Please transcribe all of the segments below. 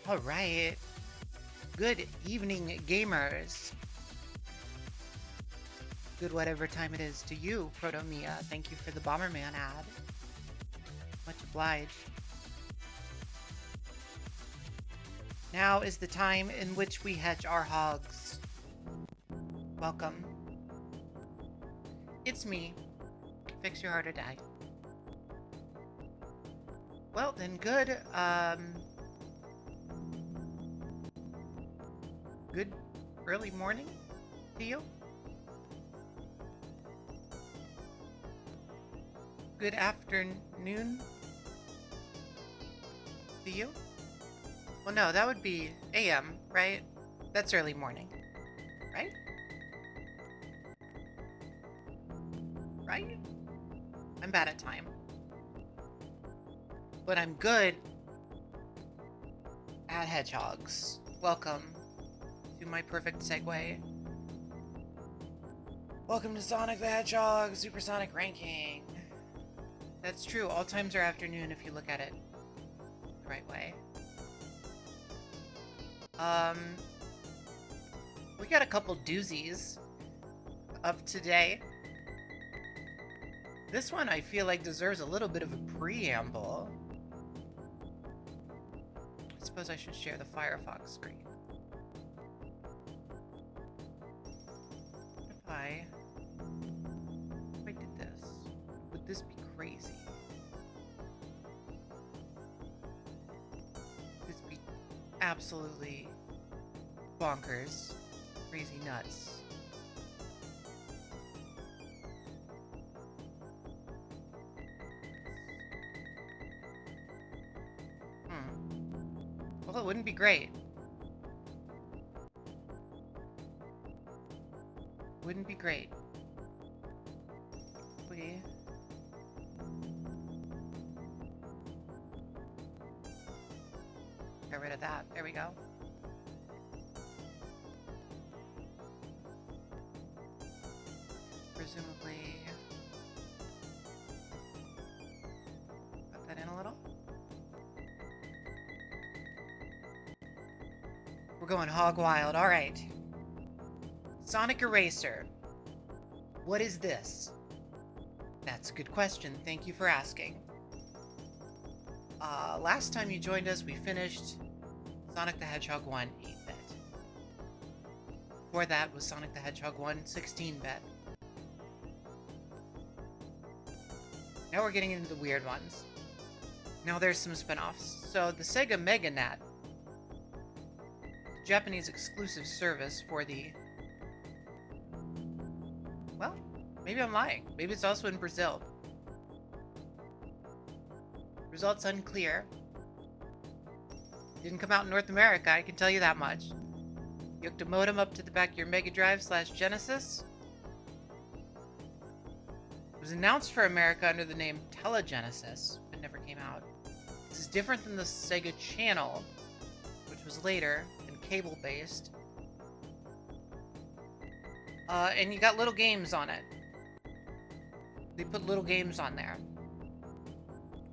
All right. Good evening, gamers. Good whatever time it is to you, Protomia. Thank you for the Bomberman ad. Much obliged. Now is the time in which we hedge our hogs. Welcome. It's me. Fix your heart or die. Well, then good. Good early morning to you. Good afternoon to you. Well, no, that would be AM, right? That's early morning, right? Right? I'm bad at time. But I'm good at hedgehogs. Welcome to my perfect segue. Welcome to Sonic the Hedgehog Supersonic Ranking. That's true. All times are afternoon if you look at it the right way. We got a couple doozies up today. This one I feel like deserves a little bit of a preamble. I suppose I should share the Firefox screen. What if I did this? Would this be crazy? Would this be absolutely bonkers, crazy nuts? Well, it wouldn't be great. Wouldn't be great. We get rid of that. There we go. Presumably put that in a little. We're going hog wild. All right. Sonic Eraser. What is this? That's a good question. Thank you for asking. Last time you joined us, we finished Sonic the Hedgehog 1 8-bit. Before that was Sonic the Hedgehog 1 16-bit. Now we're getting into the weird ones. Now there's some spin-offs. So the Sega MegaNet, Japanese exclusive service for the... Well, maybe I'm lying. Maybe it's also in Brazil. Results unclear. Didn't come out in North America, I can tell you that much. You hooked a modem up to the back of your Mega Drive / Genesis. It was announced for America under the name Telegenesis, but never came out. This is different than the Sega Channel, which was later and cable-based. And you got little games on it. They put little games on there.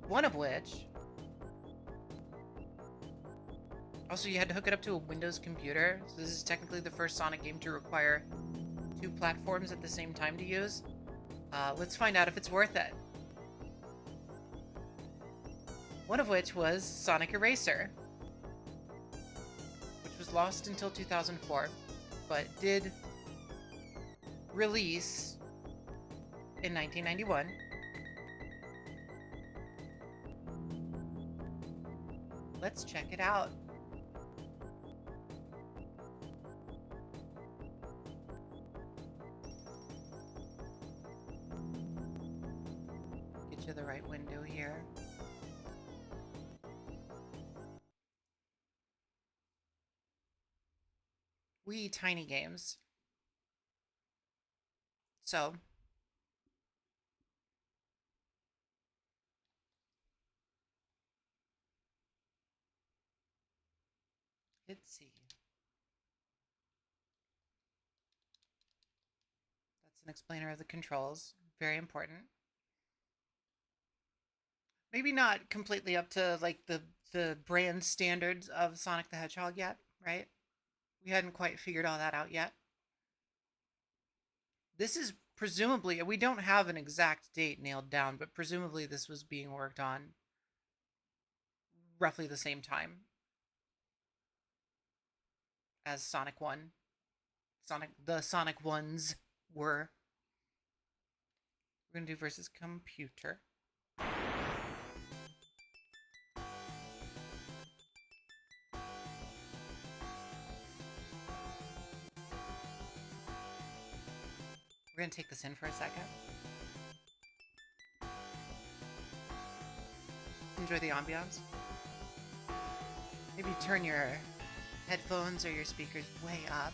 One of which... Also, you had to hook it up to a Windows computer. So this is technically the first Sonic game to require 2 platforms at the same time to use. Let's find out if it's worth it. One of which was Sonic Eraser, which was lost until 2004, but did release in 1991. Let's check it out. Get you the right window here. Wee tiny games. So, let's see. That's an explainer of the controls. Very important. Maybe not completely up to like the the brand standards of Sonic the Hedgehog yet, right? We hadn't quite figured all that out yet. This is presumably, we don't have an exact date nailed down, but presumably this was being worked on roughly the same time as Sonic 1. The Sonic 1s were. We're going to do versus computer. We're going to take this in for a second. Enjoy the ambiance. Maybe turn your headphones or your speakers way up.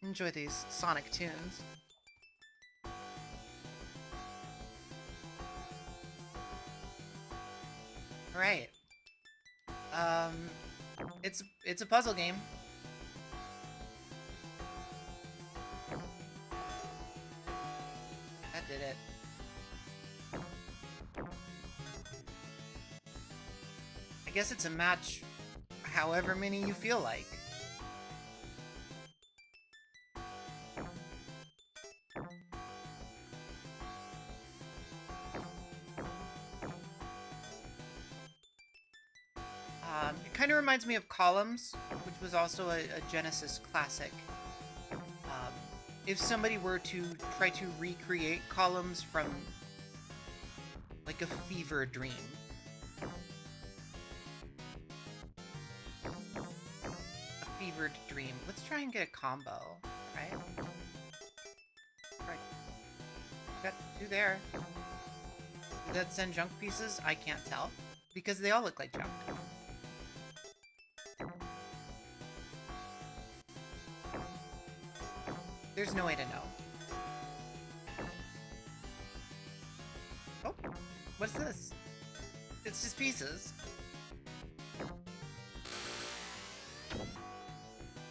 Enjoy these Sonic tunes. All right. It's a puzzle game. That did it. I guess it's a match however many you feel like. It kind of reminds me of Columns, which was also a Genesis classic. If somebody were to try to recreate Columns from like a fever dream. A fevered dream. Let's try and get a combo, right? Right. Got two there. Did that send junk pieces? I can't tell. Because they all look like junk. There's no way to know. Oh, what's this? It's just pieces.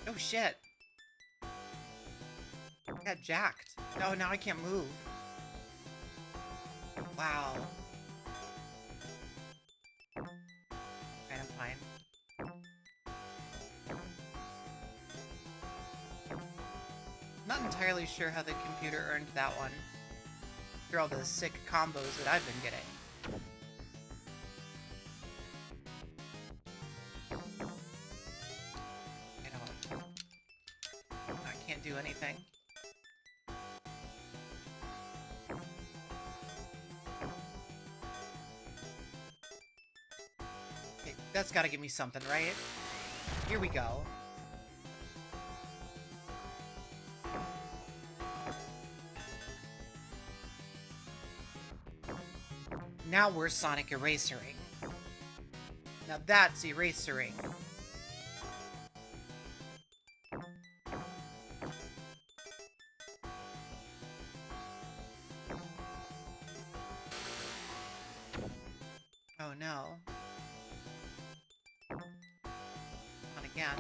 Oh shit. I got jacked. Oh, now I can't move. Wow. Alright, I'm fine. Not entirely sure how the computer earned that one. After all the sick combos that I've been getting. I can't do anything. Okay, that's gotta give me something, right? Here we go. Now we're Sonic Erasering. Now that's erasering. Oh no. Not again.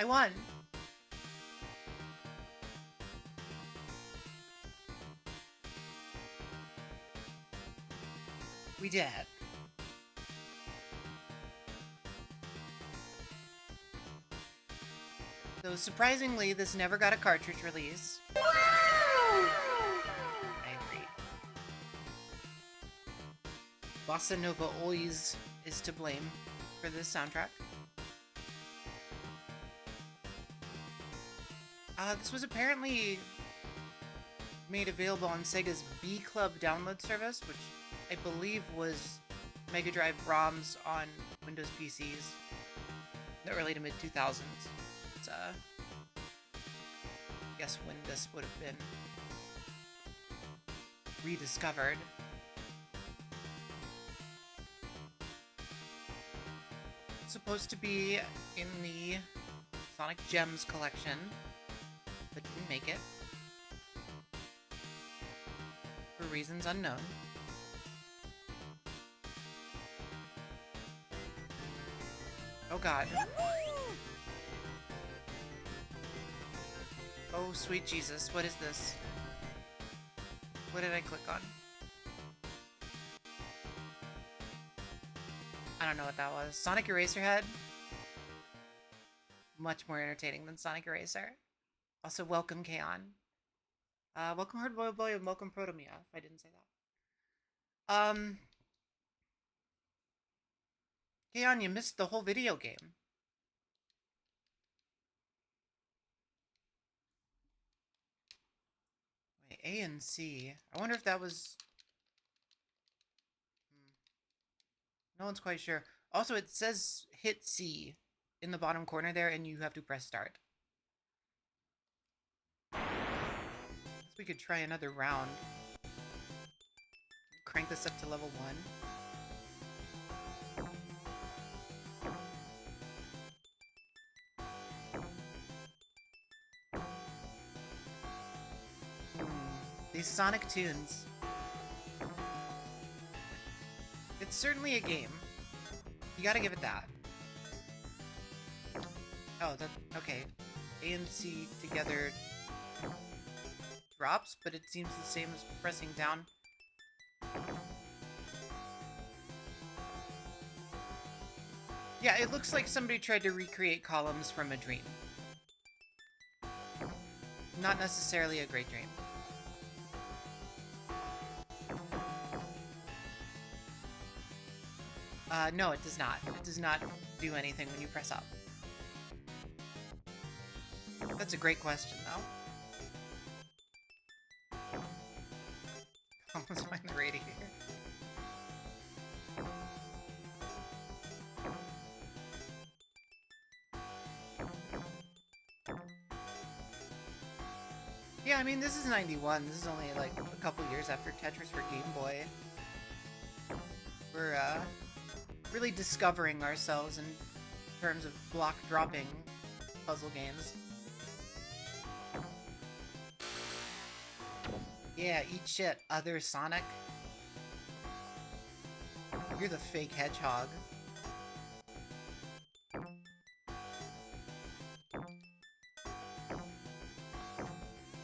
I won. We did. So surprisingly, this never got a cartridge release. I agree. Bossa Nova always is to blame for this soundtrack. This was apparently made available on Sega's B Club download service, which I believe was Mega Drive ROMs on Windows PCs in the early to mid 2000s. It's, I guess when this would have been rediscovered. It's supposed to be in the Sonic Gems collection, but didn't make it. reasons unknown. Oh god. Oh sweet Jesus, what is this? What did I click on? I don't know what that was. Sonic Eraserhead? Much more entertaining than Sonic Eraser. Also, welcome, Kaon. Welcome, Hardboiled Boy, and welcome, Protomia, if I didn't say that. Kaon, you missed the whole video game. Wait, A and C. I wonder if that was... No one's quite sure. Also, it says hit C in the bottom corner there, and you have to press start. Guess we could try another round. Crank this up to level 1. These Sonic tunes. It's certainly a game. You gotta give it that. Oh, that... Okay. A and C together drops, but it seems the same as pressing down. Yeah, it looks like somebody tried to recreate columns from a dream. Not necessarily a great dream. No, it does not. It does not do anything when you press up. That's a great question, though. Almost find the radiator. Yeah, I mean, this is 91. This is only, like, a couple years after Tetris for Game Boy. We're, really discovering ourselves in terms of block-dropping puzzle games. Yeah, eat shit, other Sonic. You're the fake Hedgehog.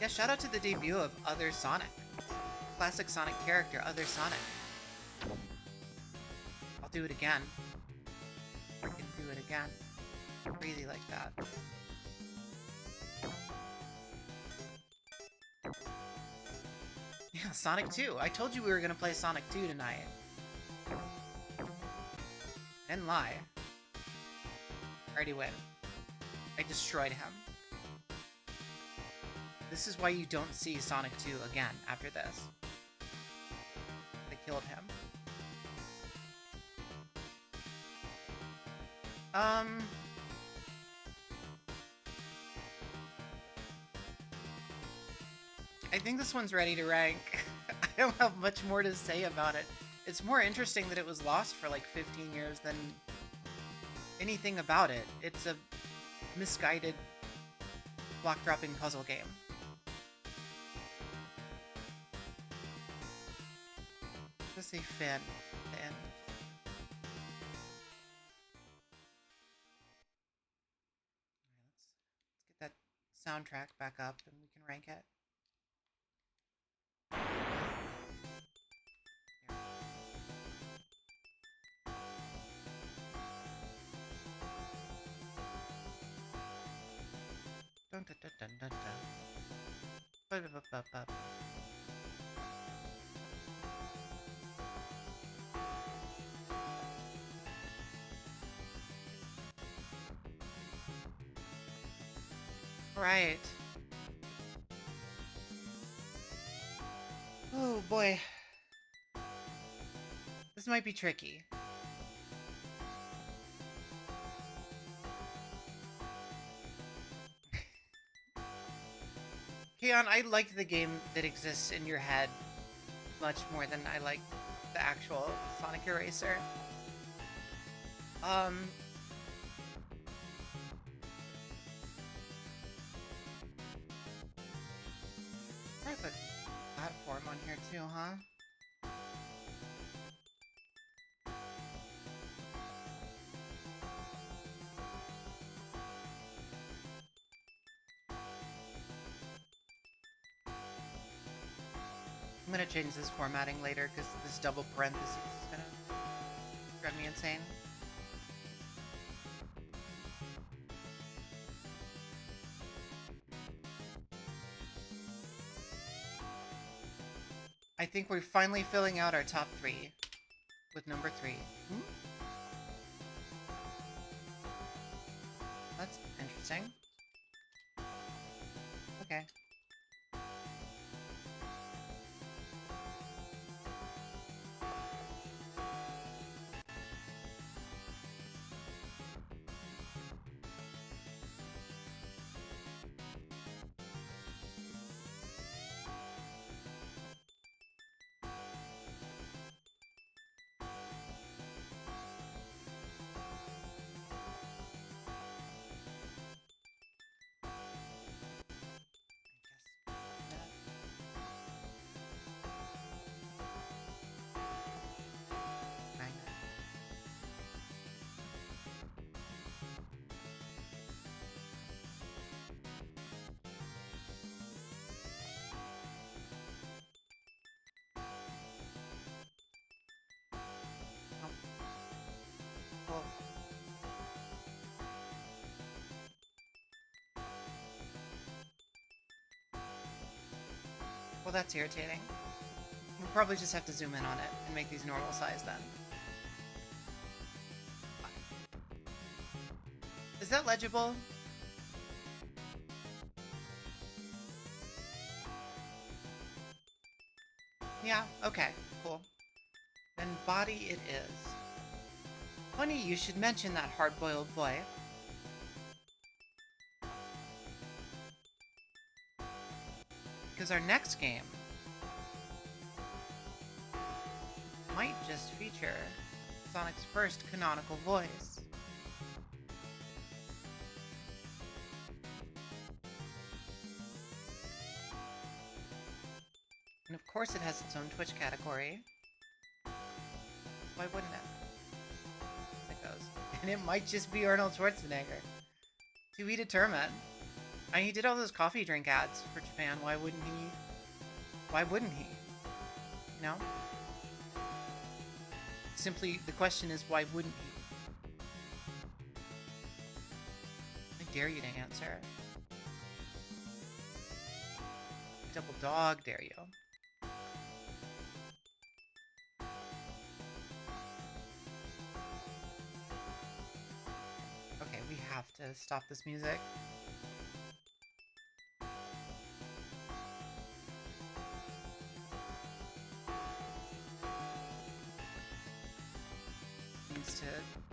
Yeah, shout out to the debut of Other Sonic. Classic Sonic character, Other Sonic. I'll do it again. I can do it again. Crazy like that. Yeah, Sonic 2. I told you we were gonna play Sonic 2 tonight. And lie. Already win. I destroyed him. This is why you don't see Sonic 2 again after this. I killed him. I think this one's ready to rank. I don't have much more to say about it. It's more interesting that it was lost for like 15 years than anything about it. It's a misguided block-dropping puzzle game. Let's say Finn. Finn. Let's get that soundtrack back up and we can rank it. Dun, dun, dun, dun, dun, dun. Ba, ba, ba, ba, ba. Right. Oh boy. This might be tricky. Keon, I like the game that exists in your head much more than I like the actual Sonic Eraser. I put platform on one here too, huh? I'm gonna change this formatting later because this double parentheses is gonna drive me insane. I think we're finally filling out our top 3 with number 3. That's interesting. Okay. Cool. Well, that's irritating. We'll probably just have to zoom in on it and make these normal size then. Is that legible? Yeah, okay, cool. Then body it is. Funny you should mention that hard-boiled boy. Because our next game might just feature Sonic's first canonical voice. And of course it has its own Twitch category. Why wouldn't it? It goes. And it might just be Arnold Schwarzenegger. To be determined. I mean, he did all those coffee drink ads for Japan. Why wouldn't he? Why wouldn't he? You know? Simply, the question is, why wouldn't he? I dare you to answer. Double dog, dare you. Okay, we have to stop this music.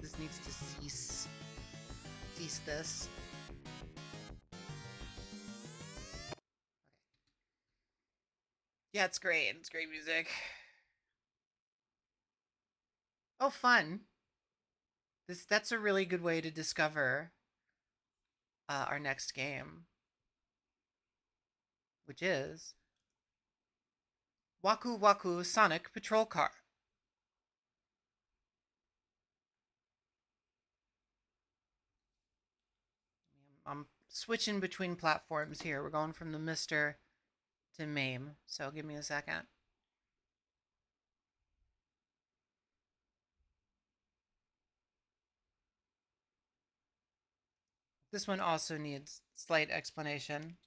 This needs to cease. Cease this. Okay. Yeah, it's great. It's great music. Oh, fun. That's a really good way to discover our next game, which is Waku Waku Sonic Patrol Car. I'm switching between platforms here. We're going from the Mister to MAME, so give me a second. This one also needs slight explanation.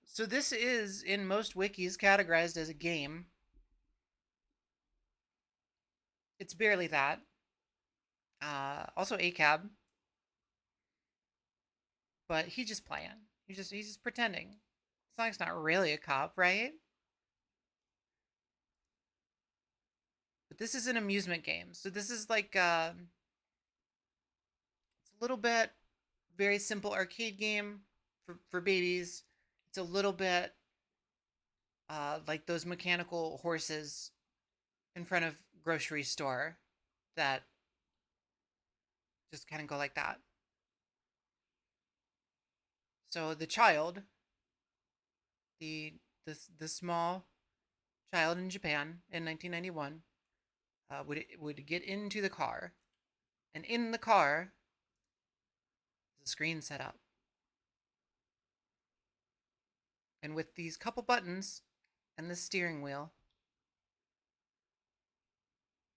So this is, in most wikis, categorized as a game. It's barely that. Also ACAB. But he's just playing. He's just pretending. Sonic's not really a cop, right? But this is an amusement game. So this is like, it's a little bit very simple arcade game for babies. It's a little bit like those mechanical horses in front of grocery store that just kind of go like that. So the child, the the small child in Japan in 1991, would get into the car, and in the car, the screen set up, and with these couple buttons and the steering wheel,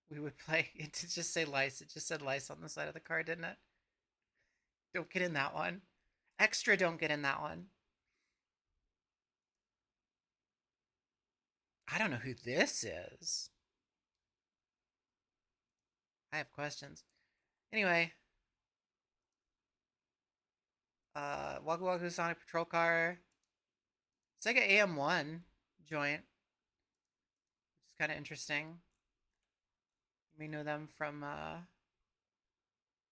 we would play. It did just say lice. It just said lice on the side of the car, didn't it? Don't get in that one. Extra, don't get in that one. I don't know who this is. I have questions. Anyway, Waku Waku Sonic Patrol Car. Sega AM1 joint, which is kind of interesting. You may know them from,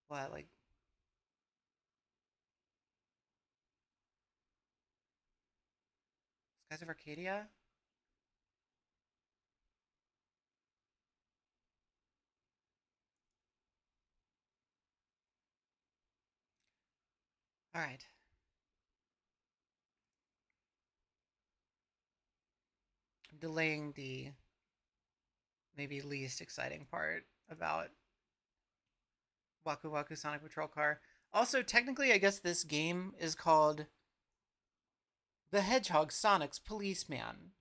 what, like Skies of Arcadia? All right. I'm delaying the maybe least exciting part about Waku Waku Sonic Patrol Car. Also, technically, I guess this game is called The Hedgehog Sonic's Policeman.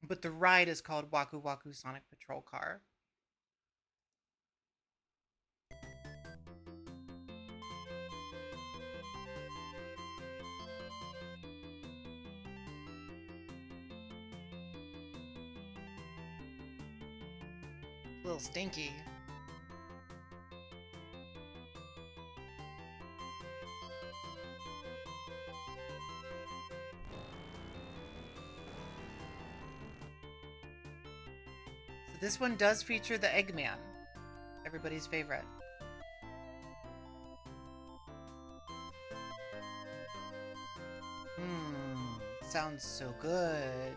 But the ride is called Waku Waku Sonic Patrol Car. A little stinky. So this one does feature the Eggman, everybody's favorite. Sounds so good.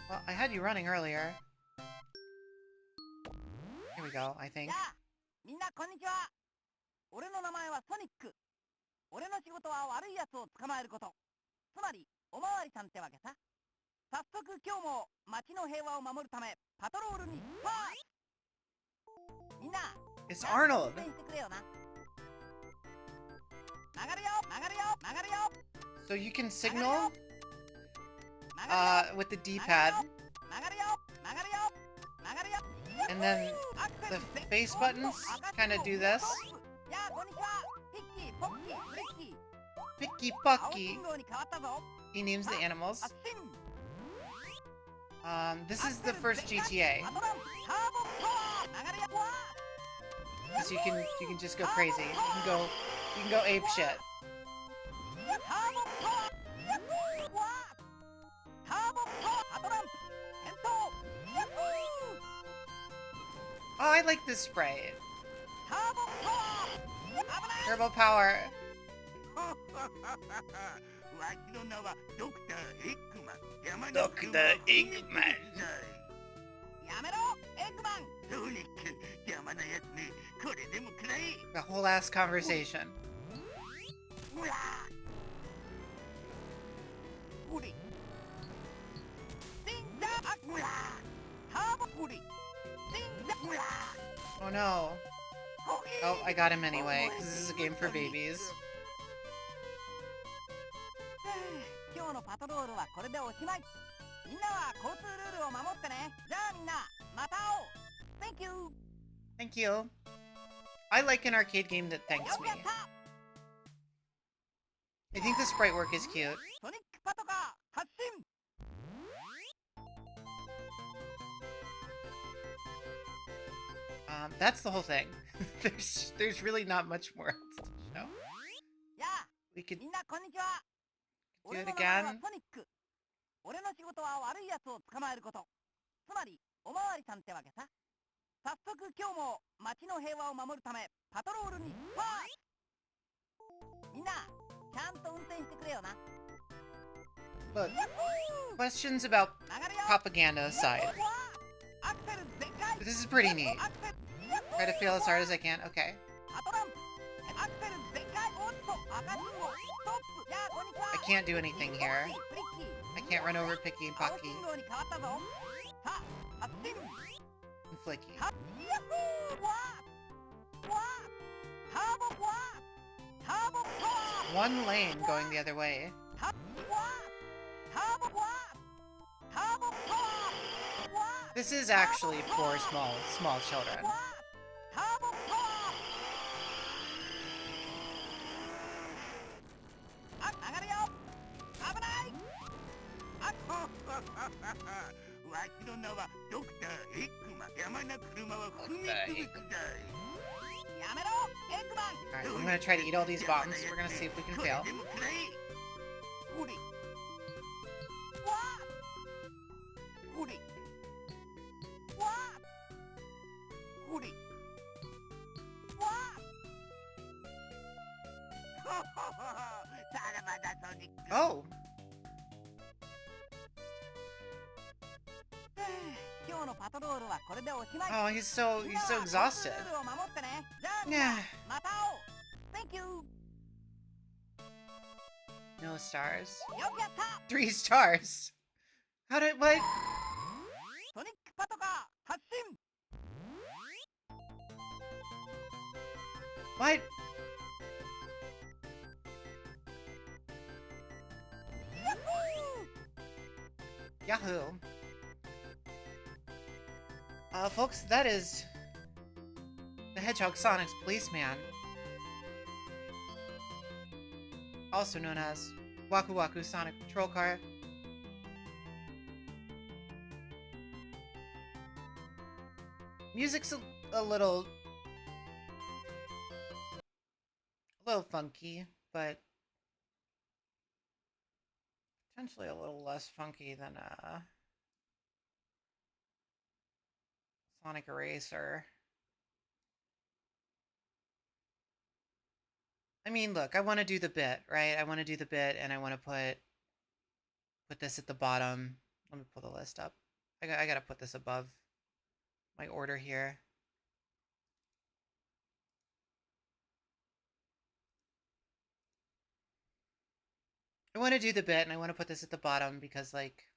Well, I had you running earlier. Here we go, I think. みんなこんにちは。俺の名前はソニック。俺の仕事は悪い奴を捕まえること。つまり、おまわりさんってわけさ。早速今日も街の平和を守るためパトロールにファー。みんな、 It's Arnold. 運転してくれよな。曲がるよ、曲がるよ、曲がるよ。 So you can signal with the D-pad, and then the face buttons kind of do this. Picky Pucky. He names the animals. This is the first GTA. So you can just go crazy. You can go ape shit. Oh, I like this sprite. Turbo power. Dr. Eggman. The whole ass conversation. Oh no. Oh, I got him anyway, because this is a game for babies. 今日のパトロールはこれでおしまい。みんなは交通ルールを守ってね。じゃあみんな、また会おう。Thank you. Thank you. I like an arcade game that thanks me. I think the sprite work is cute. Sonic Patrol発進。 That's the whole thing. There's really not much more else to show. We could みんなこんにちは。 do 俺 it の名前は again. ソニック。俺の仕事は悪い奴を捕まえること。つまり、おまわりさんってわけさ。早速今日も街の平和を守るためパトロールにファー。みんな、ちゃんと運転してくれよな。 Look, questions about propaganda aside. This is pretty neat. Try to feel as hard as I can. Okay. I can't do anything here. I can't run over Picky and Pocky. And Flicky. One lane going the other way. This is actually for small children. Alright, I'm gonna try to eat all these bombs. We're gonna see if we can fail. Oh! Oh, he's so exhausted. Yeah. No stars. 3 stars. How did what? What? Yahoo! Folks, that is the Hedgehog Sonic's policeman, also known as Waku Waku Sonic Patrol Car. Music's a little funky, but potentially a little less funky than Sonic Eraser. I mean, look, I want to do the bit, right? I want to do the bit, and I want to put this at the bottom. Let me pull the list up. I gotta put this above my order here. I want to do the bit, and I want to put this at the bottom because, like,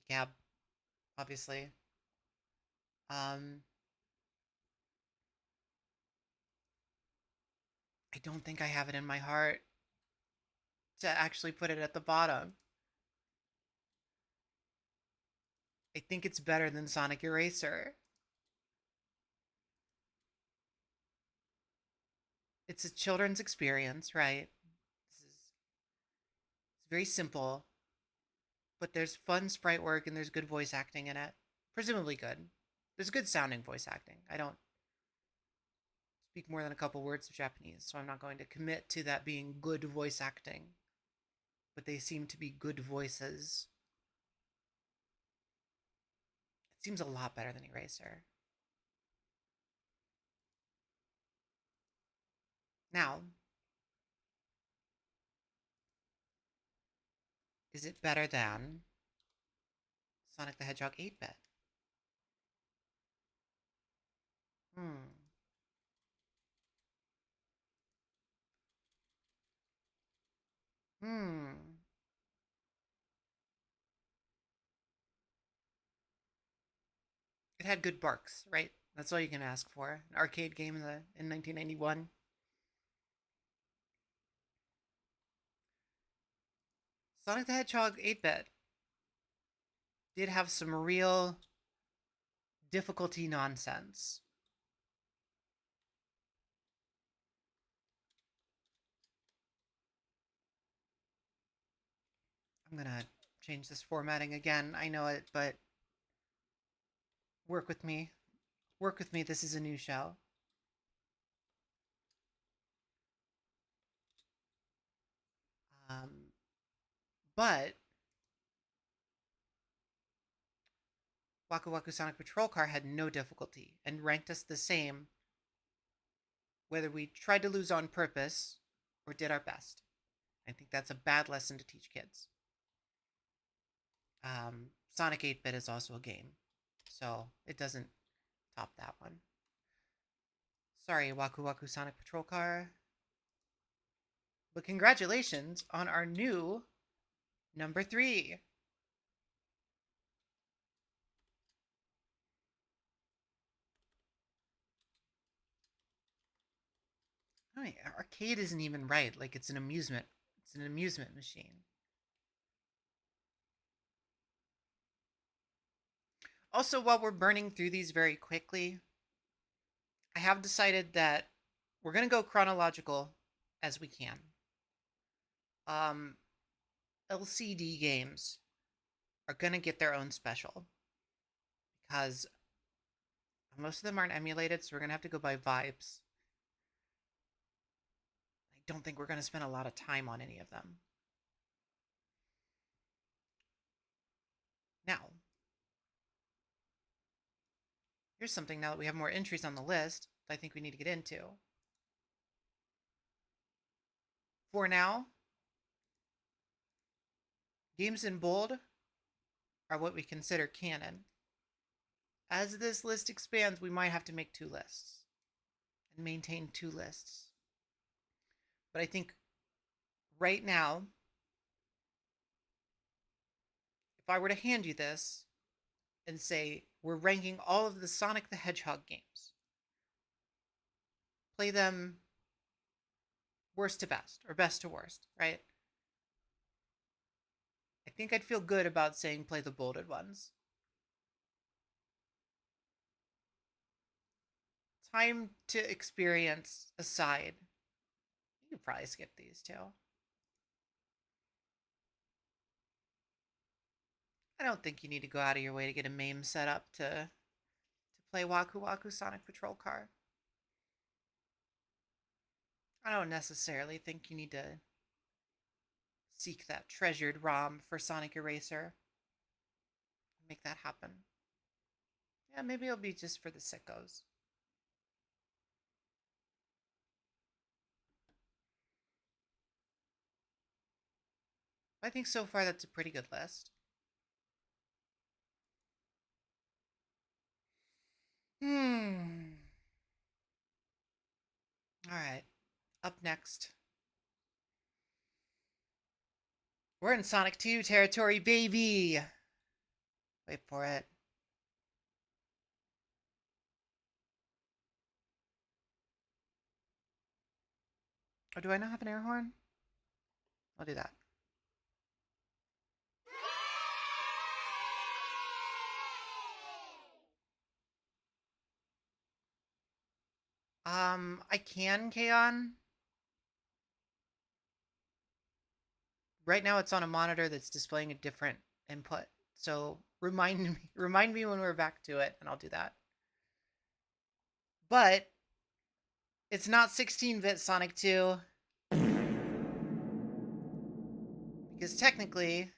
ECAB, obviously. I don't think I have it in my heart to actually put it at the bottom. I think it's better than Sonic Eraser. It's a children's experience, right? It's very simple, but there's fun sprite work and there's good voice acting in it. Presumably good. There's good sounding voice acting. I don't speak more than a couple words of Japanese, so I'm not going to commit to that being good voice acting. But they seem to be good voices. It seems a lot better than Eraser. Now, is it better than Sonic the Hedgehog 8-bit? It had good barks, right? That's all you can ask for. An arcade game in 1991. Sonic the Hedgehog 8-bit did have some real difficulty nonsense. I'm gonna change this formatting again. I know it, but work with me. Work with me. This is a new show. But Waku Waku Sonic Patrol Car had no difficulty and ranked us the same whether we tried to lose on purpose or did our best. I think that's a bad lesson to teach kids. Sonic 8-bit is also a game, so it doesn't top that one. Sorry, Waku Waku Sonic Patrol Car. But congratulations on our new number 3. Oh, yeah, arcade isn't even right. Like it's an amusement. It's an amusement machine. Also, while we're burning through these very quickly, I have decided that we're going to go chronological as we can. LCD games are going to get their own special because most of them aren't emulated, so we're going to have to go by vibes. I don't think we're going to spend a lot of time on any of them. Now, here's something now that we have more entries on the list that I think we need to get into. For now, games in bold are what we consider canon. As this list expands, we might have to make 2 lists and maintain 2 lists. But I think right now, if I were to hand you this and say, we're ranking all of the Sonic the Hedgehog games, play them worst to best or best to worst, right? I think I'd feel good about saying play the bolded ones. Time to experience aside, you could probably skip these too. I don't think you need to go out of your way to get a MAME set up to play Waku Waku Sonic Patrol Car. I don't necessarily think you need to seek that treasured ROM for Sonic Eraser. Make that happen. Yeah, maybe it'll be just for the sickos. I think so far that's a pretty good list. Alright. Up next. We're in Sonic 2 territory, baby! Wait for it. Oh, do I not have an air horn? I'll do that. I can, Kaon. Right now it's on a monitor that's displaying a different input. So remind me when we're back to it, and I'll do that. But it's not 16-bit Sonic 2. Because technically,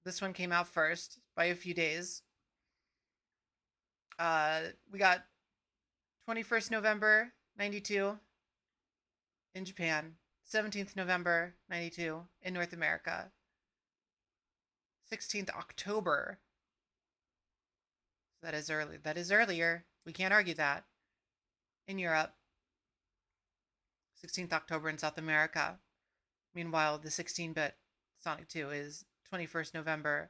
this one came out first by a few days. We got 21st November 92 in Japan, 17th November 92 in North America, 16th October. That is early. That is earlier. We can't argue that. In Europe, 16th October in South America. Meanwhile, the 16-bit Sonic 2 is 21st November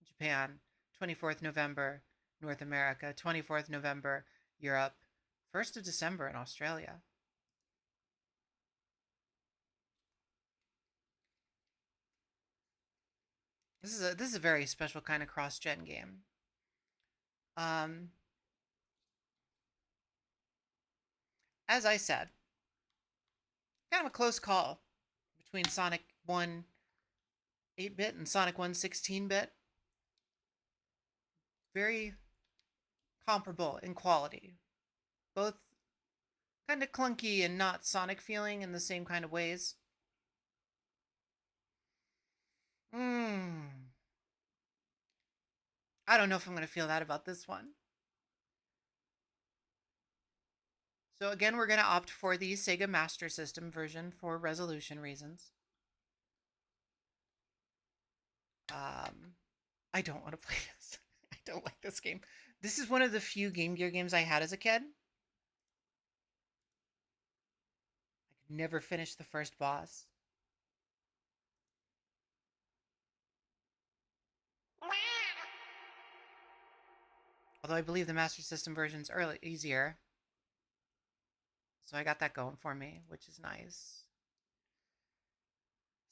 Japan, 24th November North America, 24th November Europe, 1st of December in Australia. This is a very special kind of cross-gen game. As I said, kind of a close call between Sonic 1 8-bit and Sonic 1 16-bit. Very comparable in quality. Both kind of clunky and not Sonic feeling in the same kind of ways. I don't know if I'm going to feel that about this one. So again, we're going to opt for the Sega Master System version for resolution reasons. I don't want to play this. I don't like this game. This is one of the few Game Gear games I had as a kid. I could never finish the first boss. Although I believe the Master System version's easier. So I got that going for me, which is nice.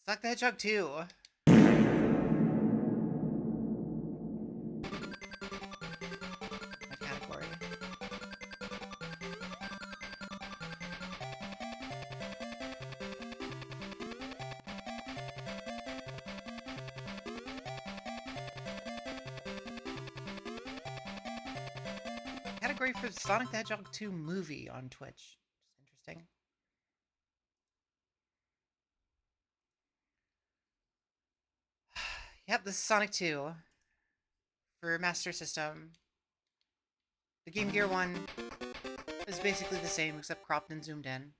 Sonic the Hedgehog 2. My category. Category for Sonic the Hedgehog 2 movie on Twitch. Interesting. Yep, this is Sonic 2 for Master System. The Game Gear one is basically the same except cropped and zoomed in.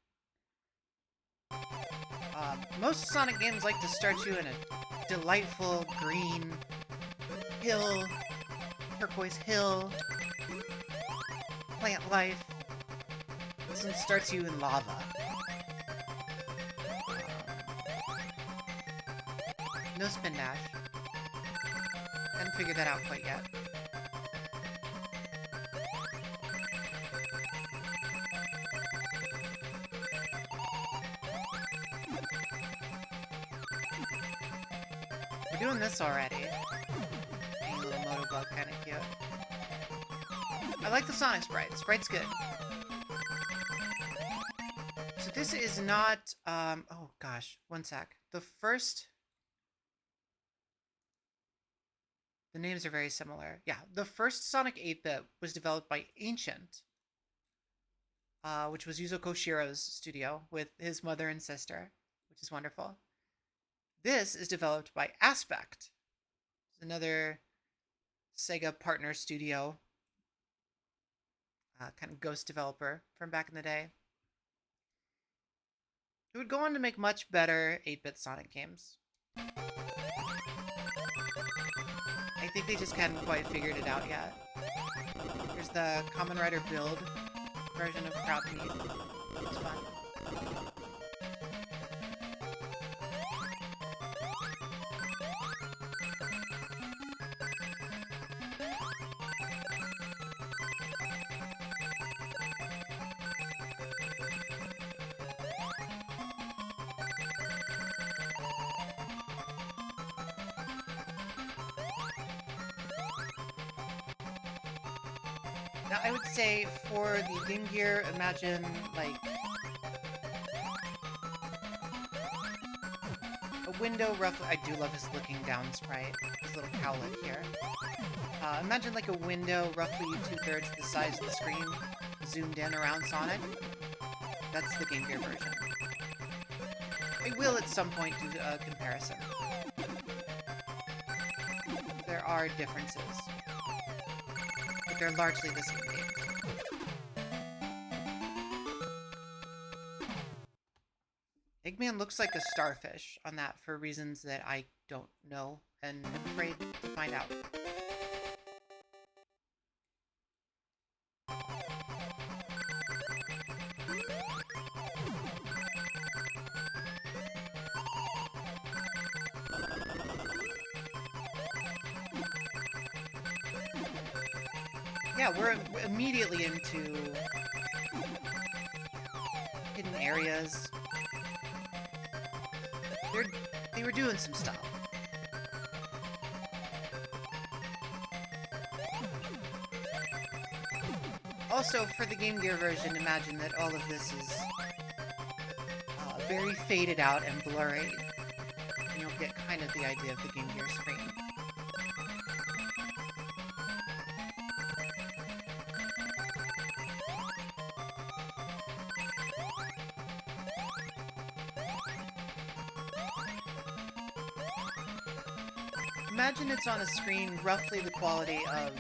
Most Sonic games like to start you in a delightful green hill, turquoise hill, plant life. This one starts you in lava. No spin dash. Haven't figured that out quite yet. We're doing this already. Being a little Motobug, kind of cute. I like the Sonic sprite. Sprite's good. So this is not, oh gosh, one sec. The names are very similar. Yeah, the first Sonic 8-bit was developed by Ancient, which was Yuzo Koshiro's studio with his mother and sister, which is wonderful. This is developed by Aspect, another Sega partner studio, kind of ghost developer from back in the day. It would go on to make much better 8-bit Sonic games. I think they just hadn't quite figured it out yet. There's the Kamen Rider Build version of Crowd Meat. It's fun. Now, I would say for the Game Gear, imagine, like, a window roughly... I do love his looking down sprite, his little cowlet here. Imagine, like, a window roughly 2/3 the size of the screen, zoomed in around Sonic. That's the Game Gear version. I will at some point do a comparison. There are differences. They're largely the same game. Eggman looks like a starfish on that for reasons that I don't know and am afraid to find out. Yeah, we're immediately into hidden areas. They were doing some stuff. Also, for the Game Gear version, imagine that all of this is very faded out and blurry. And you'll get kind of the idea of the Game Gear screen. Imagine it's on a screen roughly the quality of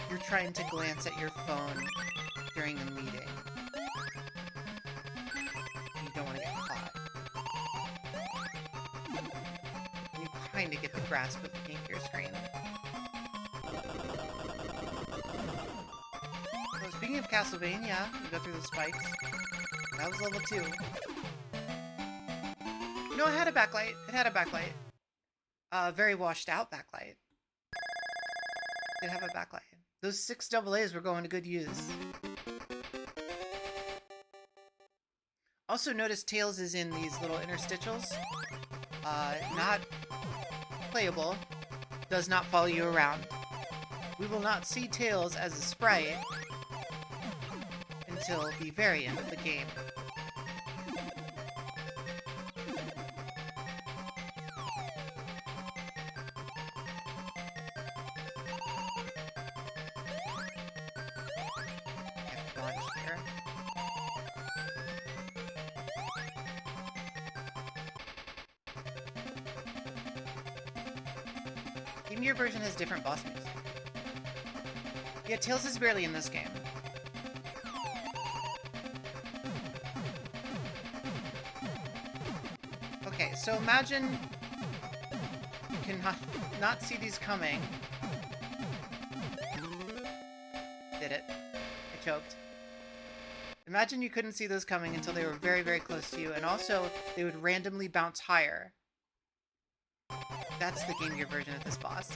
you're trying to glance at your phone during a meeting. You don't want to get caught. You trying to get the grasp of the Game Gear screen. So speaking of Castlevania, we go through the spikes. That was level 2. No, it had a backlight. It had a backlight. Very washed out backlight. It did have a backlight. Those 6 AA's were going to good use. Also notice Tails is in these little interstitials. Not playable. Does not follow you around. We will not see Tails as a sprite until the very end of the game. Game Gear version has different boss moves. Yeah, Tails is barely in this game. Okay, so imagine you can not see these coming. Did it. I choked. Imagine you couldn't see those coming until they were very, very close to you, and also they would randomly bounce higher. That's the Game Gear version of this boss.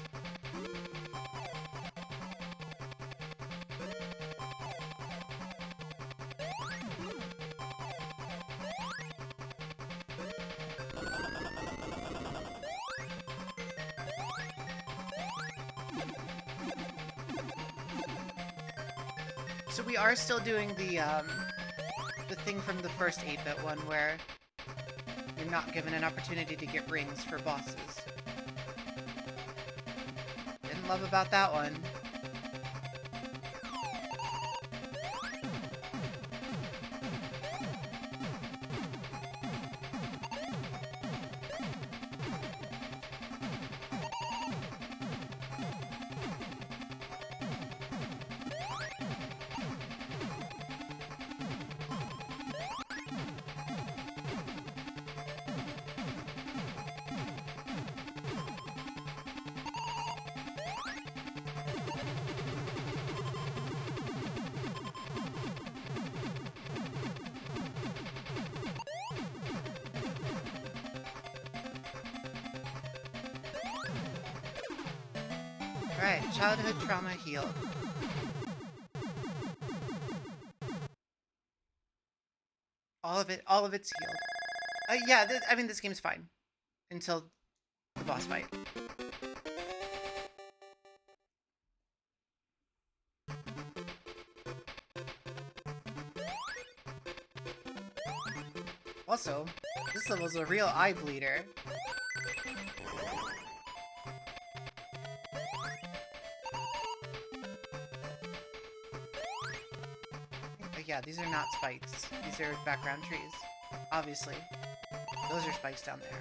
So we are still doing the thing from the first 8-bit one where you're not given an opportunity to get rings for bosses. Didn't love about that one. Alright, childhood trauma healed. All of it's healed. Yeah, I mean, this game's fine. Until the boss fight. Also, this level's a real eye bleeder. Yeah, these are not spikes. These are background trees. Obviously. Those are spikes down there.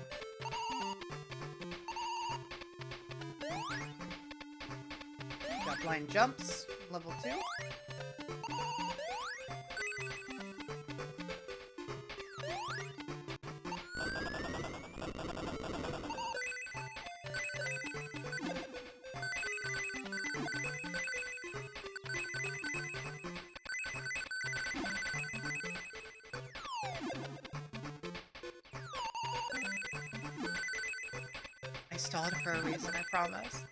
Got blind jumps. Level 2. I stalled for a reason, I promise.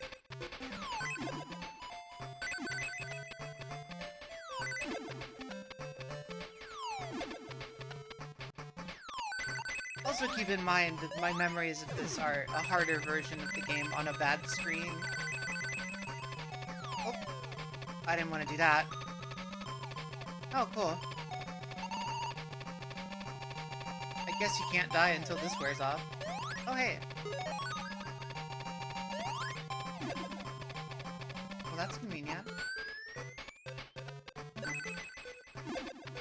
Also keep in mind that my memories of this are a harder version of the game on a bad screen. Oh, I didn't want to do that. Oh, cool. I guess you can't die until this wears off. Oh, hey. Well, that's convenient.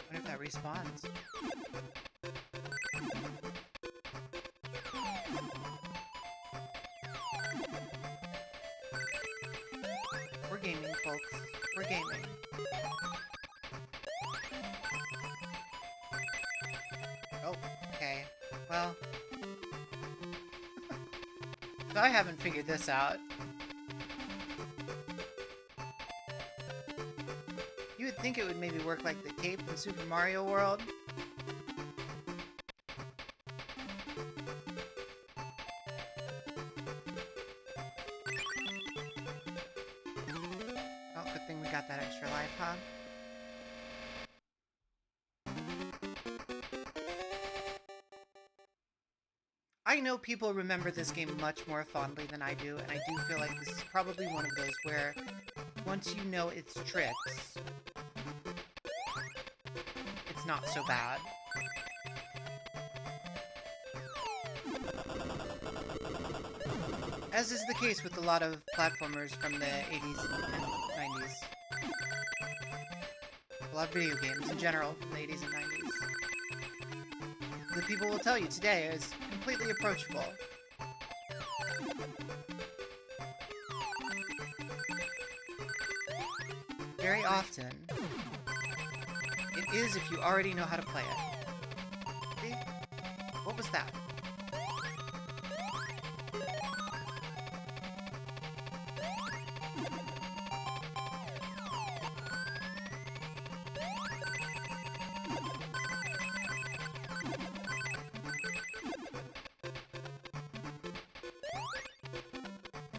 What if that respawns? We're gaming, folks. We're gaming. Oh, okay. Well... So I haven't figured this out. You would think it would maybe work like the cape in Super Mario World. Oh, good thing we got that extra life, huh? I know people remember this game much more fondly than I do, and I do feel like this is probably one of those where once you know its tricks, it's not so bad. As is the case with a lot of platformers from the 80s and 90s. A lot of video games in general from the 80s and 90s. The people will tell you today is completely approachable. Very often, it is if you already know how to play it. See? What was that?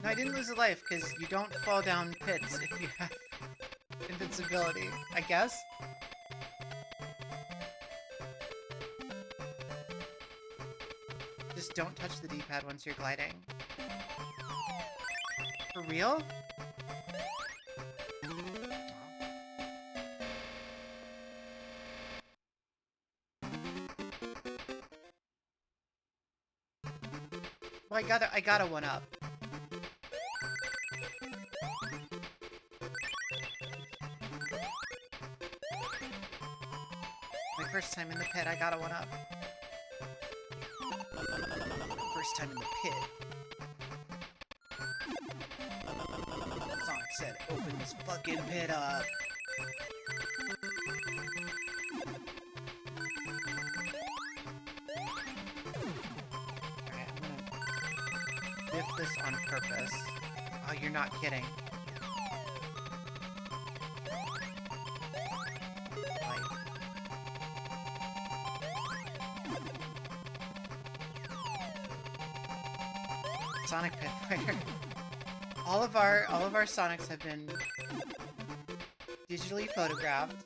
No, I didn't lose a life because you don't fall down pits if you have invincibility, I guess? Just don't touch the D-pad once you're gliding. For real? Well, I gotta one up. My first time in the pit, I gotta one up. First time in the pit. Sonic said, open this fucking pit up. Alright, I'm gonna biff this on purpose. Oh, you're not kidding. Sonic Pit Fighter. All of our Sonics have been digitally photographed.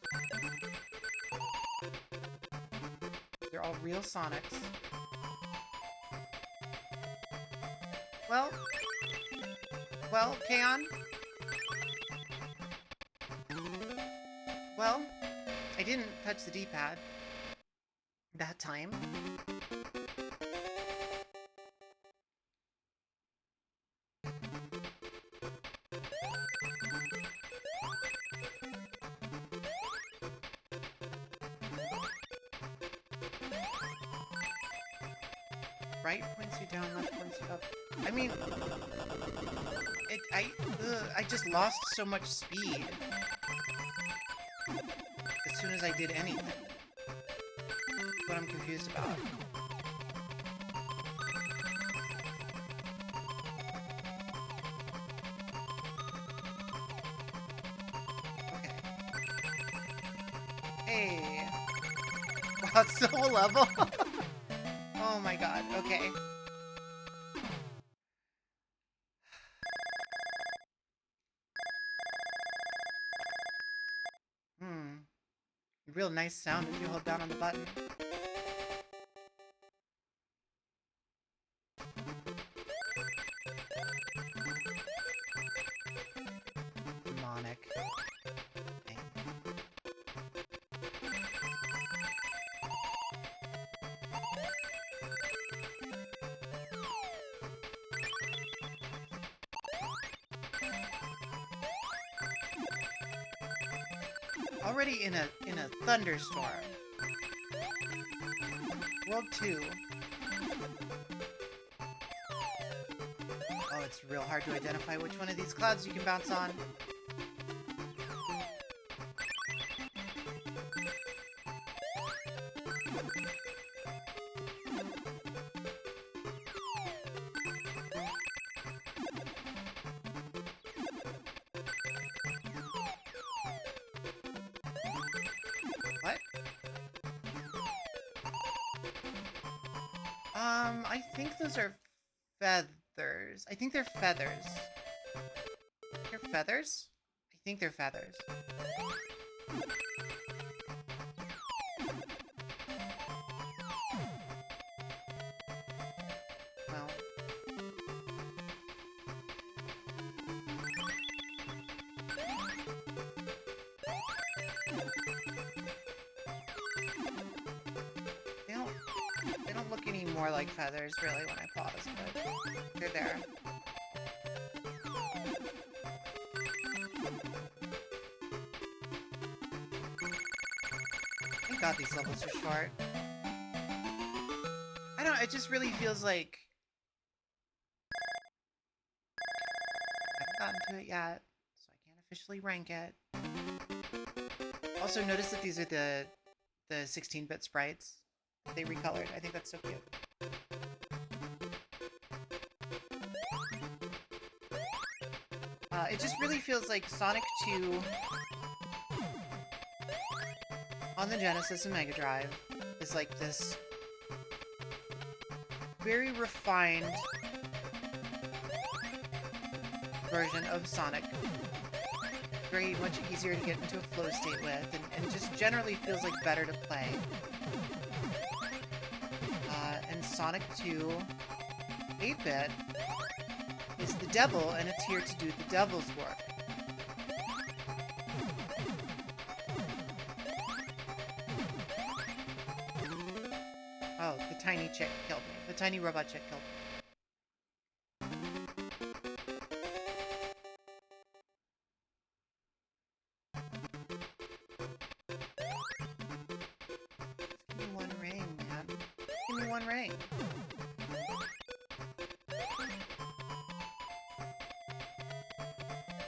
They're all real Sonics. Well, Kaon. Well, I didn't touch the D-pad that time. Right points you down, left points you up. I mean, I just lost so much speed as soon as I did anything. That's what I'm confused about. Okay. Hey. Wow, it's the whole level? Oh my god, okay. Real nice sound if you hold down on the button. Demonic. Okay. Already in a thunderstorm. World 2. Oh, it's real hard to identify which one of these clouds you can bounce on. I think those are feathers. I think they're feathers. They're feathers? I think they're feathers. Well. They don't look any more like feathers, really, when I pause, but they're there. Thank God these levels are short. I don't know, it just really feels like... I haven't gotten to it yet, so I can't officially rank it. Also, notice that these are the 16-bit sprites. They recolored. I think that's so cute. It just really feels like Sonic 2 on the Genesis and Mega Drive is like this very refined version of Sonic. Very much easier to get into a flow state with, and just generally feels like better to play. And Sonic 2 8-bit is the devil, and it's here to do the devil's work. Oh, the tiny chick killed me. The tiny robot chick killed me. Just give me one ring, man. Just give me one ring.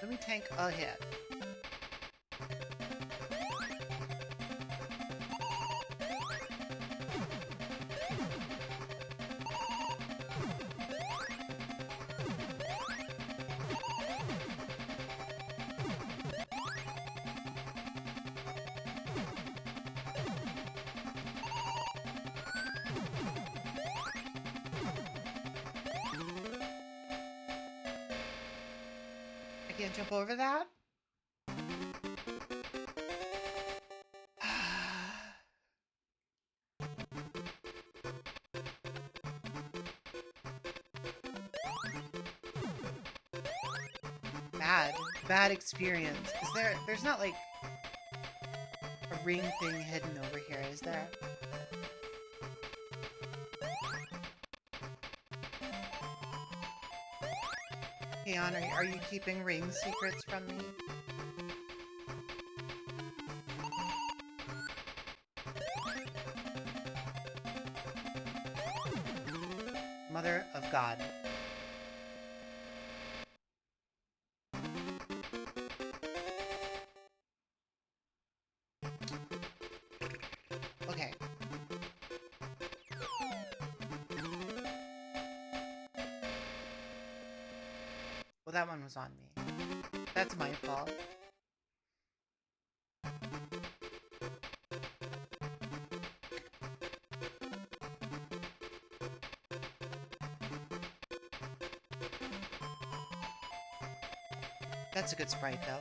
Let me tank a hit. I can't jump over that? Bad experience. There's not like a ring thing hidden over here, is there? Keon, are you keeping ring secrets from me? Mother of God. Okay. Well, that one was on me. That's my fault. That's a good sprite, though.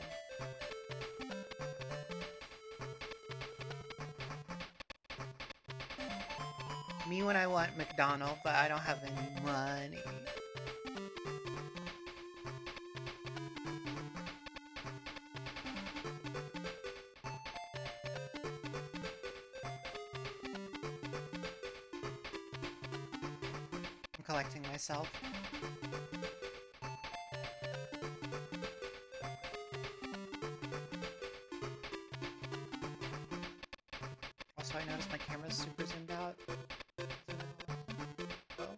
Me when I want McDonald's, but I don't have any money. I'm collecting myself. Also, I noticed my camera's super zoomed out. Oh.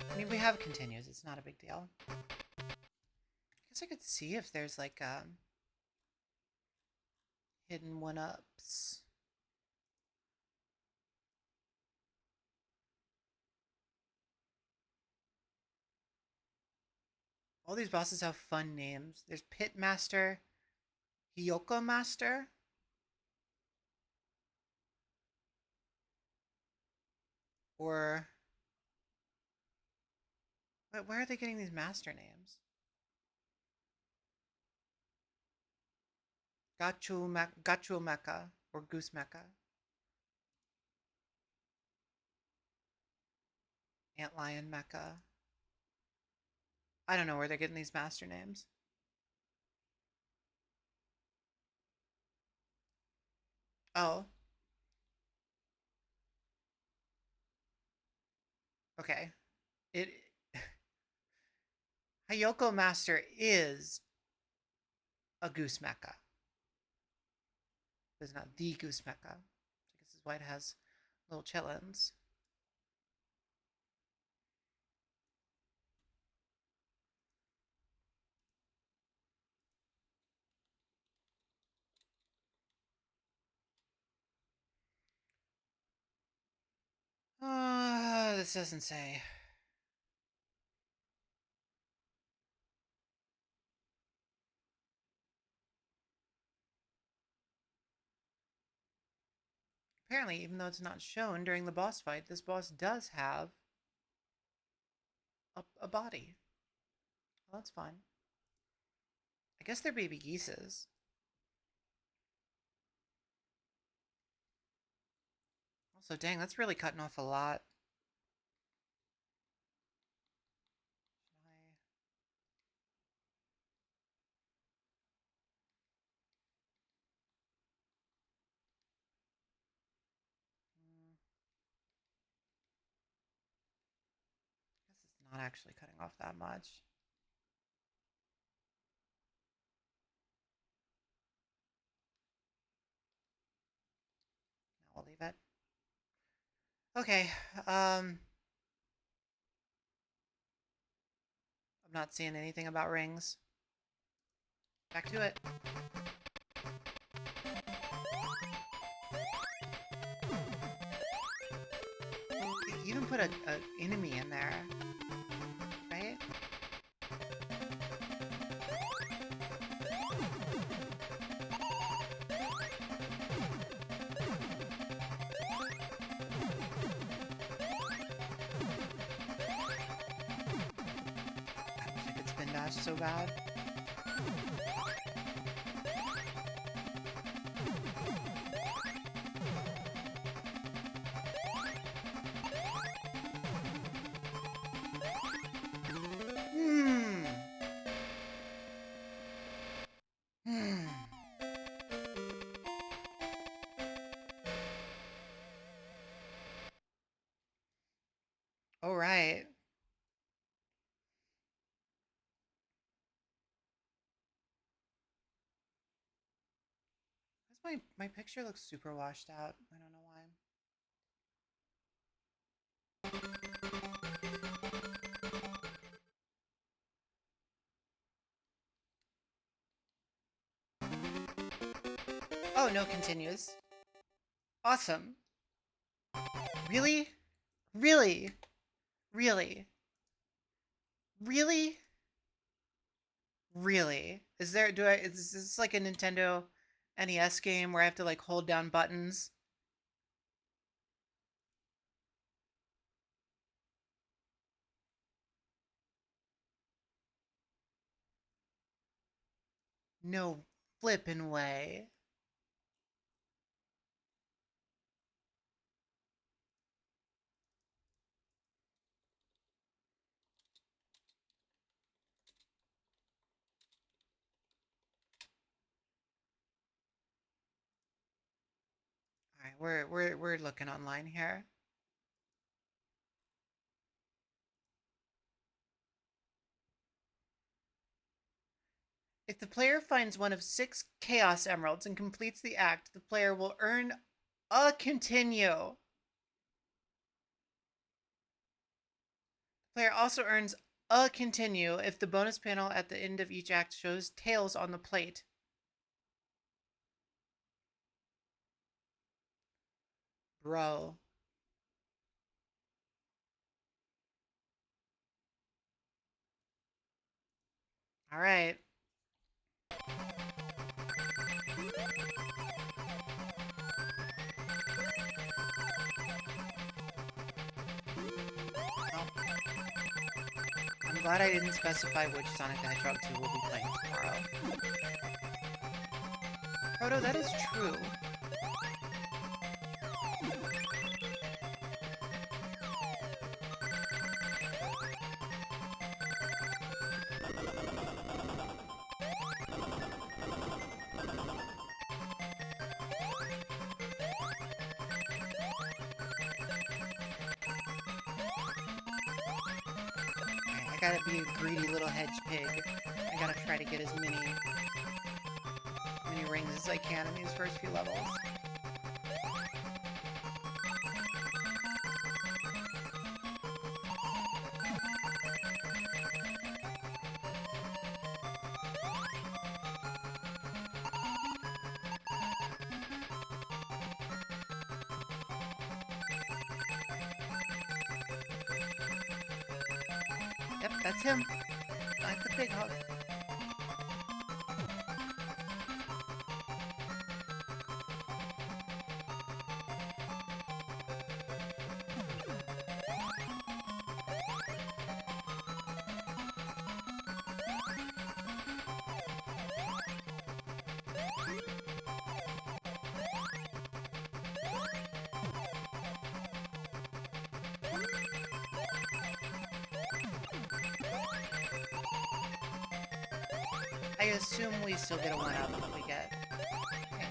I mean, we have continues. It's not a big deal. I guess I could see if there's like hidden one-ups. All these bosses have fun names. There's Pit Master, Hyoko Master, or where are they getting these master names? Gachu Mecha or Goose Mecha, Antlion Mecha. I don't know where they're getting these master names. Oh. Okay. It Hyoko Master is a Goose Mecha. It's not the Goose Mecha. I guess this is why it has little chitlins. This doesn't say. Apparently, even though it's not shown during the boss fight, this boss does have a body. Well, that's fine. I guess they're baby geeses. Also, dang, that's really cutting off a lot. I guess it's not actually cutting off that much. Now we'll leave it. Okay, I'm not seeing anything about rings. Back to it. They even put a enemy in there, right? I wish I could spin dash so bad. All right. My picture looks super washed out. I don't know why. Oh, no, continues. Awesome. Really? Really? Really? Really? Really? Is this like a Nintendo NES game where I have to like hold down buttons? No flippin' way. All right, we're looking online here. If the player finds one of 6 Chaos Emeralds and completes the act, the player will earn a continue. The player also earns a continue if the bonus panel at the end of each act shows tails on the plate. Bro. All right. Well, I'm glad I didn't specify which Sonic the Hedgehog 2 we'll be playing tomorrow. Proto, that is true. I gotta be a greedy little hedge pig. I gotta try to get as many rings as I can in these first few levels. Yep, that's him. Like the pig hog. I assume we still get a 1-up if we get... Okay.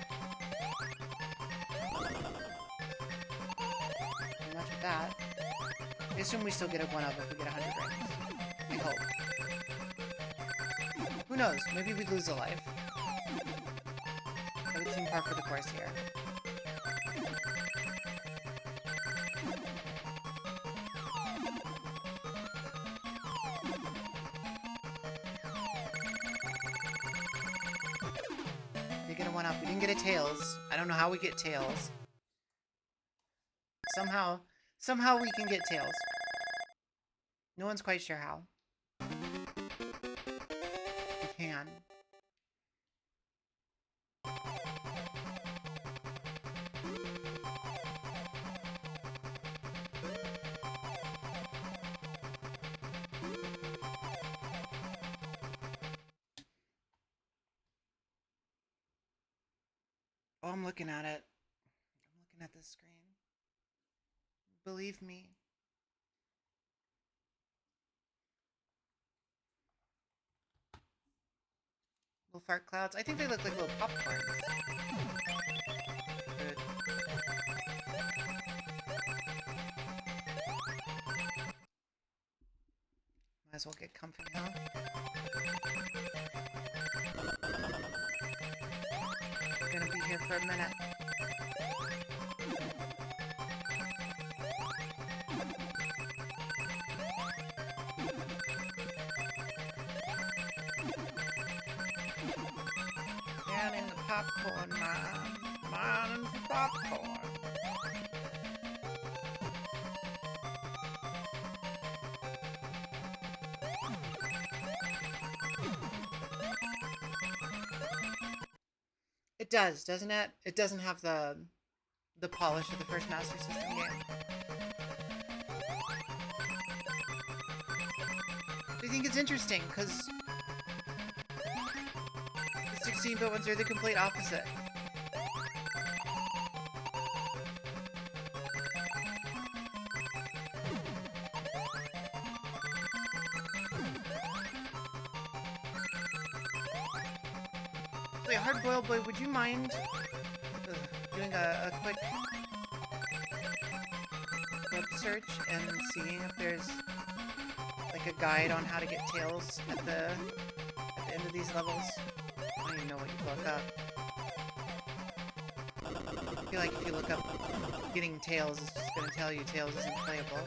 Not much with that. I assume we still get a 1-up if we get 100 rings. I hope. Who knows? Maybe we lose a life. That would seem par for the course here. We get a 1-up. We didn't get a tails. I don't know how we get tails. Somehow we can get tails. No one's quite sure how. We can. Oh, I'm looking at it. I'm looking at the screen. Believe me. Little fart clouds. I think they look like little popcorns. Good. Might as well get comfy, huh? We're gonna be here for a minute. Down in the popcorn mine. Mining for popcorn. It does, doesn't it? It doesn't have the polish of the first Master System game. I think it's interesting, because the 16-bit ones are the complete opposite. Wait, Hard-Boiled Boy, would you mind doing a quick web search and seeing if there's like a guide on how to get tails at the end of these levels? I don't even know what you look up. I feel like if you look up getting tails, it's just gonna tell you tails isn't playable.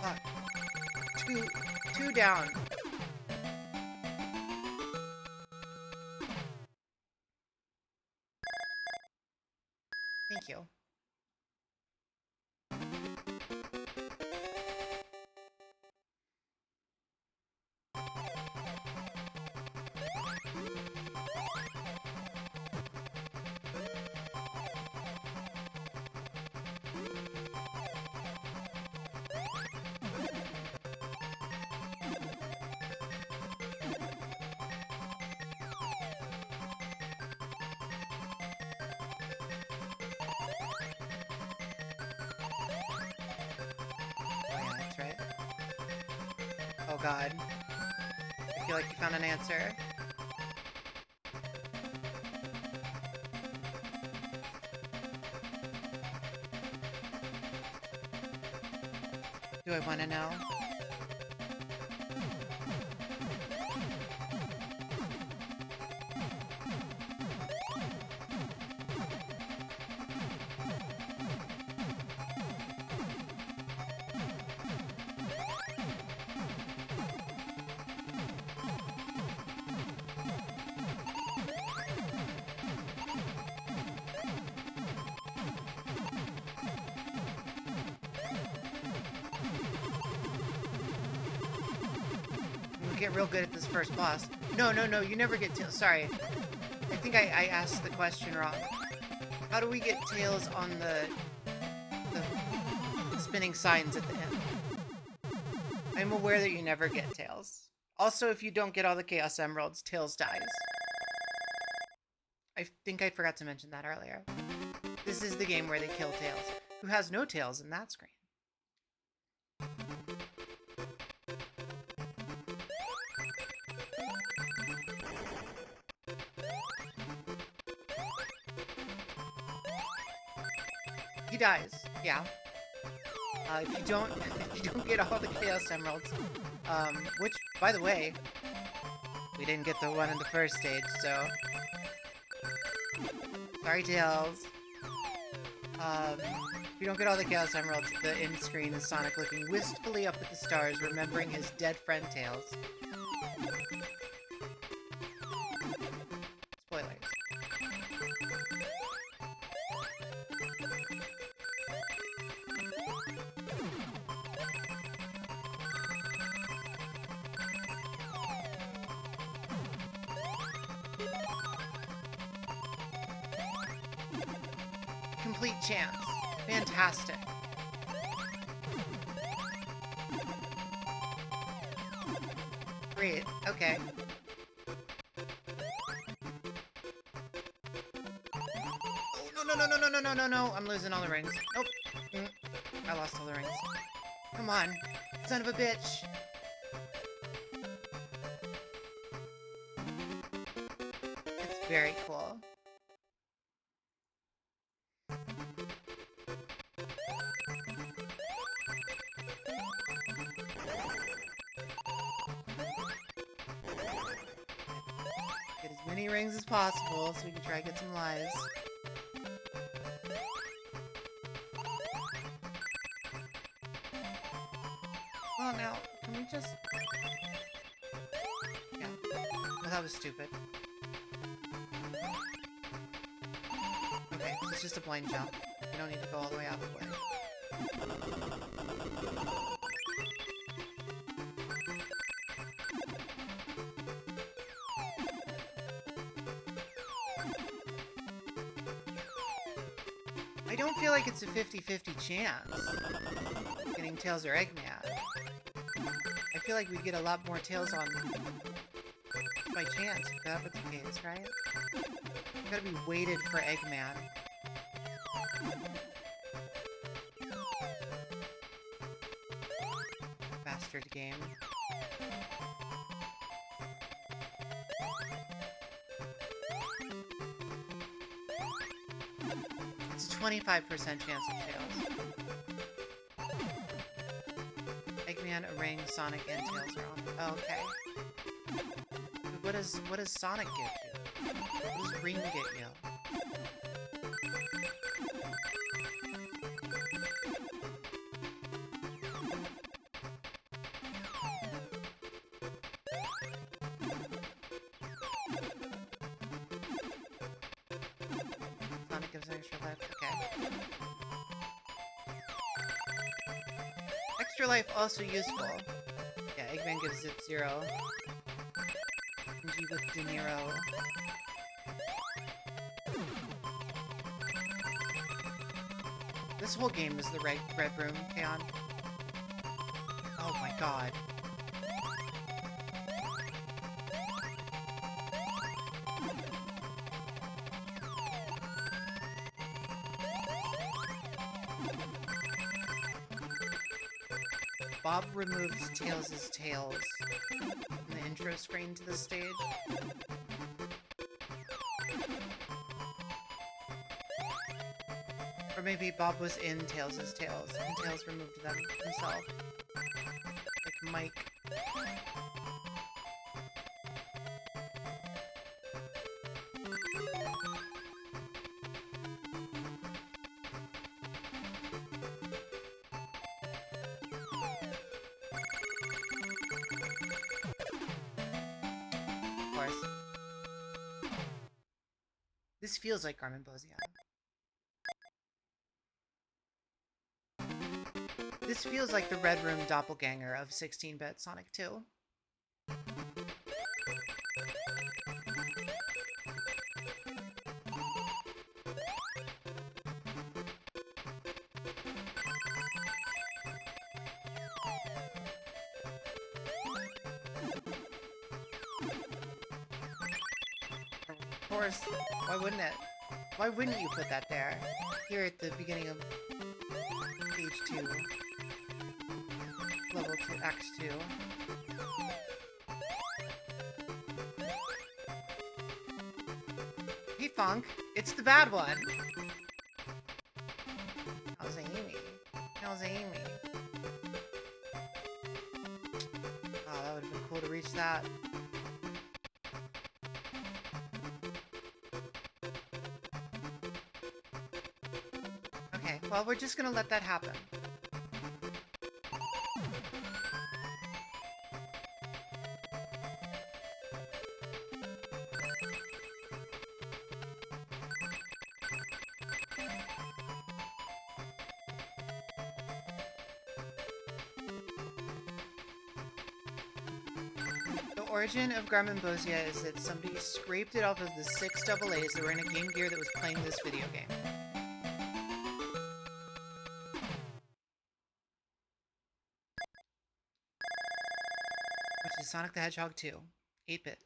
Fuck. Two down. Thank you. god. I feel like you found an answer. Do I want to know? Get real good at this first boss. No, you never get tails. Sorry. I think I asked the question wrong. How do we get tails on the spinning signs at the end? I'm aware that you never get tails. Also, if you don't get all the Chaos Emeralds, Tails dies. I think I forgot to mention that earlier. This is the game where they kill Tails, who has no tails in that screen. He dies, yeah. If you don't get all the Chaos Emeralds, which, by the way, we didn't get the one in the first stage, so sorry, Tails. If you don't get all the Chaos Emeralds, the end screen is Sonic looking wistfully up at the stars, remembering his dead friend Tails. Spoilers. Complete chance. Fantastic. Great. Okay. Oh, no. I'm losing all the rings. Nope. I lost all the rings. Come on. Son of a bitch. It's very cool. Get as many rings as possible so we can try to get some lives. Well, now, can we just... Yeah. Well, that was stupid. Okay, so it's just a blind jump. We don't need to go all the way out the way. I don't feel like it's a 50-50 chance getting Tails or Eggman. I feel like we'd get a lot more Tails on by chance if that was the case, right? We've gotta be weighted for Eggman. Bastard game. It's a 25% chance of Tails. Eggman, a ring, Sonic, and Tails are on. Oh, okay. What does Sonic get you? What does Ring get you? Sonic gives an extra life. Okay. Extra life also useful. Yeah, Eggman gives Zip 0. G with De Niro. This whole game is the red room, Kaon. Oh my god. Bob removes Tails' tails from the intro screen to the stage. Or maybe Bob was in Tails' tails and Tails removed them himself. Like Mike. Of course. This feels like Garmonbozia. This feels like the Red Room doppelganger of 16-bit Sonic 2. Of course, why wouldn't it? Why wouldn't you put that there? Here at the beginning of Stage 2. Level 2, Act 2. Hey Funk, it's the bad one! How's Amy? How's Amy? Oh, that would have been cool to reach that. Okay, well, we're just gonna let that happen. The origin of Garmonbozia is that somebody scraped it off of the 6 AA's that were in a Game Gear that was playing this video game. Which is Sonic the Hedgehog 2, 8-bit.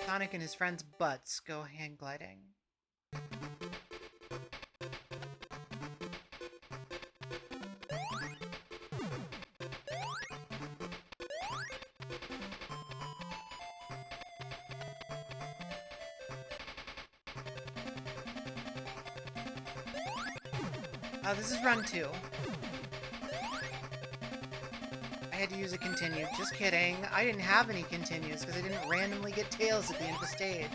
Sonic and his friends' butts go hang gliding. Oh, this is run 2. I had to use a continue. Just kidding. I didn't have any continues because I didn't randomly get Tails at the end of the stage.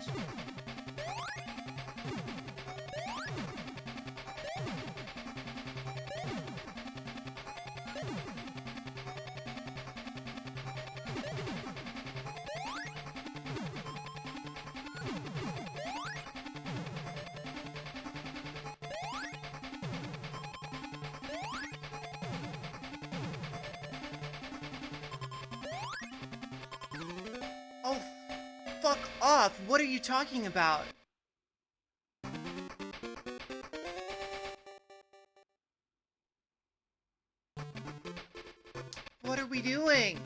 Oh, fuck off! What are you talking about? What are we doing?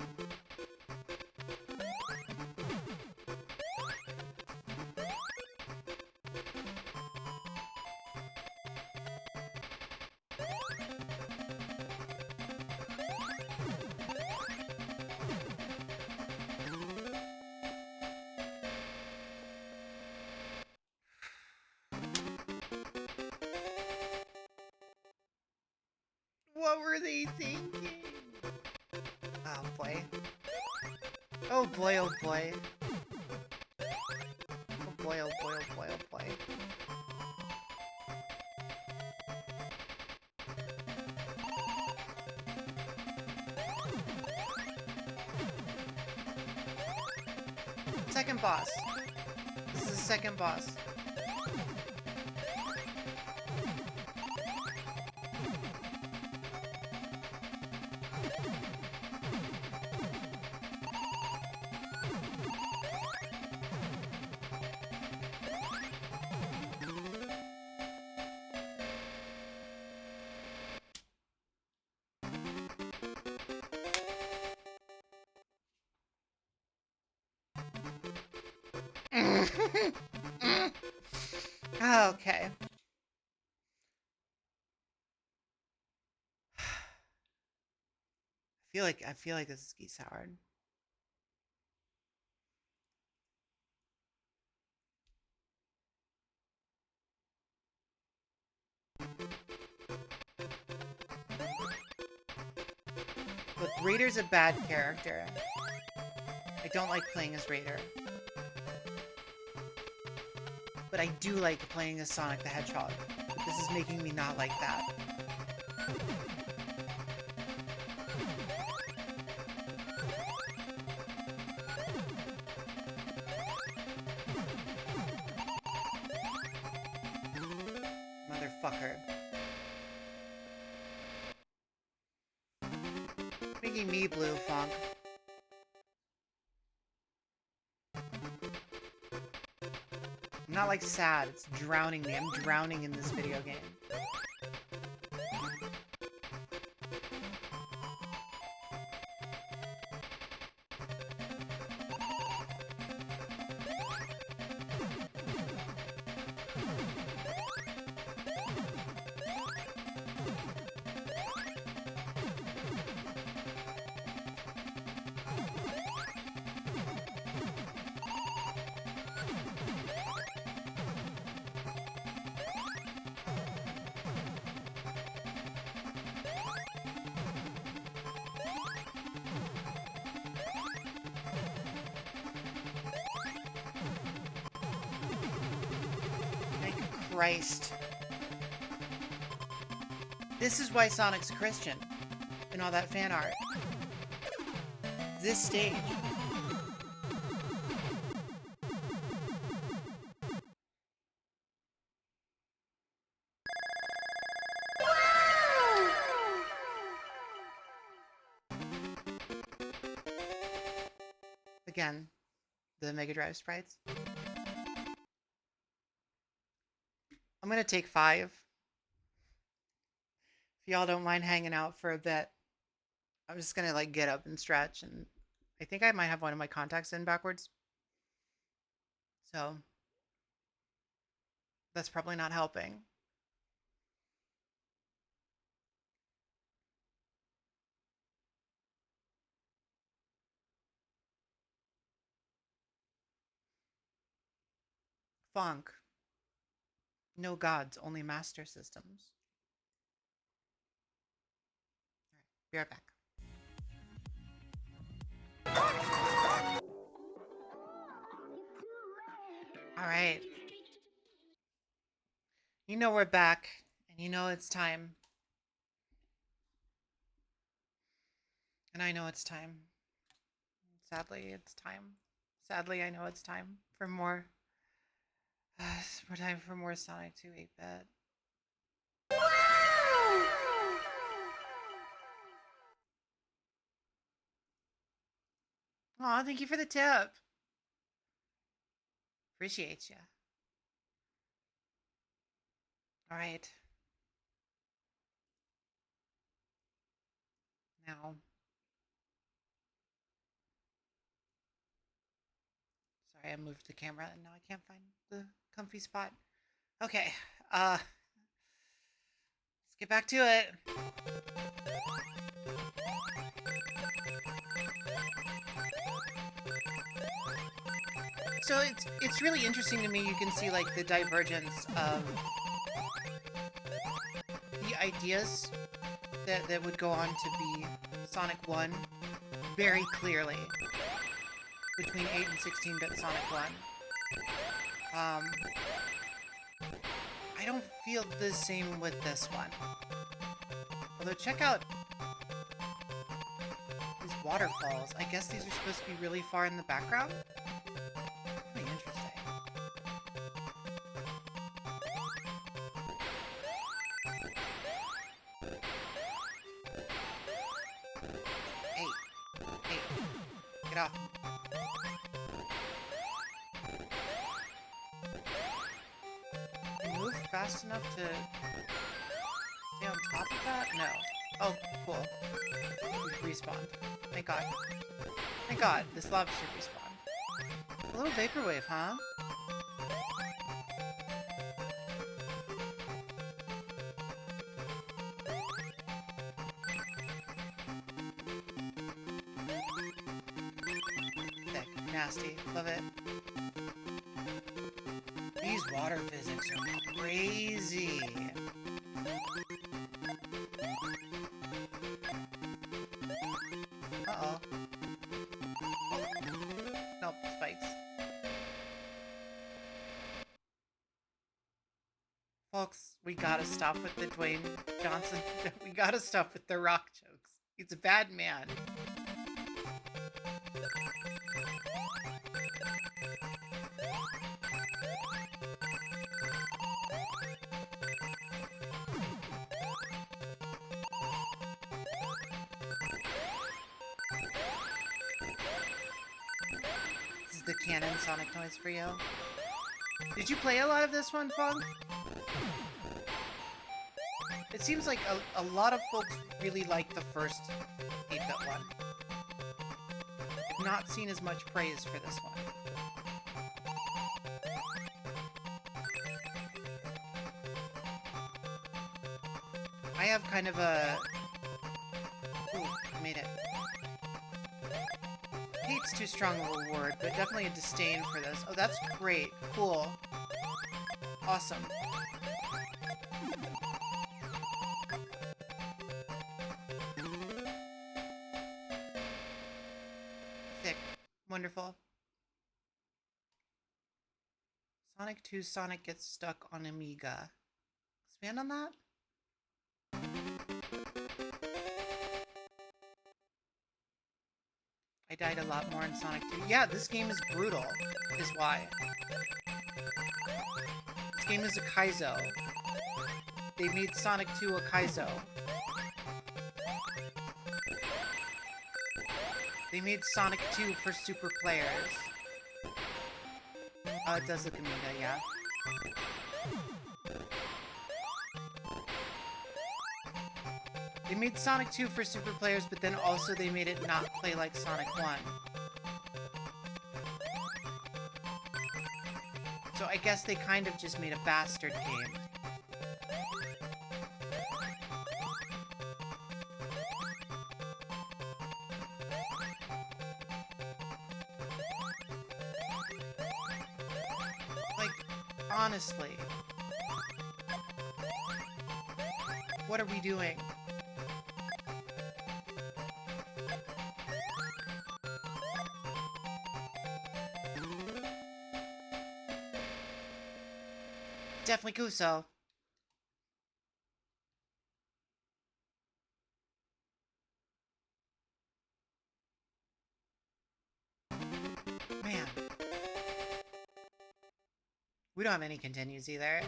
What were they thinking? Oh boy. Oh boy, oh boy. Oh boy, oh boy, oh boy, oh boy. Second boss. This is the second boss. Okay. I feel like this is Geese Howard. Look, Raider's a bad character. I don't like playing as Raider. But I do like playing as Sonic the Hedgehog. But this is making me not like that. Motherfucker. Making me blue, Funk. I'm not like sad, it's drowning me. I'm drowning in this video game. Christ. This is why Sonic's a Christian in all that fan art. This stage. Again, the Mega Drive sprites. I'm gonna take 5. If y'all don't mind hanging out for a bit, I'm just gonna like get up and stretch, and I think I might have one of my contacts in backwards. So that's probably not helping. Funk. No gods, only master systems. Alright, be right back. Alright. You know we're back, and you know it's time. And I know it's time. Sadly, it's time. Sadly, I know it's time for more. It's more time for more Sonic 2 8-bit. Aw, thank you for the tip. Appreciate you. All right. Now. Sorry, I moved the camera and now I can't find the comfy spot. Okay. Let's get back to it. So it's really interesting to me. You can see like the divergence of the ideas that would go on to be Sonic 1 very clearly between 8 and 16-bit Sonic 1. I don't feel the same with this one. Although check out these waterfalls. I guess these are supposed to be really far in the background. Really interesting. Hey, get off. Move fast enough to stay on top of that? No. Oh, cool. We've respawned. Thank God. Thank God, this lobster respawned. A little vaporwave, huh? nasty. Love it. These water physics are crazy. Uh-oh. Nope, spikes. Folks, we gotta stop with the Dwayne Johnson. We gotta stop with the rock jokes. He's a bad man. This is the canon Sonic noise for you. Did you play a lot of this one, Fong? It seems like a lot of folks really like the first 8-bit one. I've not seen as much praise for this one. I have kind of a... Ooh, I made it. Hate's too strong of a word, but definitely a disdain for this. Oh, that's great. Cool. Awesome. Sick. Wonderful. Sonic 2 Sonic gets stuck on Amiga. Expand on that? I died a lot more in Sonic 2. Yeah, this game is brutal, is why. This game is a Kaizo. They made Sonic 2 a Kaizo. They made Sonic 2 for super players. It does look Amiga, yeah. They made Sonic 2 for super players, but then also they made it not play like Sonic 1. So I guess they kind of just made a bastard game. Like, honestly. What are we doing? Definitely Kuso. Man. We don't have any continues either.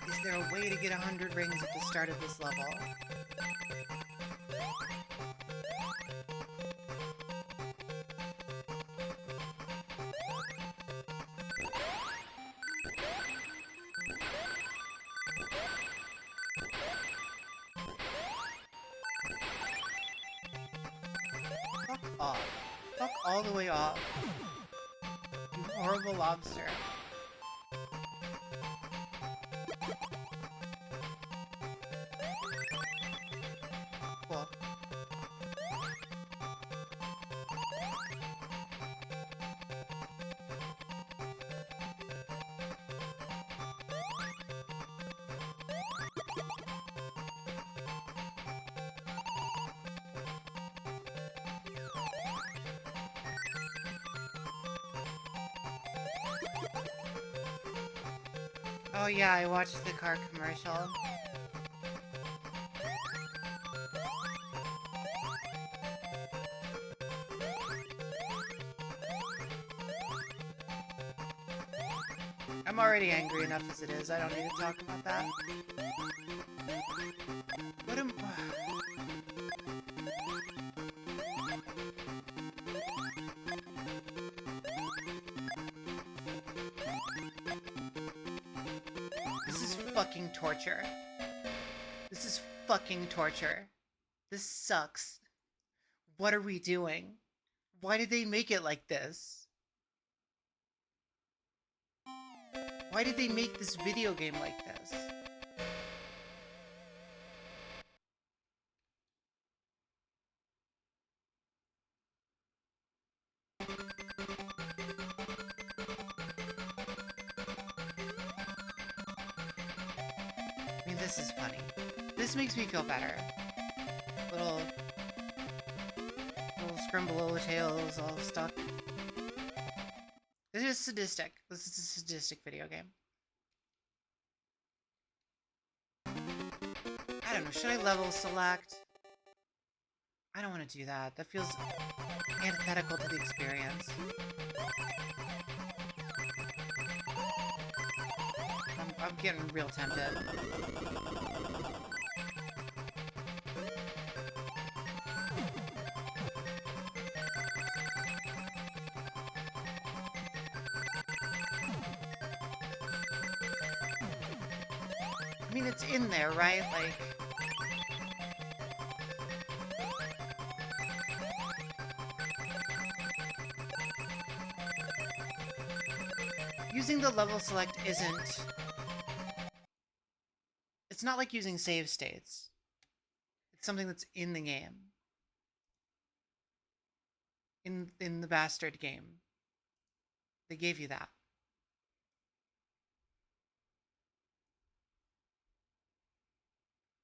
Is there a way to get 100 rings at the start of this level? Fuck off. Fuck all the way off. You horrible lobster. Cool. Oh yeah, I watched the car commercial. I'm already angry enough as it is. I don't need to talk about that. What am... This is fucking torture. This is fucking torture. This sucks. What are we doing? Why did they make it like this? Why did they make this video game like this? this is funny. This makes me feel better. Little scrimble tails all stuck. This is sadistic. This is a sadistic video game. I don't know. Should I level select? I don't want to do that. That feels antithetical to the experience. I'm getting real tempted. I mean, it's in there, right? Like... Using the level select isn't... It's not like using save states. It's something that's in the game. In the Bastard game. They gave you that.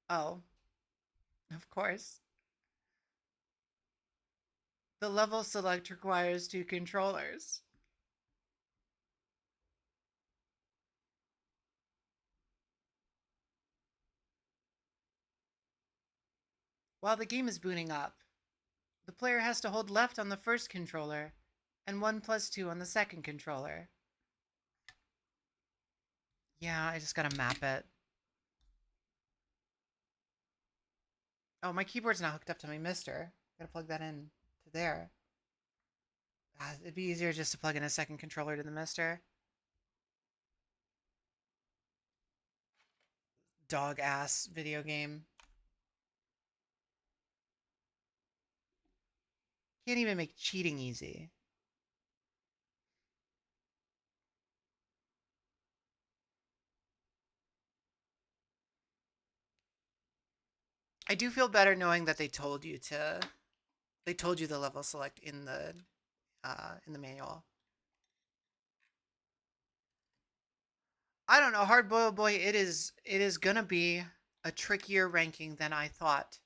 Oh. Of course. The level select requires 2 controllers. While the game is booting up, the player has to hold left on the first controller and 1+2 on the second controller. Yeah, I just gotta map it. Oh, my keyboard's not hooked up to my Mister. Gotta plug that in to there. It'd be easier just to plug in a second controller to the Mister. Dog ass video game. Can't even make cheating easy. I do feel better knowing that they told you the level select in the manual. I don't know, Hard Boiled Boy, it is gonna be a trickier ranking than I thought.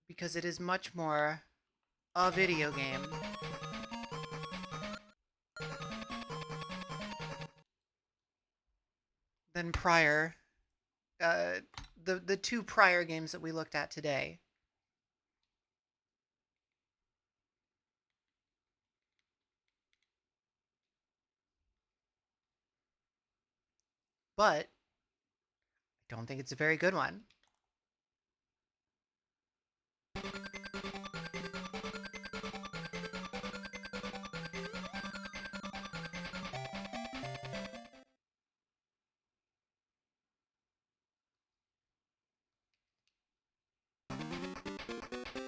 Because it is much more a video game. Than prior, the 2 prior games that we looked at today. But I don't think it's a very good one.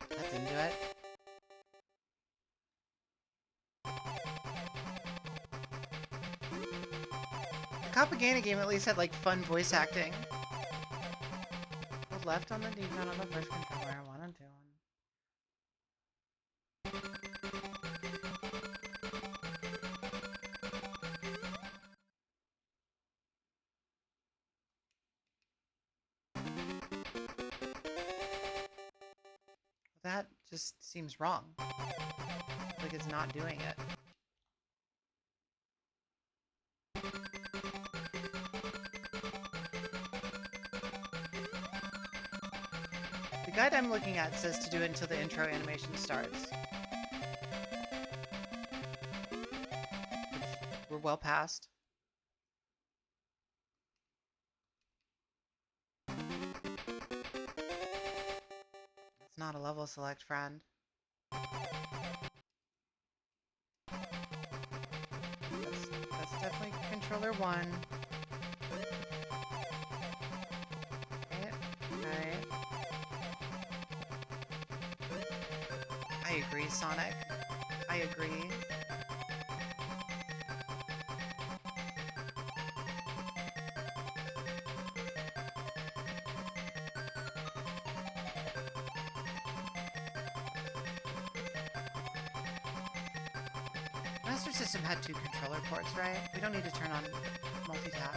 That didn't do it. The Copagana game at least had like fun voice acting. Hold left on the D-pad on the first controller, 1 and 2 on. That just seems wrong. Like it's not doing it. The guide I'm looking at says to do it until the intro animation starts. Which we're well past. It's not a level select, friend. That's definitely controller 1. Okay. I agree, Sonic. I agree. Master System had 2 controller ports, right? We don't need to turn on multi-tap.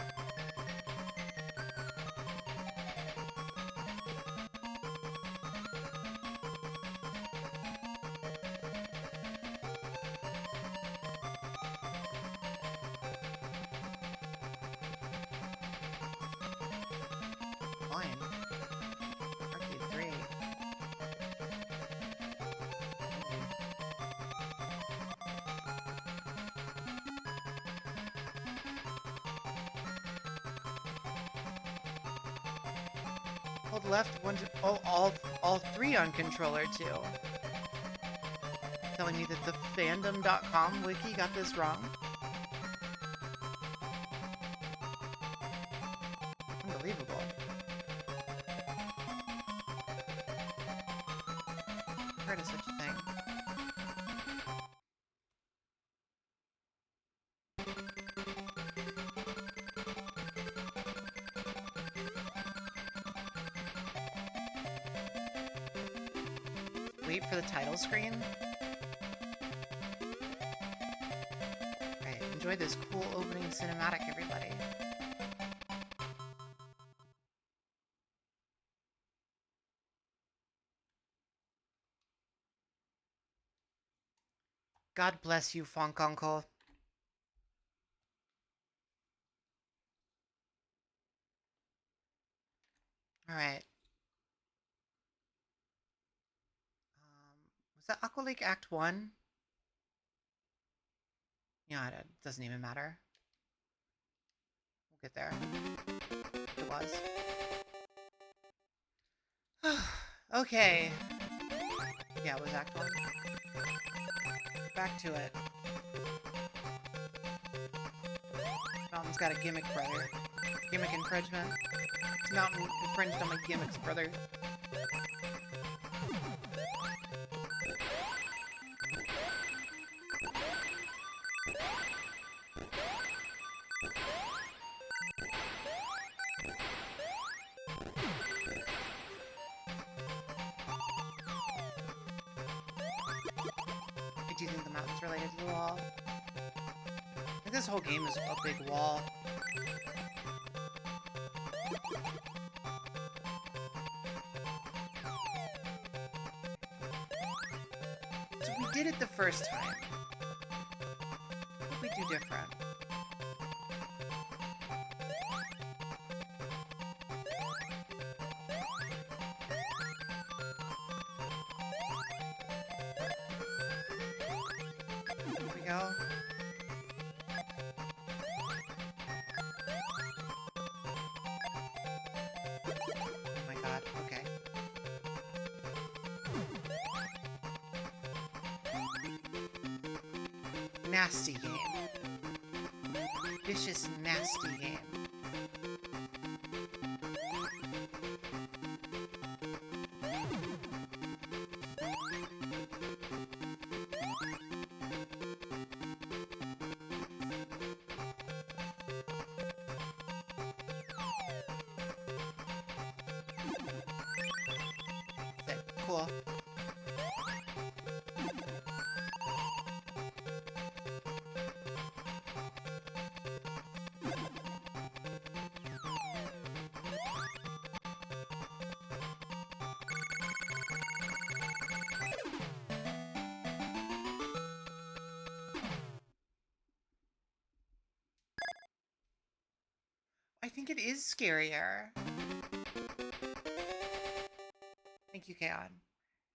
Fine. Arcade 3. Hold left one to all 3 on controller too. Telling me that the fandom.com wiki got this wrong. Unbelievable. Heard of such a thing. Wait for the title screen. Alright, enjoy this cool opening cinematic, everybody. God bless you, Fonk Uncle. Alright. Was that Aqua Lake Act 1? Yeah, it doesn't even matter. We'll get there. It was. Okay. Yeah, it was Act 1. Back to it. Mountain's got a gimmick, brother. Gimmick infringement. Mountain infringed on my gimmicks, brother. Do you think the mountain's related to the wall? I think this whole game is a big wall. So we did it the first time. What did we do different? Here we go. Oh my god, okay. Nasty game. Vicious, nasty game. Cool. I think it is scarier. Thank you, Kaon.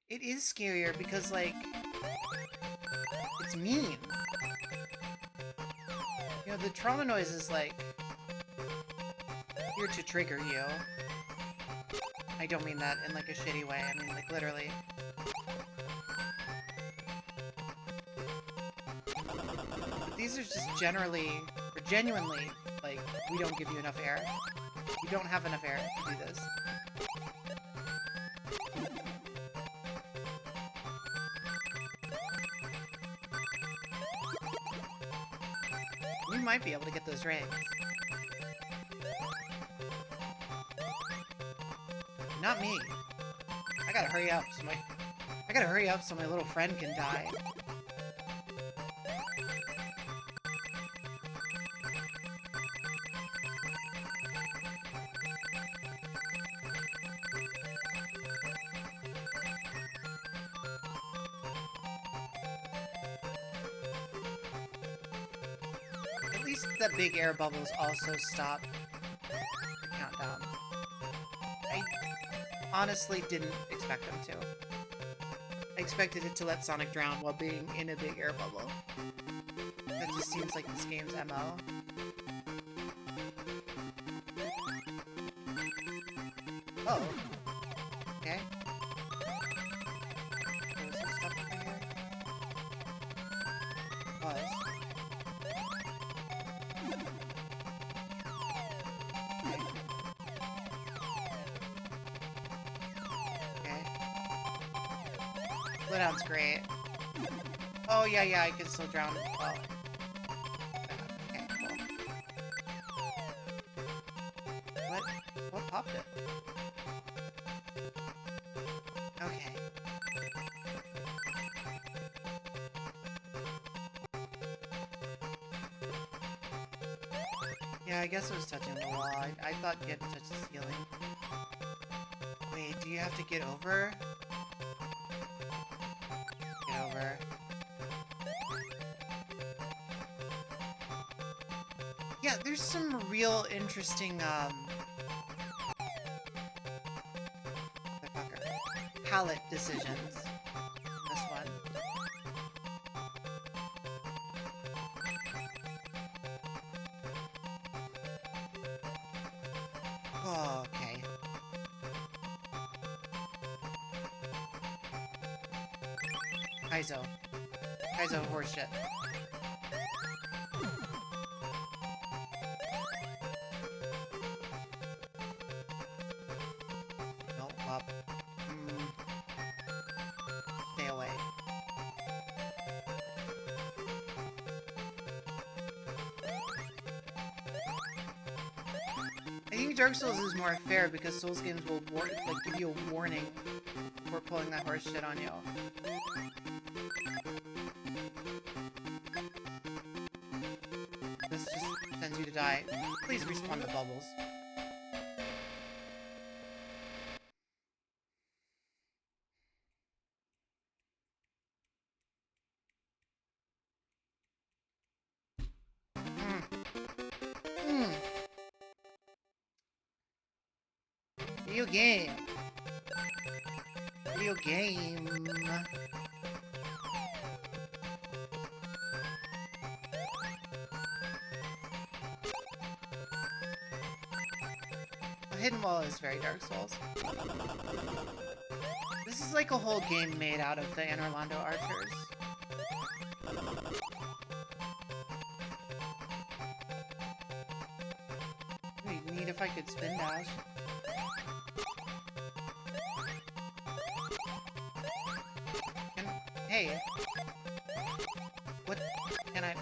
It is scarier because, like, it's mean. You know, the trauma noise is, like, here to trigger you. I don't mean that in, like, a shitty way. I mean, like, literally. These are just generally, or genuinely, like, we don't give you enough air. You don't have enough air to do this. You might be able to get those rings. Not me. I gotta hurry up so my little friend can die. the big air bubbles also stop the countdown. I honestly didn't expect them to. I expected it to let Sonic drown while being in a big air bubble. That just seems like this game's MO. Oh. Okay. There was some stuff over here. Was. Okay. Slowdown's great. Oh, yeah, I can still drown. Oh. Okay, cool. What popped it? Okay. Yeah, I guess it was touching the wall. I thought you had to touch the ceiling. Wait, do you have to get over? Get over. Yeah, there's some real interesting, palette decisions. This one. Oh, okay. Kaizo horseshit. Nope, up. Stay away. I think Dark Souls is more fair because Souls games will give you a warning before pulling that horse shit on you. This just sends you to die. Please respawn the bubbles. Video game. Video game. A hidden wall is very Dark Souls. This is like a whole game made out of the Anor Londo archers. It'd be neat if I could spin dash. Hey. What can I...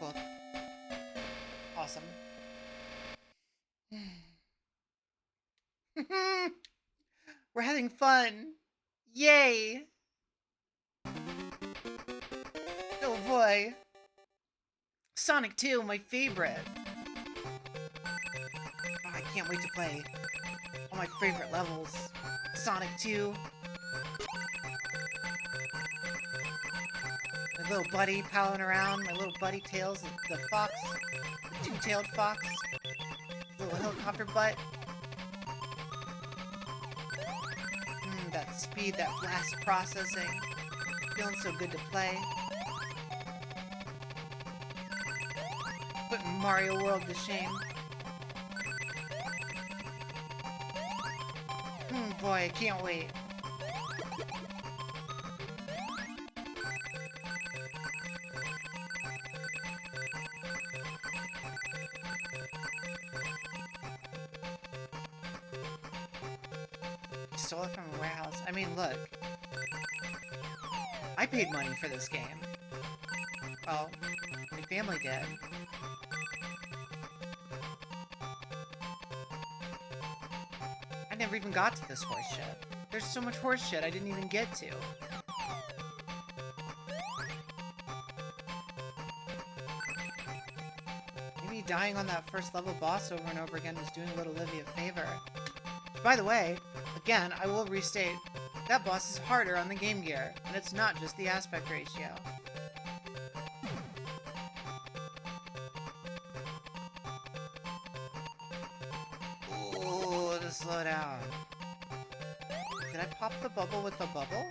Cool. Awesome. We're having fun. Yay! Oh boy. Sonic 2, my favorite. I can't wait to play all my favorite levels. Sonic 2. My little buddy palling around. My little buddy Tails, the fox. The two-tailed fox. Little helicopter butt. That speed, that blast processing. Feeling so good to play. Putting Mario World to shame. Boy, I can't wait. Stole it from a warehouse. I mean, look. I paid money for this game. Well, my family did. I never even got to this horse shit. There's so much horse shit I didn't even get to. Maybe dying on that first level boss over and over again was doing little Livy a favor. By the way, again, I will restate, That boss is harder on the Game Gear, and it's not just the aspect ratio. Ooh, to slow down. Did I pop the bubble with the bubble?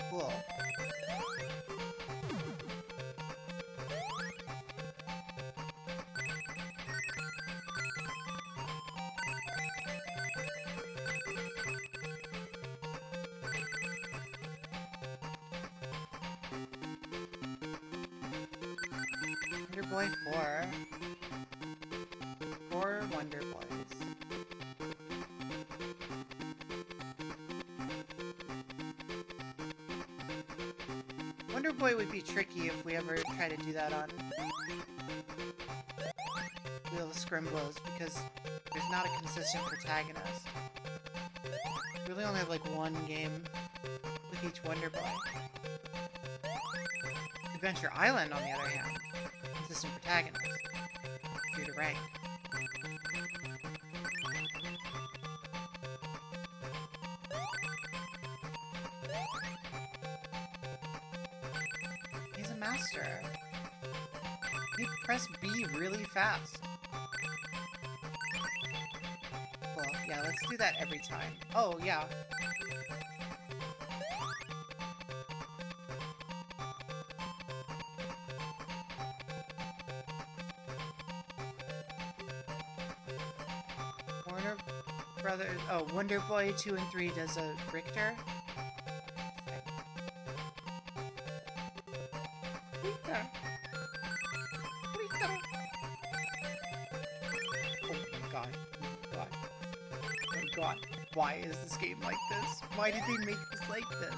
Cool. Wonder Boy 4. 4 Wonder Boys. Wonder Boy would be tricky if we ever try to do that on Wheel of Scrimbles, because there's not a consistent protagonist. We really only have like one game with each Wonder Boy. Adventure Island, on the other hand, consistent protagonist. Due to rank. He's a master. He press B really fast. Well, yeah, let's do that every time. Oh, yeah. Warner Brothers. Oh, Wonder Boy 2 and 3 does a Richter. Richter. Richter. Oh my god. God. Oh my god. Why is this game like this? Why did they make this like this?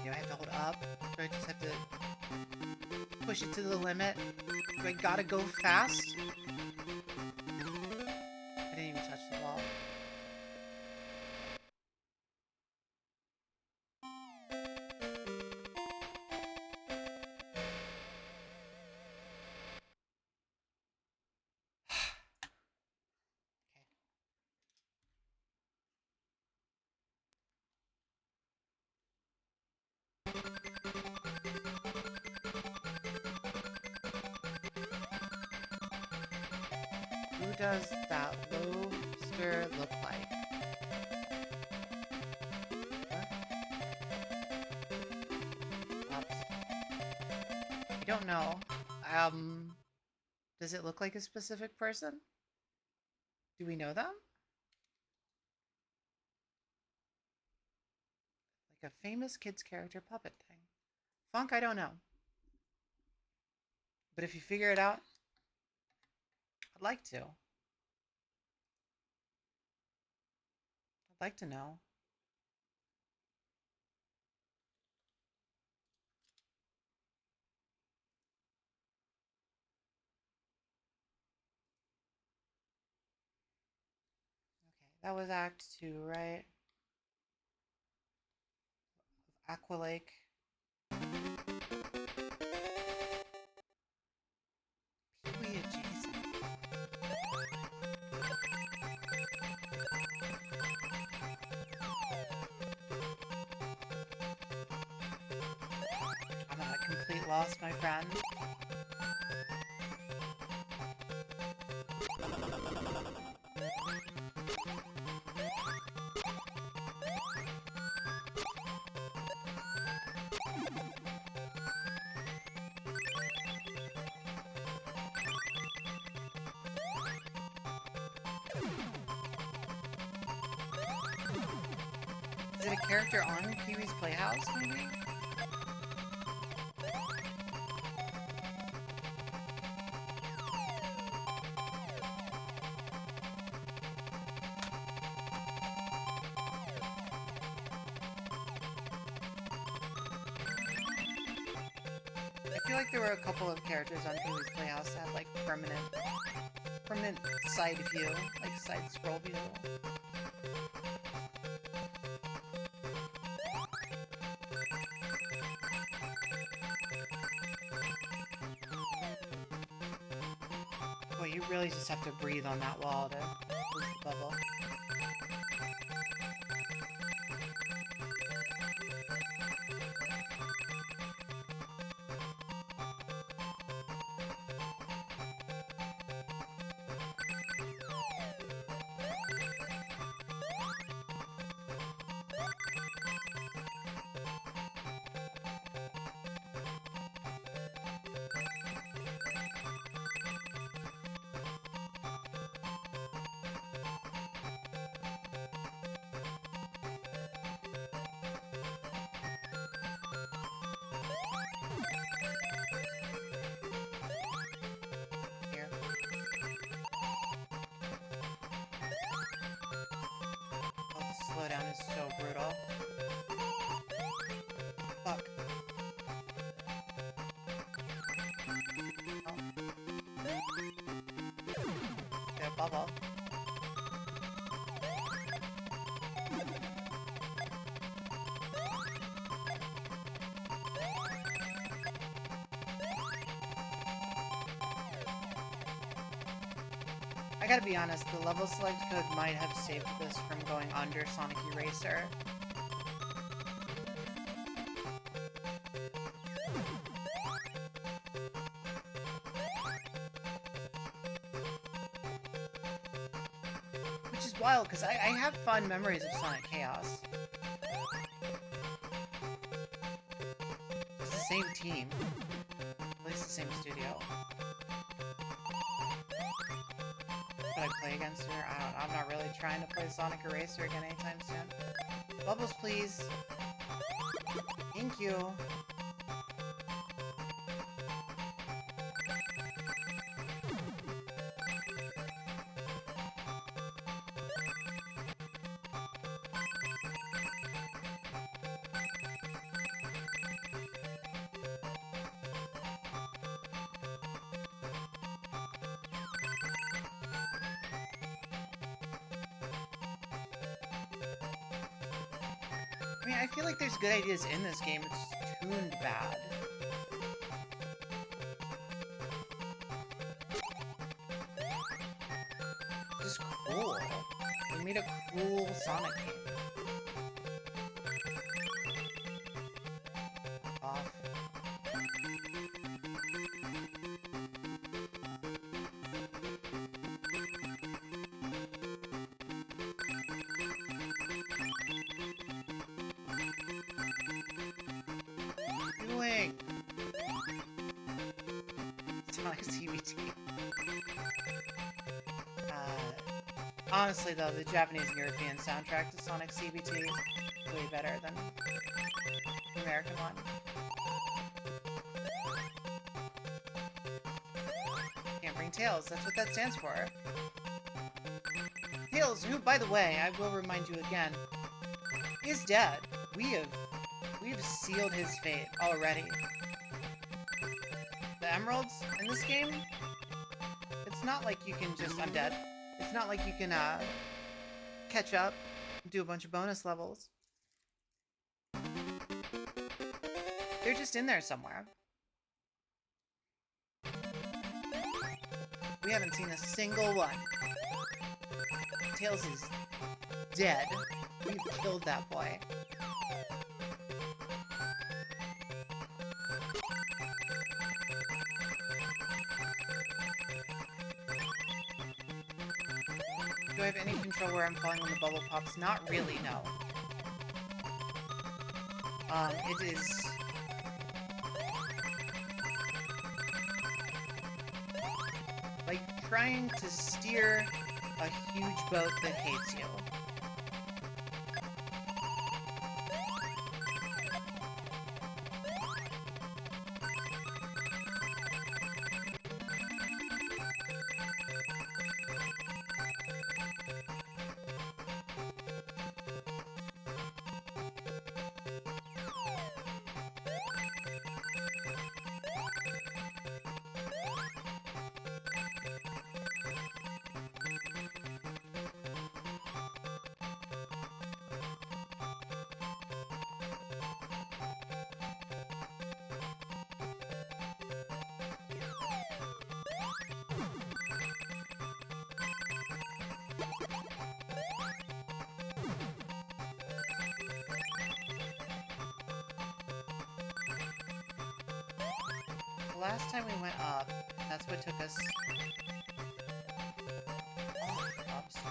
Do I have to hold up? Do I just have to push it to the limit? Do I gotta go fast? I didn't even touch the ball. Who does that lobster look like? What? Lobster. I don't know. Does it look like a specific person? Do we know them? Like a famous kids character puppet thing. Funk, I don't know. But if you figure it out, I'd like to. I'd like to know. Okay, that was Act 2, right? Aqua Lake. Pee-wee adjacent. I'm at a complete loss, my friend. Is it a character on Pee-wee's Playhouse, maybe? I feel like there were a couple of characters on Pee-wee's Playhouse that had like permanent side view, like side scroll view. really just have to breathe on that wall to boost the bubble. Slowdown is so brutal. Fuck. Oh. Get a bubble. I gotta be honest, the level select code might have saved this from going under Sonic Eraser. Which is wild, because I have fond memories of Sonic Chaos. It's the same team. At least the same studio. I play against her? I don't know. I'm not really trying to play Sonic Eraser again anytime soon. Bubbles, please. Thank you. I mean, I feel like there's good ideas in this game, it's tuned bad. Just cool. They made a cool Sonic game. Off. Sonic CBT. Honestly, though, the Japanese and European soundtrack to Sonic CBT is way better than the American one. Can't bring Tails, that's what that stands for. Tails, who, by the way, I will remind you again, is dead. We've sealed his fate already. The emeralds in this game, it's not like you can just... I'm dead. It's not like you can, catch up and do a bunch of bonus levels. They're just in there somewhere. We haven't seen a single one. Tails is dead. We've killed that boy. Do I have any control where I'm falling when the bubble pops? Not really, no. It is... like trying to steer a huge boat that hates you. last time we went up, that's what took us... Oh, lobster.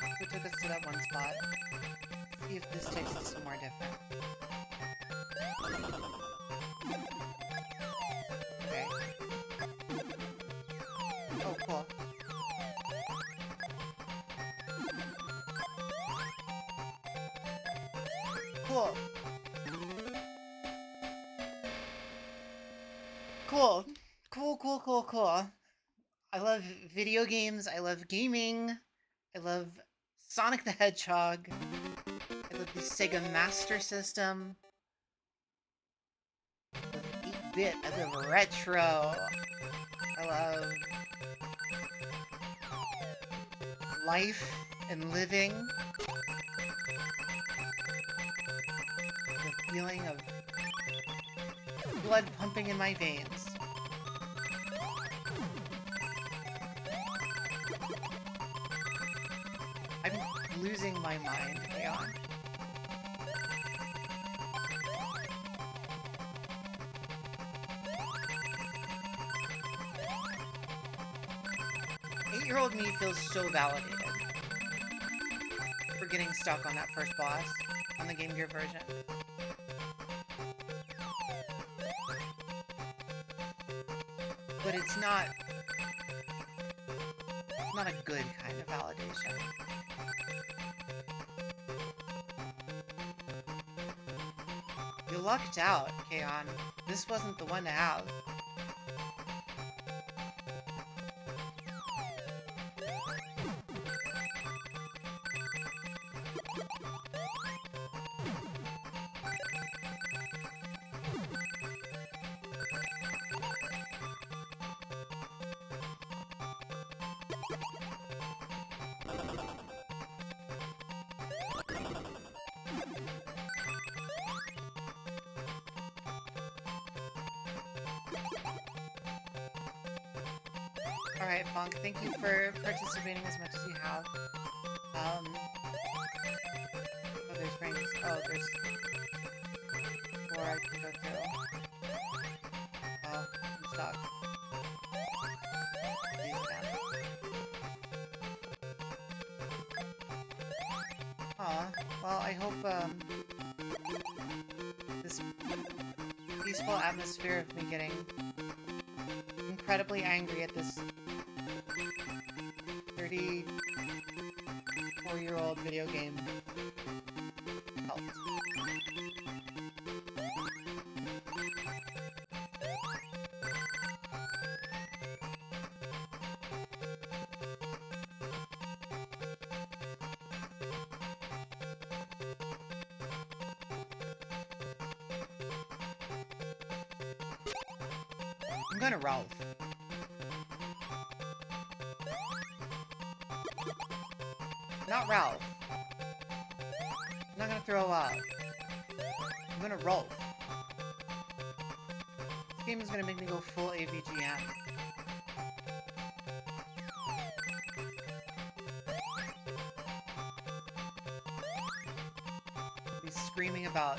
That's what took us to that one spot. Let's see if this takes us somewhere different. Okay. Oh, cool. Cool. Cool. Cool, cool, cool, cool. I love video games. I love gaming. I love Sonic the Hedgehog. I love the Sega Master System. I love 8-bit. I love retro. I love life and living. The feeling of blood pumping in my veins. I'm losing my mind, Leon. Eight-year-old me feels so validated for getting stuck on that first boss on the Game Gear version. But it's not a good kind of validation. You lucked out, Kaon. This wasn't the one to have. Alright, Funk, thank you for participating as much as you have. Oh, there's rings. Oh, there's more I can go through. Oh, I'm stuck. These again. Aw, well, I hope, this peaceful atmosphere of me getting incredibly angry at this 34-year-old video game helped. I'm gonna Ralph. Not Ralph. I'm not gonna throw up. I'm gonna Rolf. This game is gonna make me go full AVGN. Be screaming about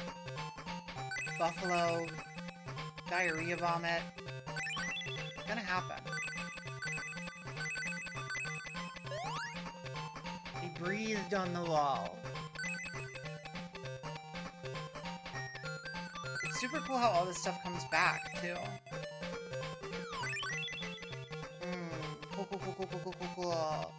buffalo, diarrhea vomit. It's gonna happen. He breathed on the wall. It's super cool how all this stuff comes back, too. Cool, cool, cool, cool, cool, cool, cool, cool.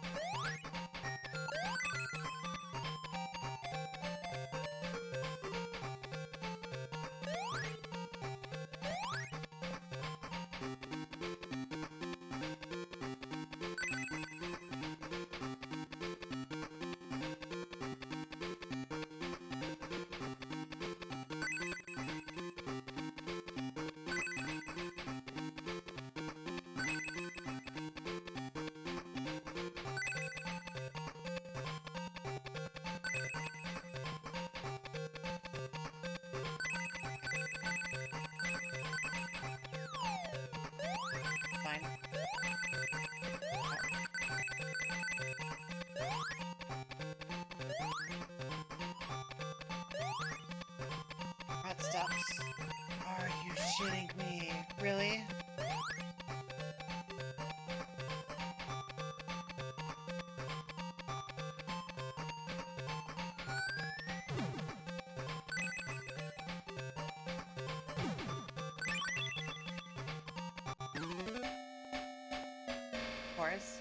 course.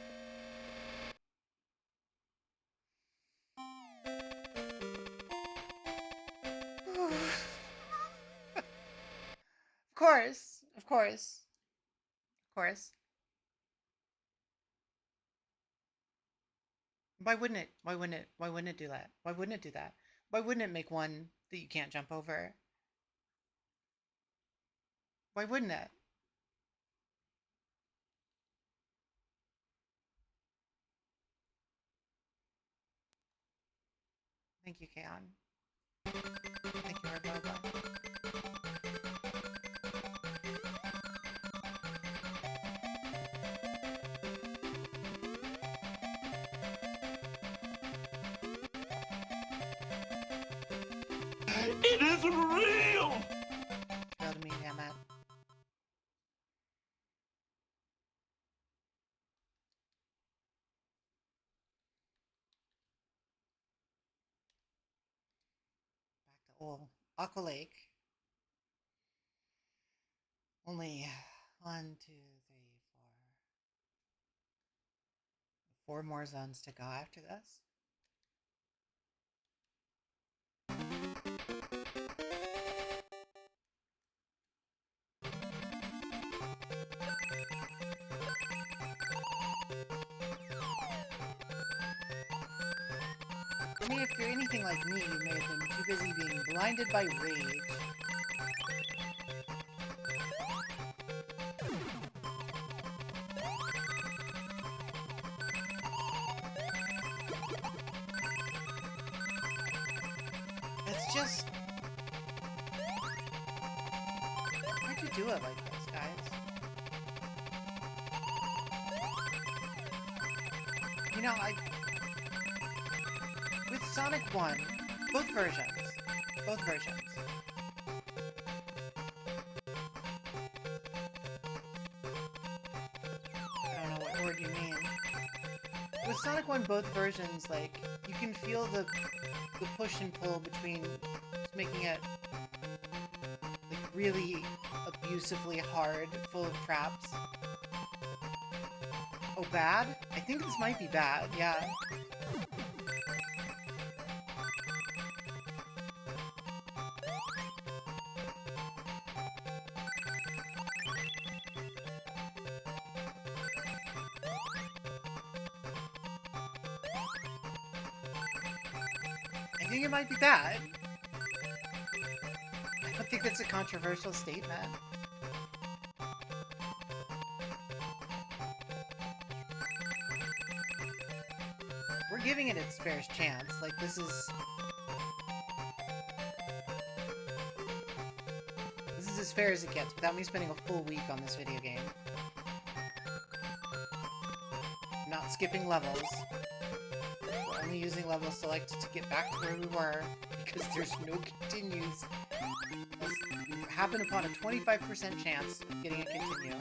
Of course. Of course. Of course. Why wouldn't it? Why wouldn't it? Why wouldn't it do that? Why wouldn't it do that? Why wouldn't it make one that you can't jump over? Why wouldn't it? Thank you, Kaon. Thank you, Harboba. It isn't real! Fail to me, damn it. Back to old Aqua Lake. Only 1, 2, 3, 4. 4 more zones to go after this. I mean, if you're anything like me, you may have been too busy being blinded by rage. It's just... Why'd you do it like this, guys? You know, with Sonic 1, both versions. I don't know what word you mean. With Sonic 1, both versions, like, you can feel the push and pull between making it, like, really abusively hard, full of traps. Oh, bad? I think this might be bad, yeah. I think it might be bad. I don't think that's a controversial statement. We're giving it its fair chance. Like, this is as fair as it gets without me spending a full week on this video game. I'm not skipping levels. We're only using level select to get back to where we were, because there's no continues. We happen upon a 25% chance of getting a continue.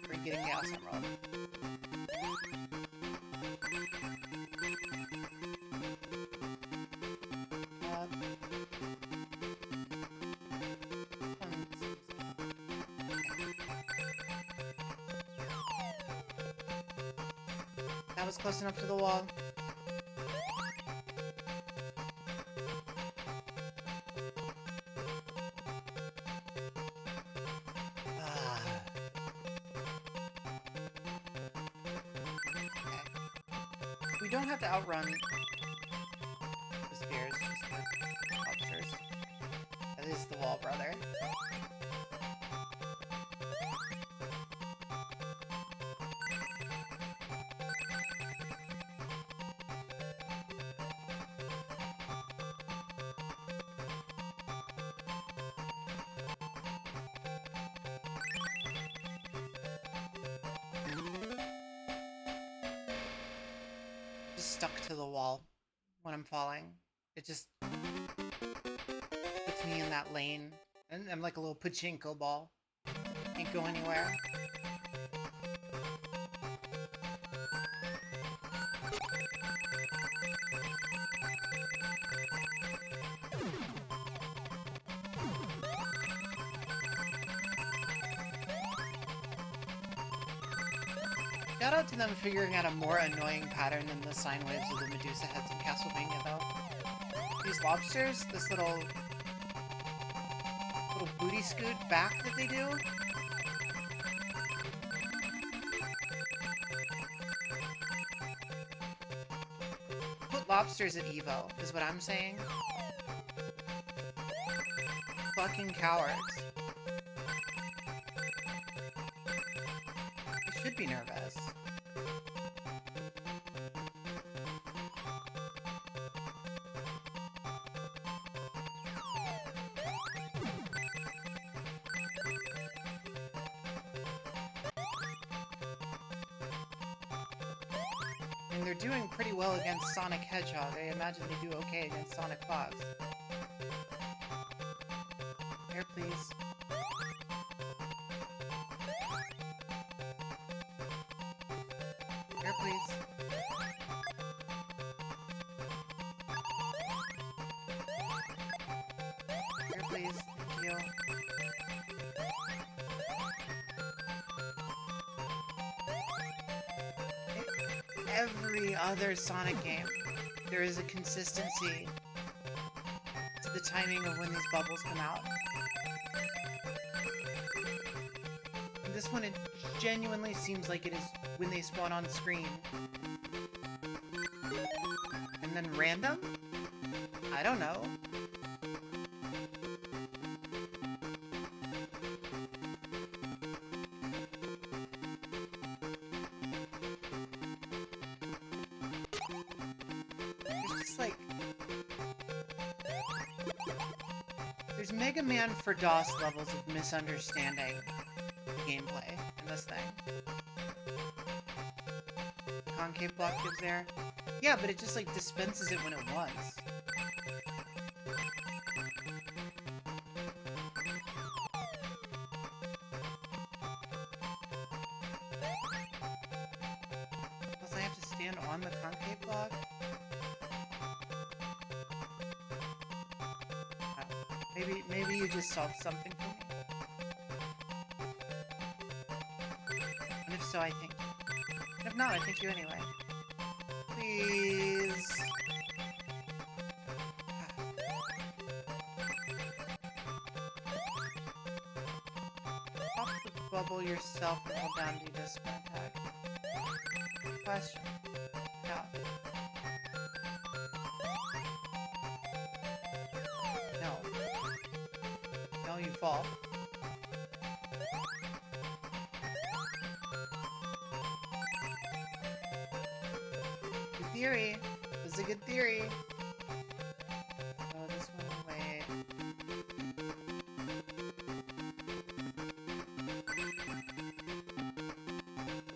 For getting the awesome roll. That was close enough to the wall. We don't have to outrun the spears, just the officers. That is the wall, brother. Stuck to the wall when I'm falling. It just puts me in that lane. And I'm like a little pachinko ball. Can't go anywhere. Shout out to them figuring out a more annoying pattern than the sine waves of the Medusa heads in Castlevania, though. These lobsters, this little booty scoot back that they do. Put lobsters at Evo, is what I'm saying. Fucking cowards. You should be nervous. I mean, they're doing pretty well against Sonic Hedgehog. I imagine they do okay against Sonic Fox. Here, please. Here, please. Here, please. Thank you. Every other Sonic game, there is a consistency to the timing of when these bubbles come out. And this one, it genuinely seems like it is when they spawn on screen. And then random? I don't know. There's Mega Man for DOS levels of misunderstanding the gameplay in this thing. Concave block gives there. Yeah, but it just like dispenses it when it wants. Plus I have to stand on the concave block? Maybe you just solved something for me. And if so, I thank you. And if not, I thank you anyway. Please. Pop the bubble yourself and hold down to this one attack. Question. No. You fall. Good theory. This is a good theory. Oh, this one away.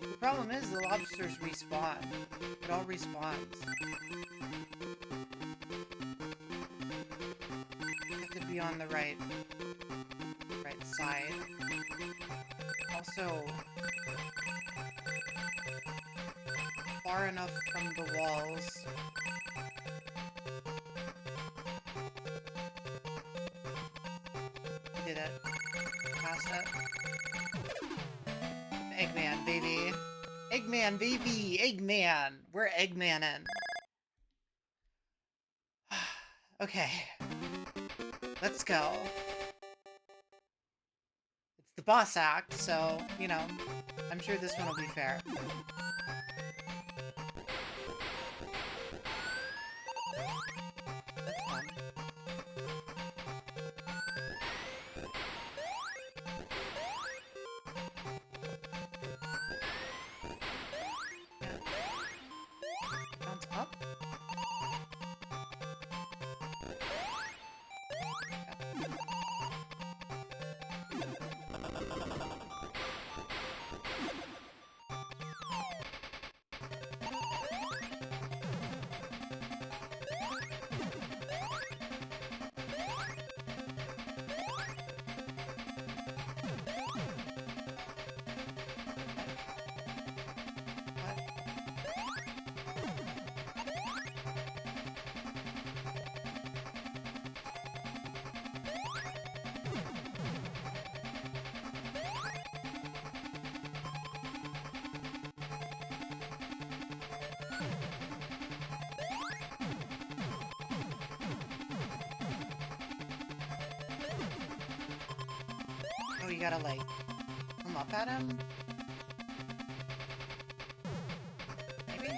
The problem is the lobsters respawn. It all respawns. You have to be on the right side. Also, far enough from the walls. We did it. Past it. Eggman, baby. Eggman, baby! Eggman! We're Eggmanin'. Okay. Let's go. The boss act, so, you know, I'm sure this one will be fair. That's fun. Yeah. Bounce up? gotta, like, come up at him? Maybe?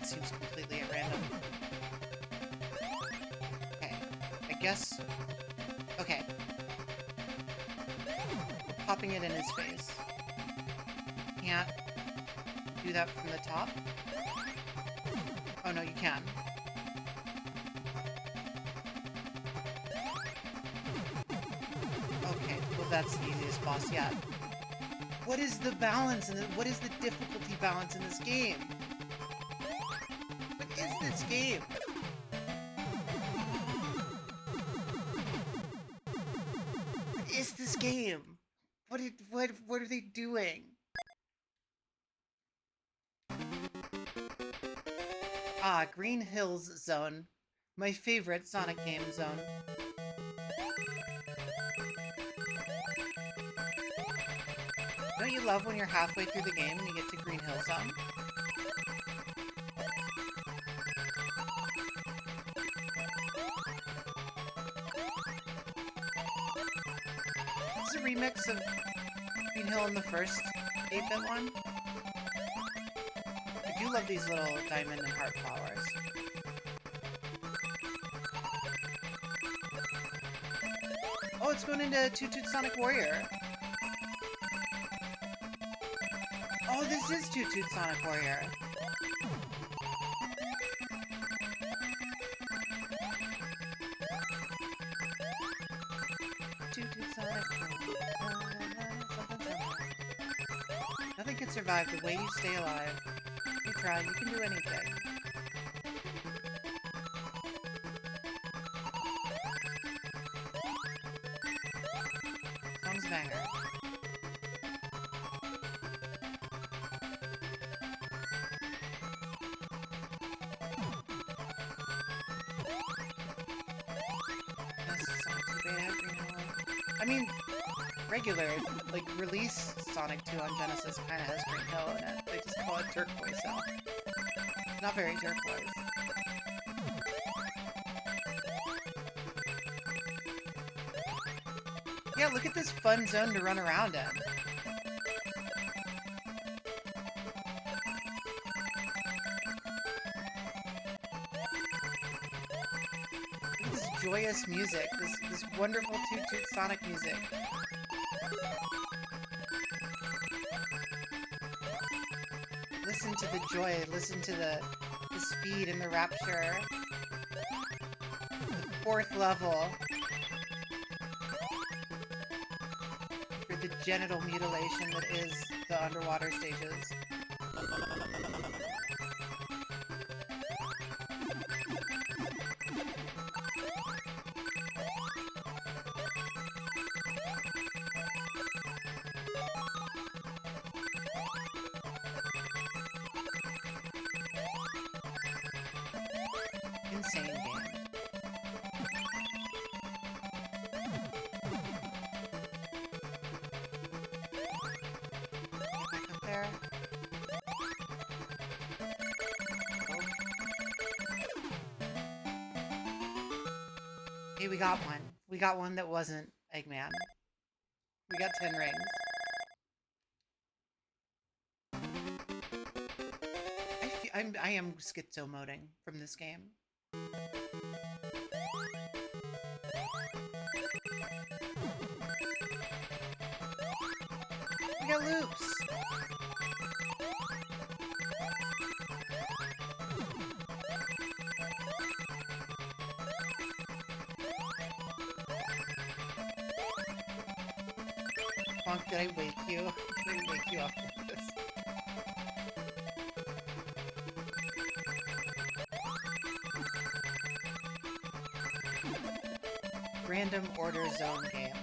It seems completely at random. Okay. I guess... Okay. We're popping it in his face. Can't do that from the top? Oh, no, you can. Okay, well that's the easiest boss yet. What is the balance in what is the difficulty balance in this game? What is this game? What is this game? What are they doing? Ah, Green Hills Zone. My favorite Sonic game zone. Don't you love when you're halfway through the game and you get to Green Hill Zone? It's a remix of Green Hill in the first 8-bit one. I do love these little diamond and heart flowers. Oh, it's going into Toot Toot Sonic Warrior. Oh, this is Toot Toot Sonic Warrior. Toot Toot Sonic Warrior. Nothing can survive the way you stay alive. You try, you can do anything. Song's banger. I mean, regular, like, release Sonic 2 on Genesis kind of has Green Hill in it. They just call it Turquoise Hill. Not very turquoise. Yeah, look at this fun zone to run around in. Look at this joyous music, this wonderful Toot Toot Sonic music. Listen to the joy, listen to the speed and the rapture. The 4th level. For the genital mutilation that is the underwater stages. Insane game. Get back up there. Oh. Hey, we got one. We got one that wasn't Eggman. We got 10 rings. I am schizo-moding from this game. We got loops. Bonk, did I wake you? Did I wake you up with this? Random order zone game.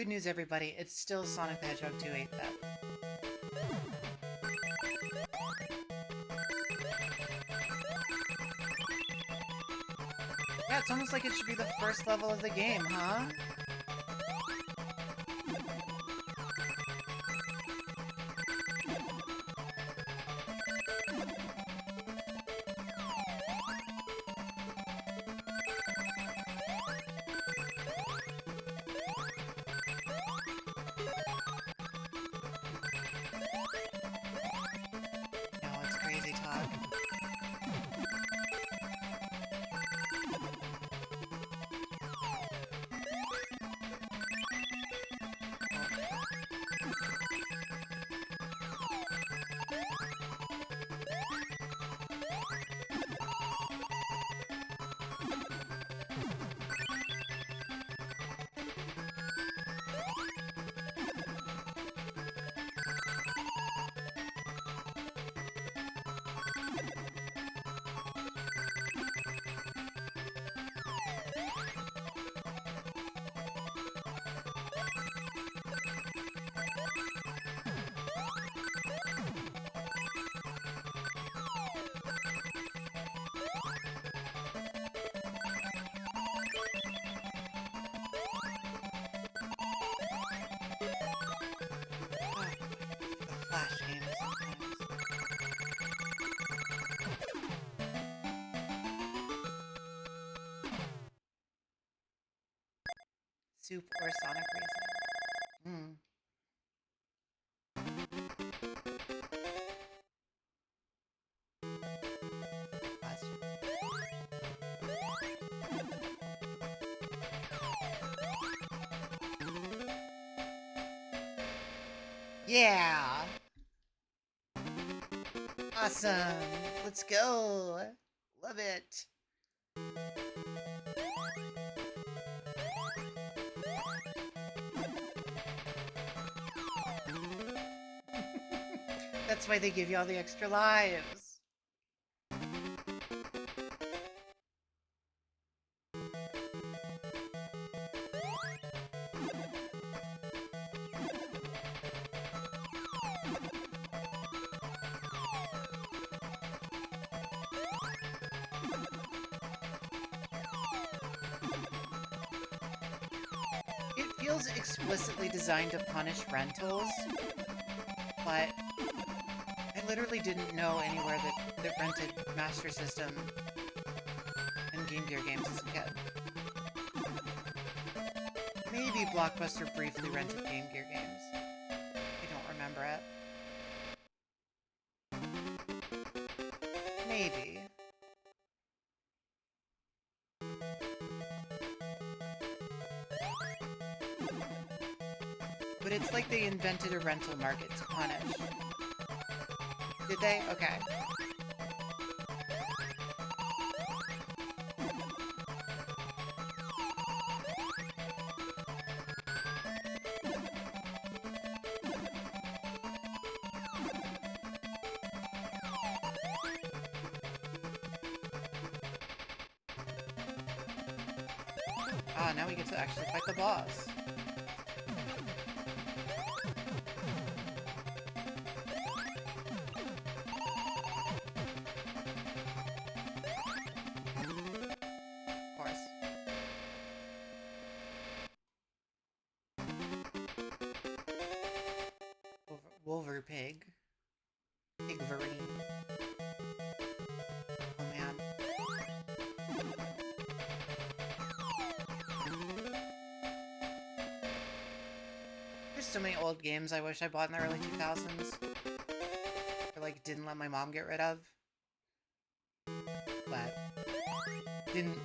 Good news, everybody. It's still Sonic the Hedgehog 2 8th Bit. Yeah, it's almost like it should be the first level of the game, huh? No, it's crazy talk. Flash games sometimes. Soup or Sonic Racing. Question. Yeah! Awesome! Let's go! Love it! That's why they give you all the extra lives. It feels explicitly designed to punish rentals, but I literally didn't know anywhere that rented Master System and Game Gear games as a kid. Maybe Blockbuster briefly rented Game Gear games. I don't remember it. Maybe. But it's like they invented a rental market to punish. Did they? Okay. Ah, now we get to actually fight the boss. Of course. Wolverpig. Pigverine. Oh man. There's so many old games I wish I bought in the early 2000s. Or like didn't let my mom get rid of. But didn't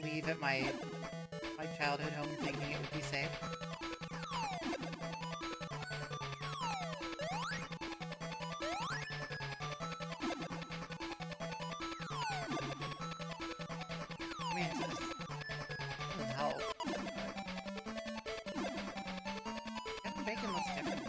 leave at my childhood home thinking it would be safe. I mean, it doesn't help. Kevin Bacon looks different.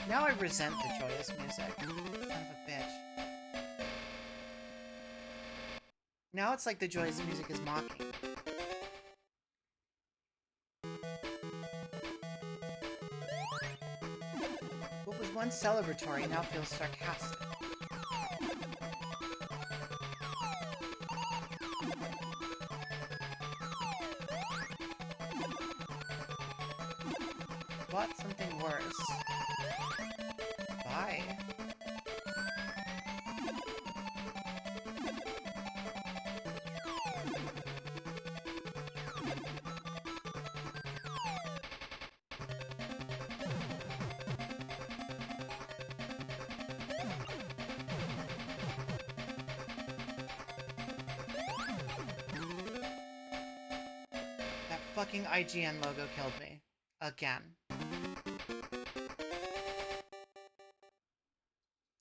Now I resent the joyous music. Son of a bitch. Now it's like the joys of music is mocking. What was once celebratory now feels sarcastic. Bought something worse. Bye. That fucking IGN logo killed me. Again.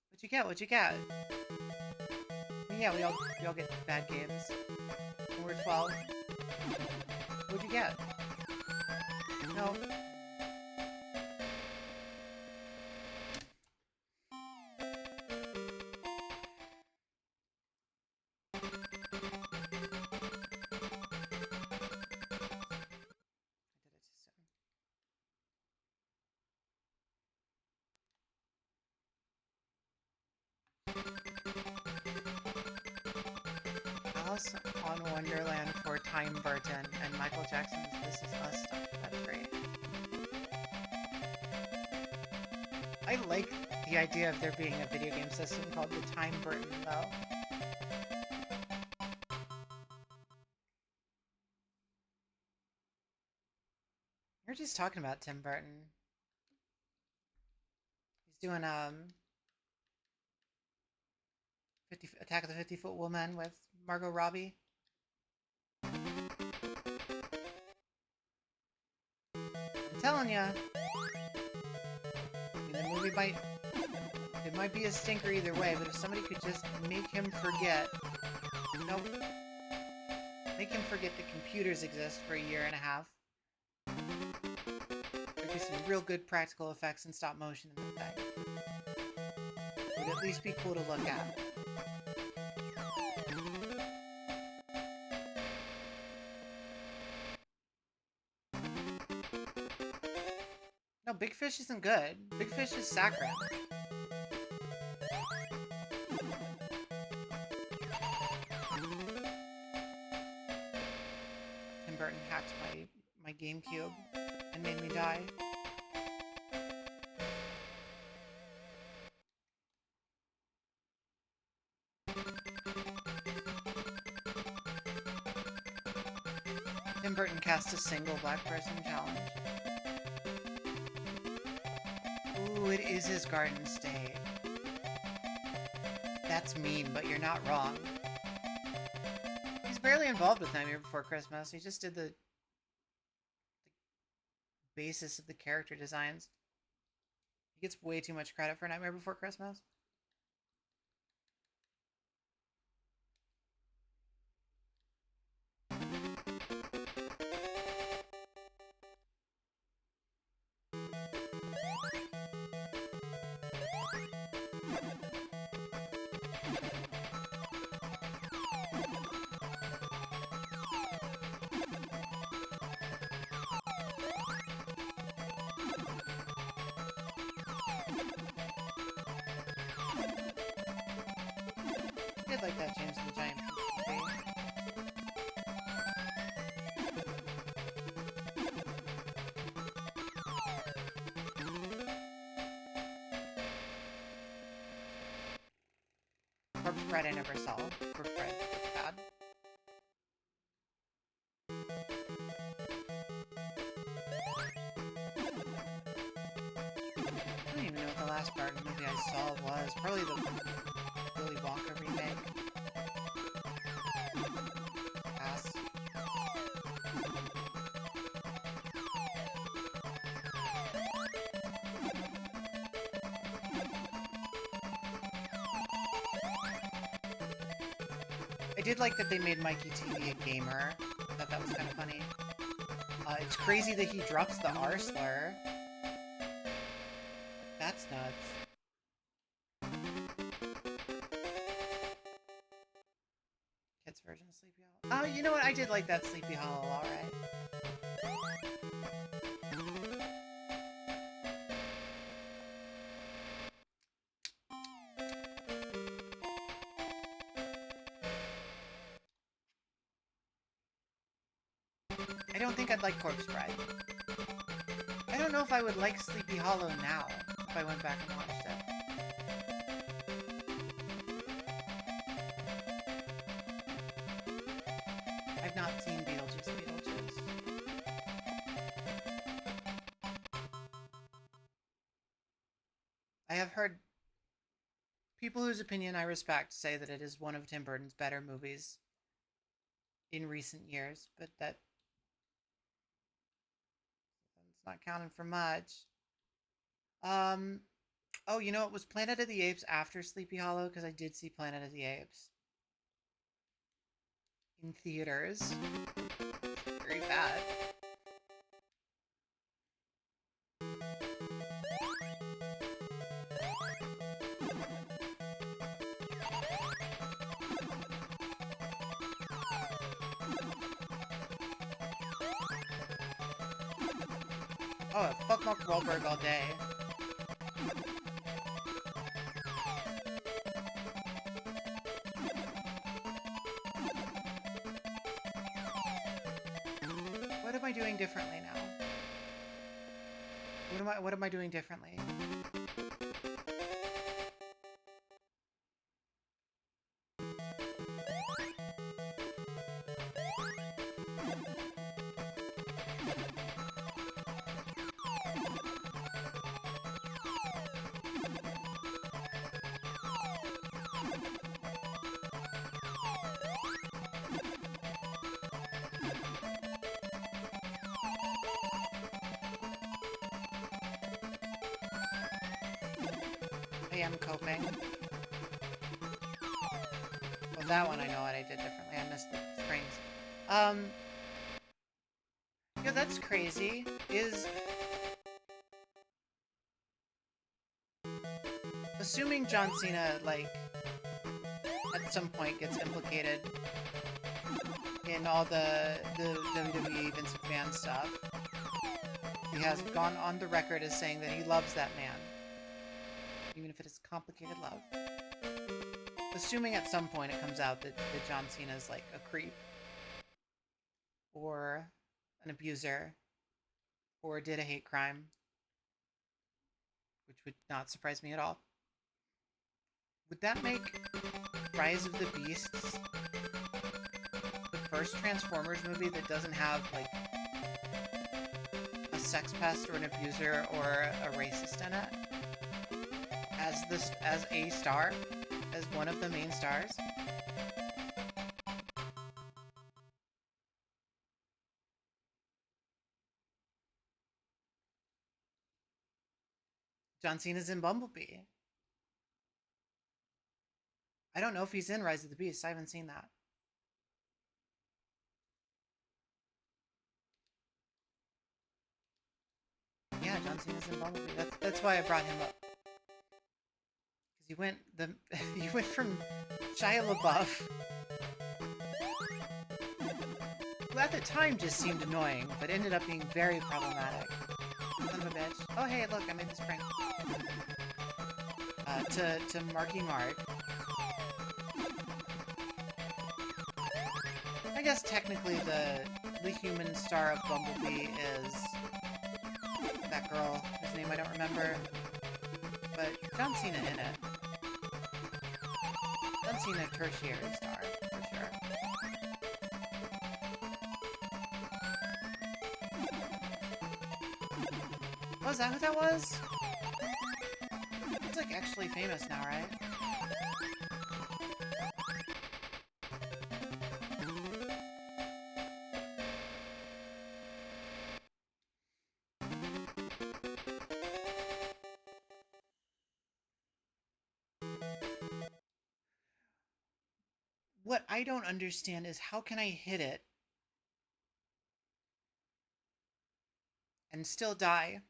What'd you get? What'd you get? Yeah, we all get bad games. When we're 12. What'd you get? No. Alice on Wonderland for Time Burton and Michael Jackson's This Is Us stuff. That's great. I like the idea of there being a video game system called the Time Burton, though. You're just talking about Tim Burton. He's doing Attack of the 50-Foot Woman with Margot Robbie. I'm telling ya. I mean, the movie it might be a stinker either way, but if somebody could just make him forget, nope, make him forget that computers exist for a year and a half. There'd be some real good practical effects and stop motion in the thing. It would at least be cool to look at. No, Big Fish isn't good. Big Fish is saccharine. Tim Burton hacked my GameCube and made me die. Tim Burton cast a single black person challenge. Ooh, it is his Garden State. That's mean, but you're not wrong. He's barely involved with Nightmare Before Christmas. He just did the basis of the character designs. He gets way too much credit for Nightmare Before Christmas. I did like that James and the Giant Peach movie. Corpse Bride I never saw. Corpse Bride was bad. I don't even know what the last Barton movie I saw was. Probably the Willy Wonka remake. Pass. I did like that they made Mikey TV a gamer. I thought that was kind of funny. It's crazy that he drops the R slur. That's nuts. kid's version of Sleepy Hollow. Oh, you know what? I did like that Sleepy Hollow, alright. I don't think I'd like Corpse Bride. I don't know if I would like Sleepy Hollow now, if I went back and watched it. I've not seen Beetlejuice. I have heard people whose opinion I respect say that it is one of Tim Burton's better movies in recent years, but that's not counting for much. Oh, you know, it was Planet of the Apes after Sleepy Hollow, because I did see Planet of the Apes in theaters. Very bad. Oh, fuck Mark Wahlberg all day. What am I doing differently now? What am I doing differently? I am coping. Well, that one I know what I did differently. I missed the springs. Yeah, that's crazy. Assuming John Cena, like, at some point gets implicated in all the WWE Vince McMahon stuff, he has gone on the record as saying that he loves that man. Even if it is complicated love. Assuming at some point it comes out that John Cena is like a creep. Or an abuser. Or did a hate crime. Which would not surprise me at all. Would that make Rise of the Beasts the first Transformers movie that doesn't have, like, a sex pest or an abuser or a racist in it? As a star? As one of the main stars? John Cena's in Bumblebee. I don't know if he's in Rise of the Beasts. I haven't seen that. Yeah, John Cena's in Bumblebee. That's why I brought him up. Because you went from Shia LaBeouf, who at the time just seemed annoying, but ended up being very problematic. Son of a bitch. Oh hey, look, I made this prank. To Marky Mark. I guess technically the human star of Bumblebee is that girl, whose name I don't remember. But John Cena in it. John Cena tertiary star, for sure. Was that who that was? He's like actually famous now, right? What I don't understand is how can I hit it and still die?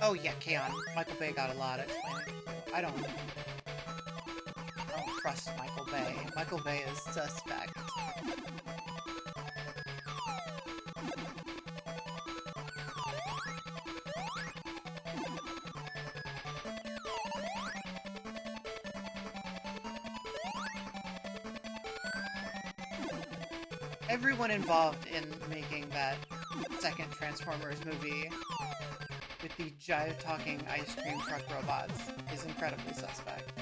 Oh yeah, Kaon. Michael Bay got a lot of explaining to do. I don't trust Michael Bay. Michael Bay is suspect. Everyone involved in making that second Transformers movie with the jive-talking ice cream truck robots is incredibly suspect.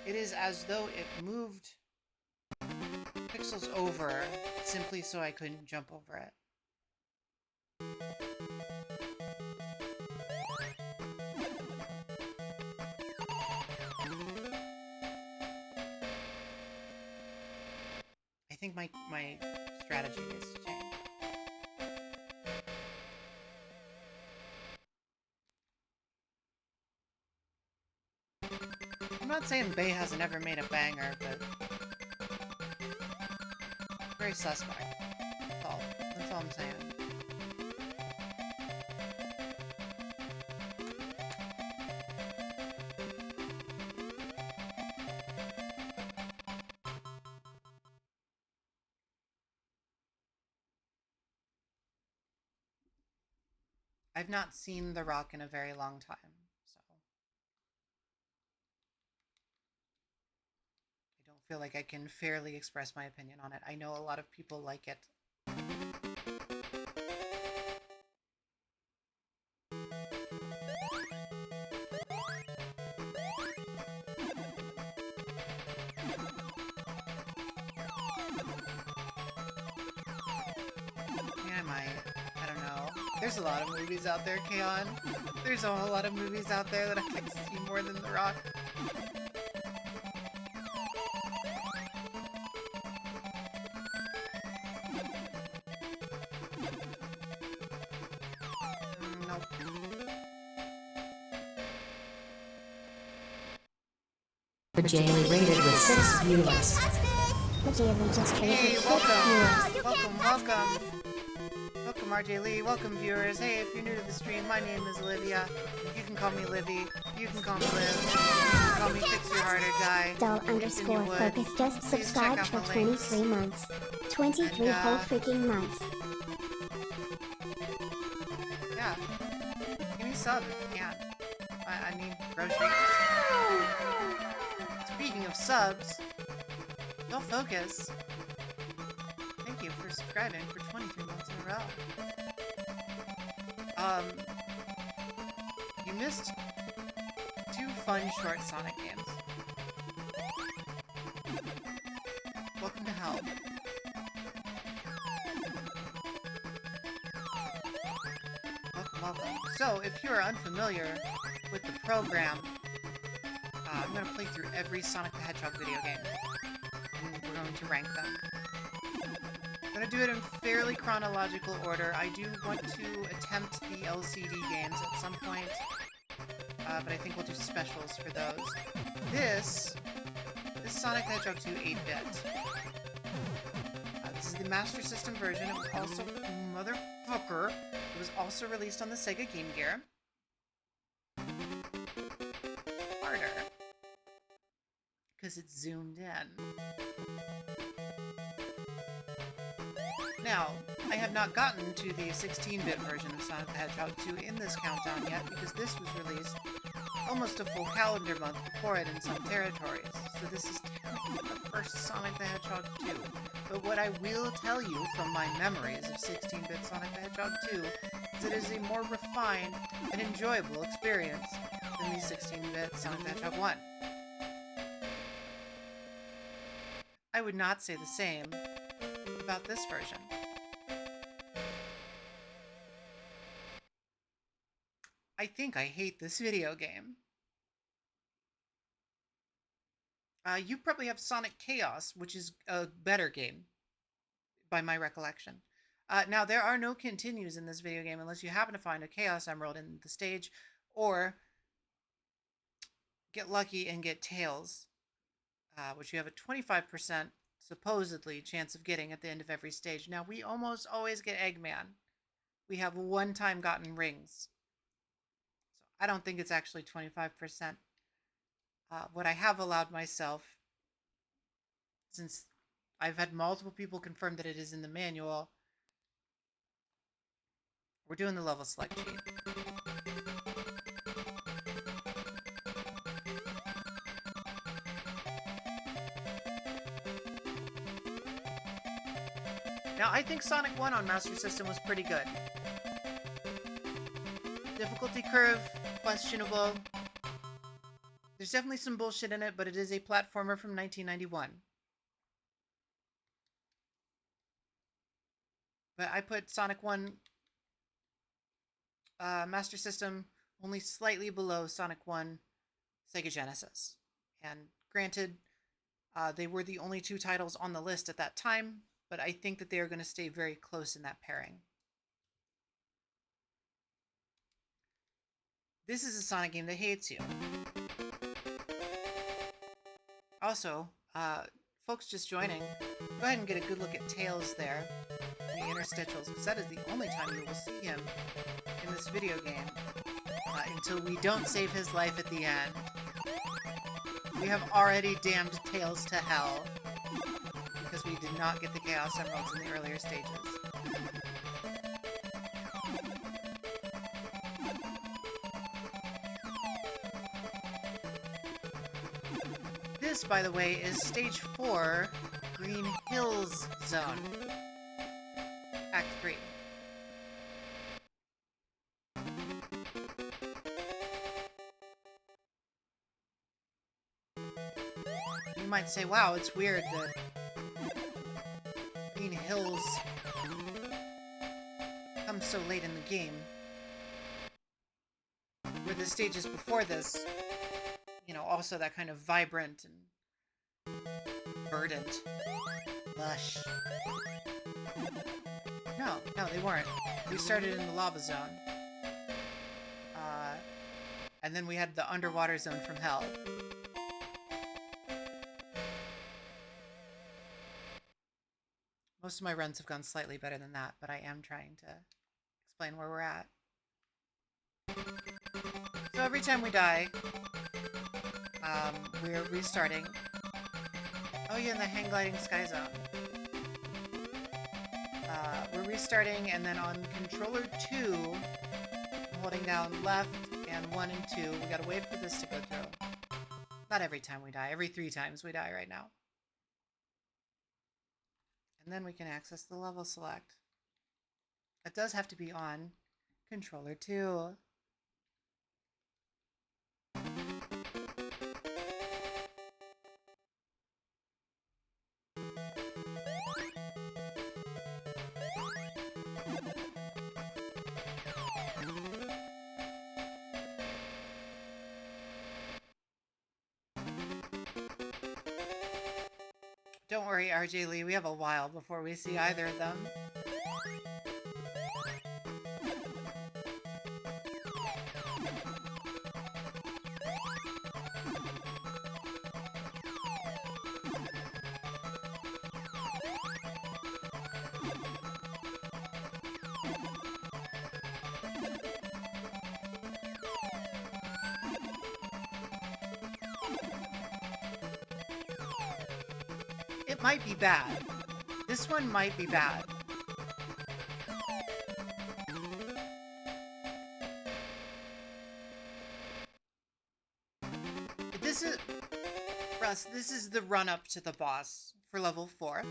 It is as though it moved pixels over simply so I couldn't jump over it. I think my strategy needs to change. I'm not saying Bay hasn't ever made a banger, but very suspect. That's all I'm saying. I've not seen The Rock in a very long time, so I don't feel like I can fairly express my opinion on it. I know a lot of people like it. Yeah, I might. I don't know. There's a lot of movies out there, Kaon. There's a whole lot of movies out there that I like to see more than The Rock. Nope. Jaylee rated with 6 viewers. Hey, welcome. Welcome, RJ Lee. Welcome, viewers. Hey, if you're new to the stream, my name is Olivia. You can call me Livy. You can call me Liv. You can call me Fix Your Heart or Die. Dull_focus just subscribed for 23 months. 23 whole freaking months. Yeah. Give me sub if you can. I need groceries. Speaking of subs, don't focus. Thank you for subscribing for 23 months in a row. You missed 2 fun short Sonic games. Welcome to hell. Welcome. So, if you're unfamiliar with the program, I'm going to play through every Sonic the Hedgehog video game. And we're going to rank them. I'm going to do it in fairly chronological order. I do want to attempt the LCD games at some point, but I think we'll do specials for those. This Sonic the Hedgehog 2 8-bit. This is the Master System version. It was also, motherfucker, it was also released on the Sega Game Gear. Harder. Because it's zoomed in. Now, I have not gotten to the 16-bit version of Sonic the Hedgehog 2 in this countdown yet, because this was released almost a full calendar month before it in some territories. So this is technically the first Sonic the Hedgehog 2. But what I will tell you from my memories of 16-bit Sonic the Hedgehog 2 is that it is a more refined and enjoyable experience than the 16-bit Sonic the Hedgehog 1. I would not say the same about this version. I think I hate this video game. You probably have Sonic Chaos, which is a better game, by my recollection. Now, there are no continues in this video game unless you happen to find a Chaos Emerald in the stage, or get lucky and get Tails, which you have a 25% supposedly chance of getting at the end of every stage. Now, we almost always get Eggman. we have one time gotten rings. So I don't think it's actually 25%. What I have allowed myself, since I've had multiple people confirm that it is in the manual, we're doing the level select sheet. Now, I think Sonic 1 on Master System was pretty good. Difficulty curve, questionable. There's definitely some bullshit in it, but it is a platformer from 1991. But I put Sonic 1 Master System only slightly below Sonic 1 Sega Genesis. And granted, they were the only two titles on the list at that time, but I think that they are going to stay very close in that pairing. This is a Sonic game that hates you. Also, folks just joining, go ahead and get a good look at Tails there in the interstitials, because that is the only time you will see him in this video game until we don't save his life at the end. We have already damned Tails to hell because we did not get the Chaos Emeralds in the earlier stages. This, by the way, is Stage 4, Green Hills Zone. Act 3. You might say, wow, it's weird that Green Hills comes so late in the game. Where the stages before this, you know, also that kind of vibrant and verdant, lush. No, they weren't. We started in the lava zone. And then we had the underwater zone from hell. Most of my runs have gone slightly better than that, but I am trying to explain where we're at. So every time we die, we're restarting. Oh yeah, in the hang gliding sky zone. We're restarting, and then on controller 2, I'm holding down left and 1 and 2. We gotta wait for this to go through. Not every time we die, every 3 times we die right now. And then we can access the level select. It does have to be on controller 2. Don't worry, RJ Lee, we have a while before we see either of them. It might be bad. This one might be bad. This is... Russ, this is the run-up to the boss for level 4.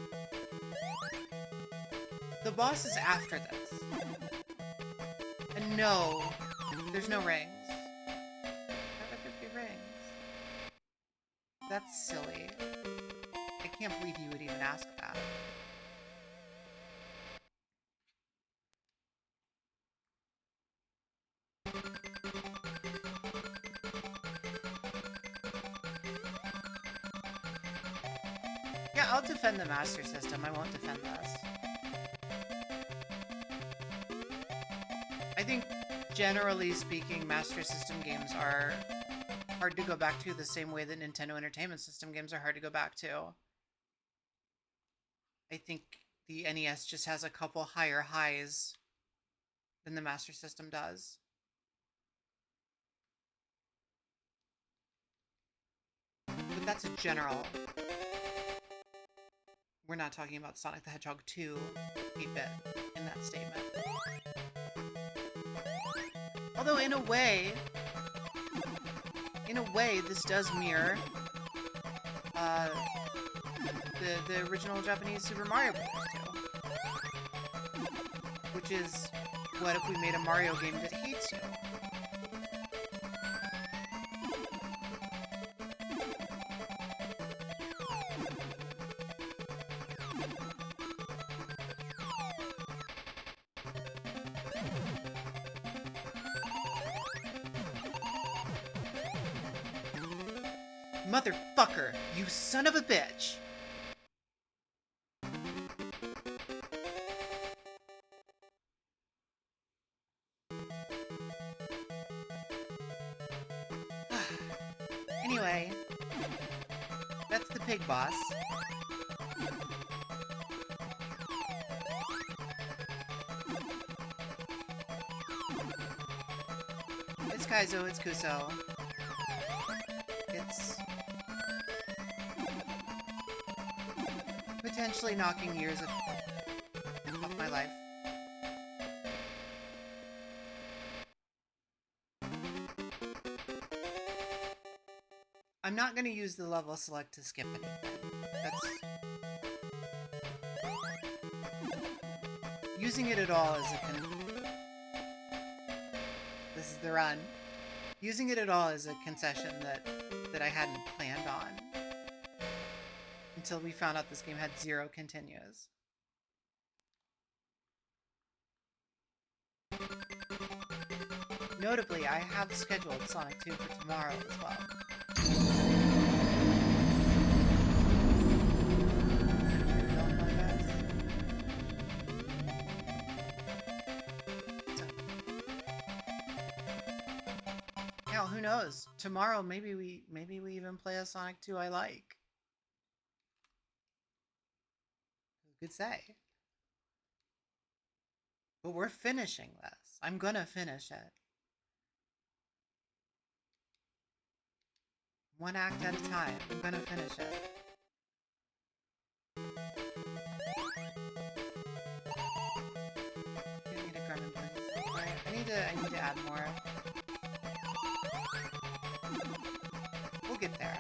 The boss is after this. And no, there's no rings. How would there be rings? That's silly. I can't believe you would even ask that. Yeah, I'll defend the Master System. I won't defend this. I think, generally speaking, Master System games are hard to go back to the same way that Nintendo Entertainment System games are hard to go back to. I think the NES just has a couple higher highs than the Master System does. But that's a general. We're not talking about Sonic the Hedgehog 2 8-bit in that statement. Although in a way, this does mirror the original Japanese Super Mario Bros. 2. Which is, what if we made a Mario game that hates you? Motherfucker, you son of a bitch! Anyway, that's the pig boss. It's Kaizo, it's Kuso. It's potentially knocking years off my life. I'm not going to use the level select to skip anything. That's... Using it at all is a This is the run. Using it at all is a concession that I hadn't planned on. Until we found out this game had 0 continues. Notably, I have scheduled Sonic 2 for tomorrow as well. Hell, who knows? Tomorrow, maybe we even play a Sonic 2 I like. Who could say? But we're finishing this. I'm gonna finish it. One act at a time. I'm gonna finish it. I need a garment please. Right, I need to add more. We'll get there.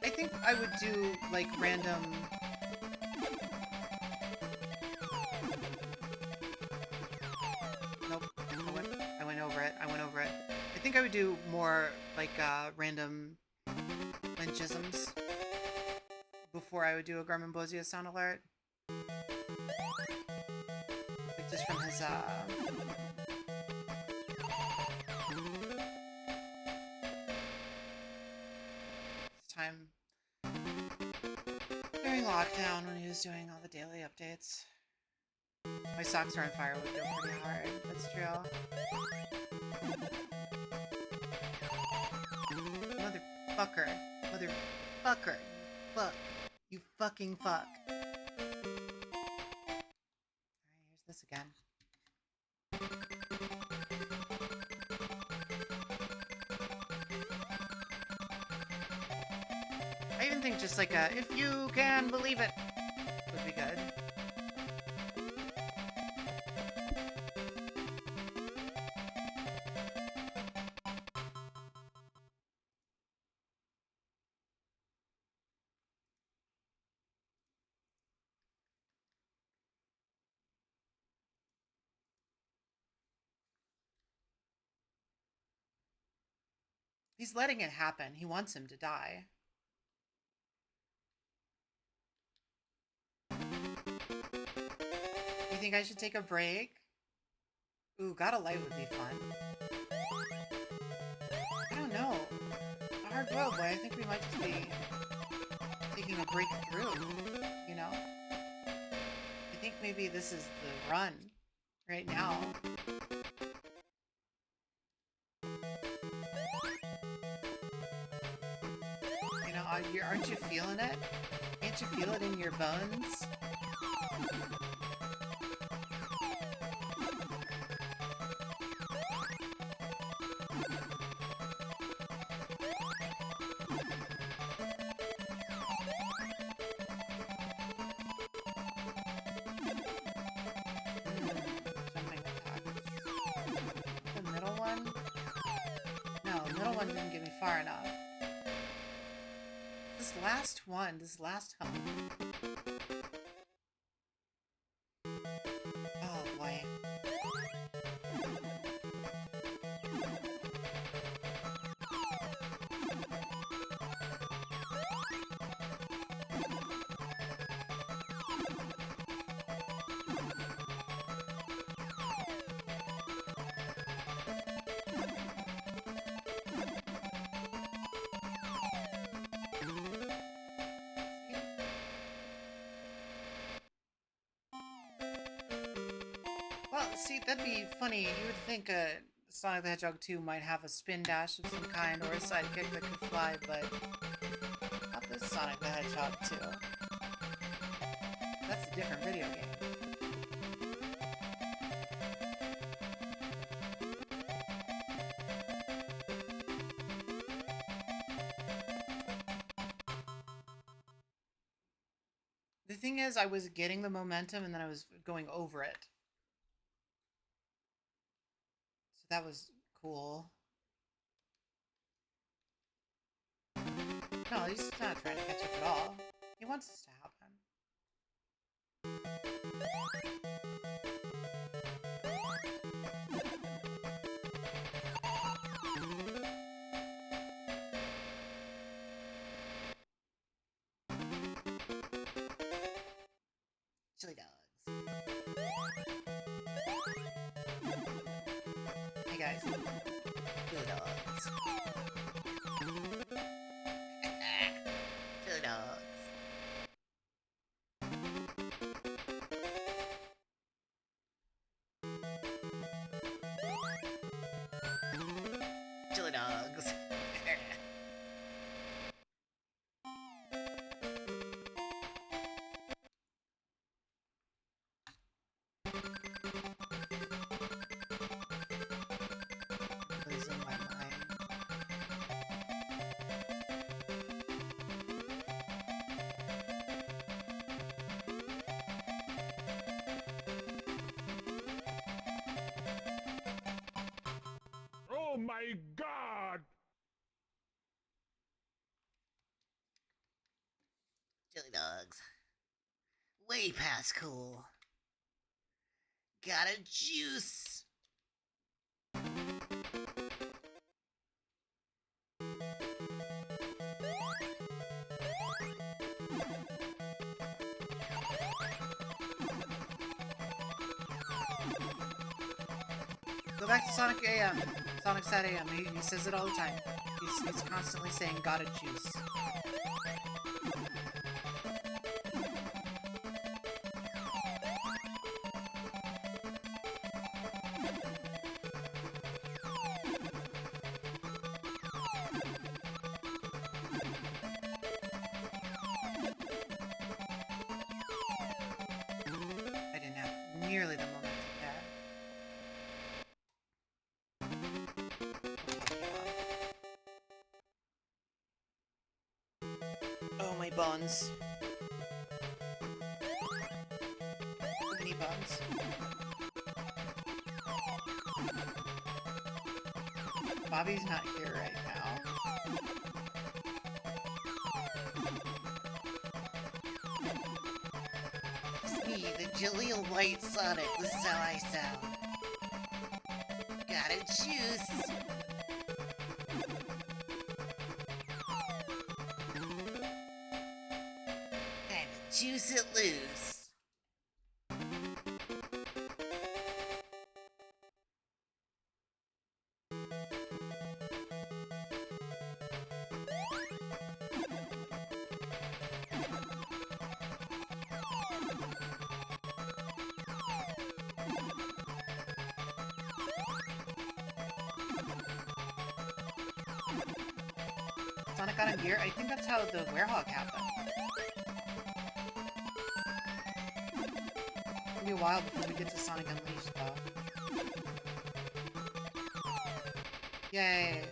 I think I would do like random. Nope. I went over it. I think I would do more like random lynchisms before I would do a Garmin Bozia sound alert. Like just from his time during lockdown when he was doing all the daily updates. My socks are on fire would go pretty hard. That's true. Motherfucker. Motherfucker. Fuck. You fucking fuck. Alright, here's this again. I even think just like a, if you can believe it, would be good. He's letting it happen. He wants him to die. You think I should take a break? Ooh, Got a Light would be fun. I don't know. A hard road, but I think we might just be taking a break through, you know? I think maybe this is the run right now. Aren't you feeling it? Can't you feel it in your bones? Jumping attack. The middle one? No, the middle one didn't get me far enough. This last one, this last hump. Oh boy. Well, see, that'd be funny. You would think Sonic the Hedgehog 2 might have a spin dash of some kind or a sidekick that could fly, but not this Sonic the Hedgehog 2. That's a different video game. The thing is, I was getting the momentum and then I was going over it. So that was cool. No, he's not trying to catch up at all. He wants this to happen. Chili dogs. Hey guys. Chili dogs. Chili dogs. Chili dogs. Losing my mind. Oh my god! Chili dogs. Way past cool. Got a juice. Go back to Sonic AM. Sonic Sat AM. He says it all the time. He's constantly saying, got a juice. I didn't have nearly the momentum there. Oh, my buns. Mini buns. Bobby's not here right now. It's me, the Jaleel White Sonic. This is how I sound. Got a juice. Time to juice it loose. Sonic got a gear? I think that's how the Werehog happened. It'll be a while before we get to Sonic Unleashed, though. Yay!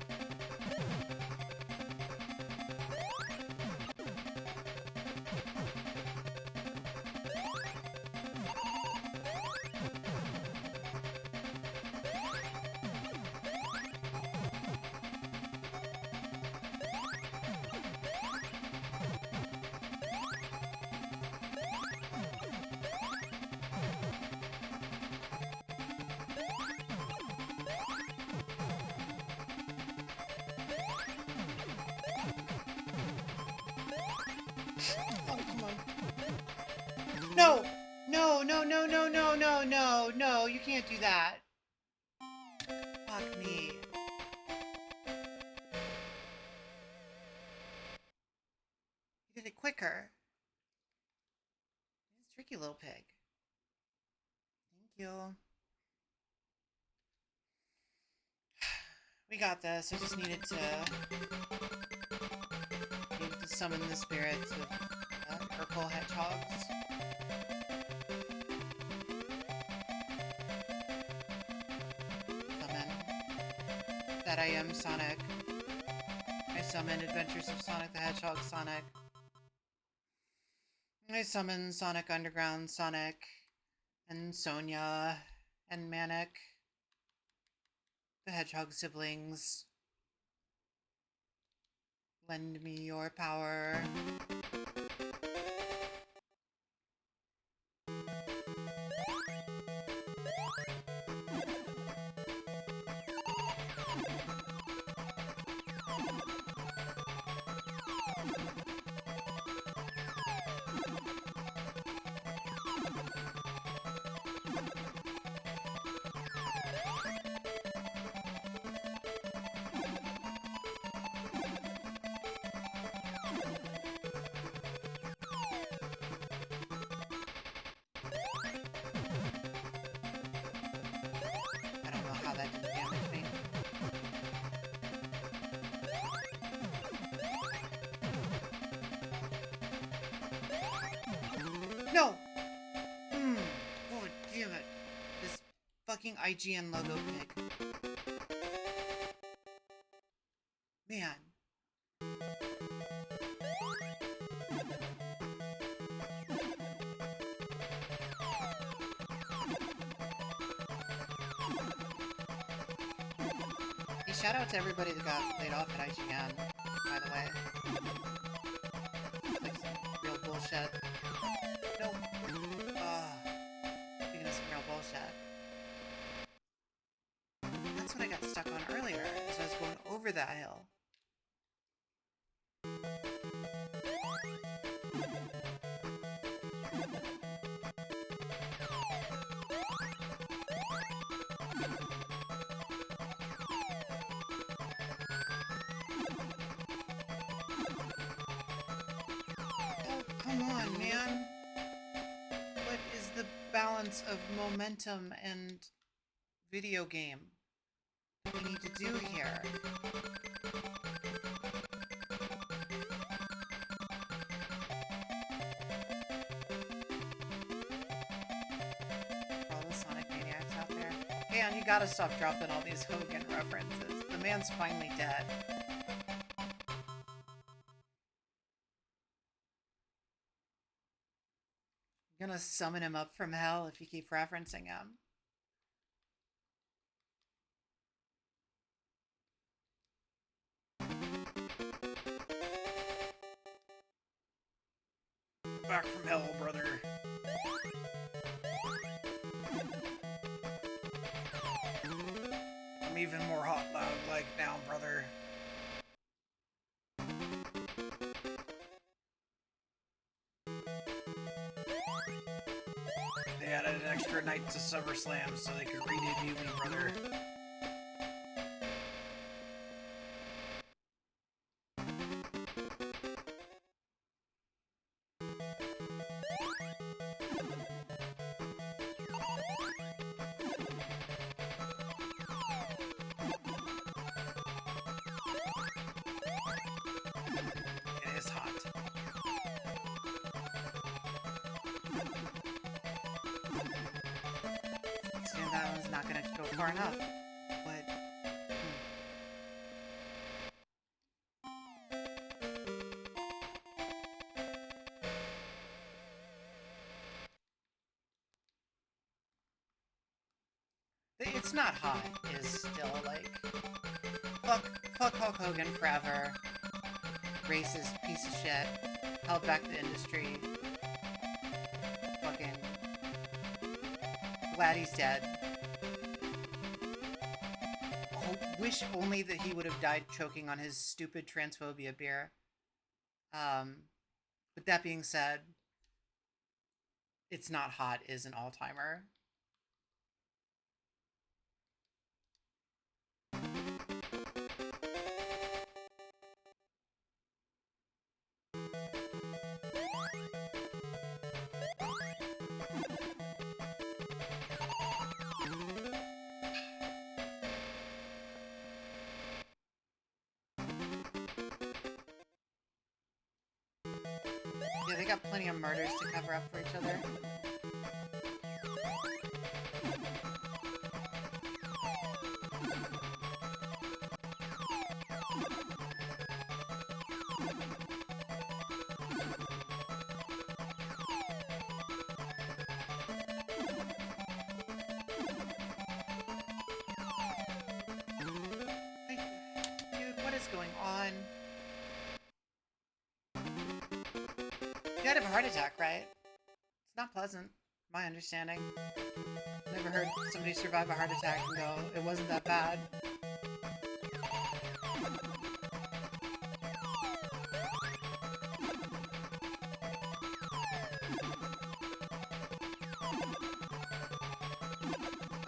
Oh, come on. No! No, no, no, no, no, no, no, no, you can't do that. Fuck me. You did it quicker. It's tricky, little pig. Thank you. We got this. I just needed to summon the spirits of purple hedgehogs. Summon. That I am Sonic. I summon Adventures of Sonic the Hedgehog Sonic. I summon Sonic Underground Sonic. And Sonia. And Manic. The Hedgehog siblings. Lend me your power. No! Oh, damn it. This fucking IGN logo pig. Man. Hey, shout out to everybody that got laid off at IGN, by the way. Like some real bullshit. Nope. Speaking of some real bullshit. That's what I got stuck on earlier, as I was going over that hill. Oh, come on, man. What is the balance of momentum and video game we need to do here? For all the Sonic maniacs out there. Man, you gotta stop dropping all these Hogan references. The man's finally dead. I'm gonna summon him up from hell if you keep referencing him. Back from hell, brother. I'm even more hot loud like now, brother. They added an extra night to SummerSlam so they could re-debut me, brother. far enough, but... It's not hot is still like... Fuck Hulk Hogan forever. Racist piece of shit. Held back the industry. Fucking... Glad he's dead. Wish only that he would have died choking on his stupid transphobia beer. But that being said, It's Not Hot is an all-timer. Yeah, they got plenty of murders to cover up for each other. Dude, what is going on? You had a heart attack, right? It's not pleasant, my understanding. Never heard somebody survive a heart attack and go, it wasn't that bad.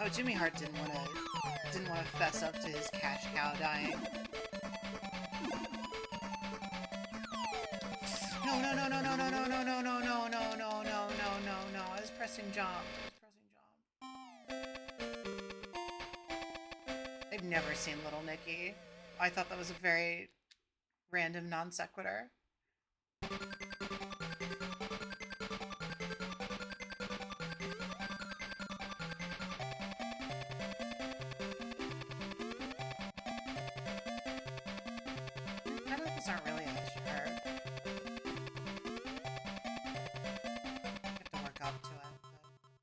Oh, Jimmy Hart didn't want to fess up to his cash cow dying. No, no, no, no, no, no, no, no, no, no, no, no, no, no, no, no, no. I was pressing jump. I've never seen Little Nicky. I thought that was a very random non sequitur. Tentacles aren't really an issue. Have to work up to it. But what was I saying?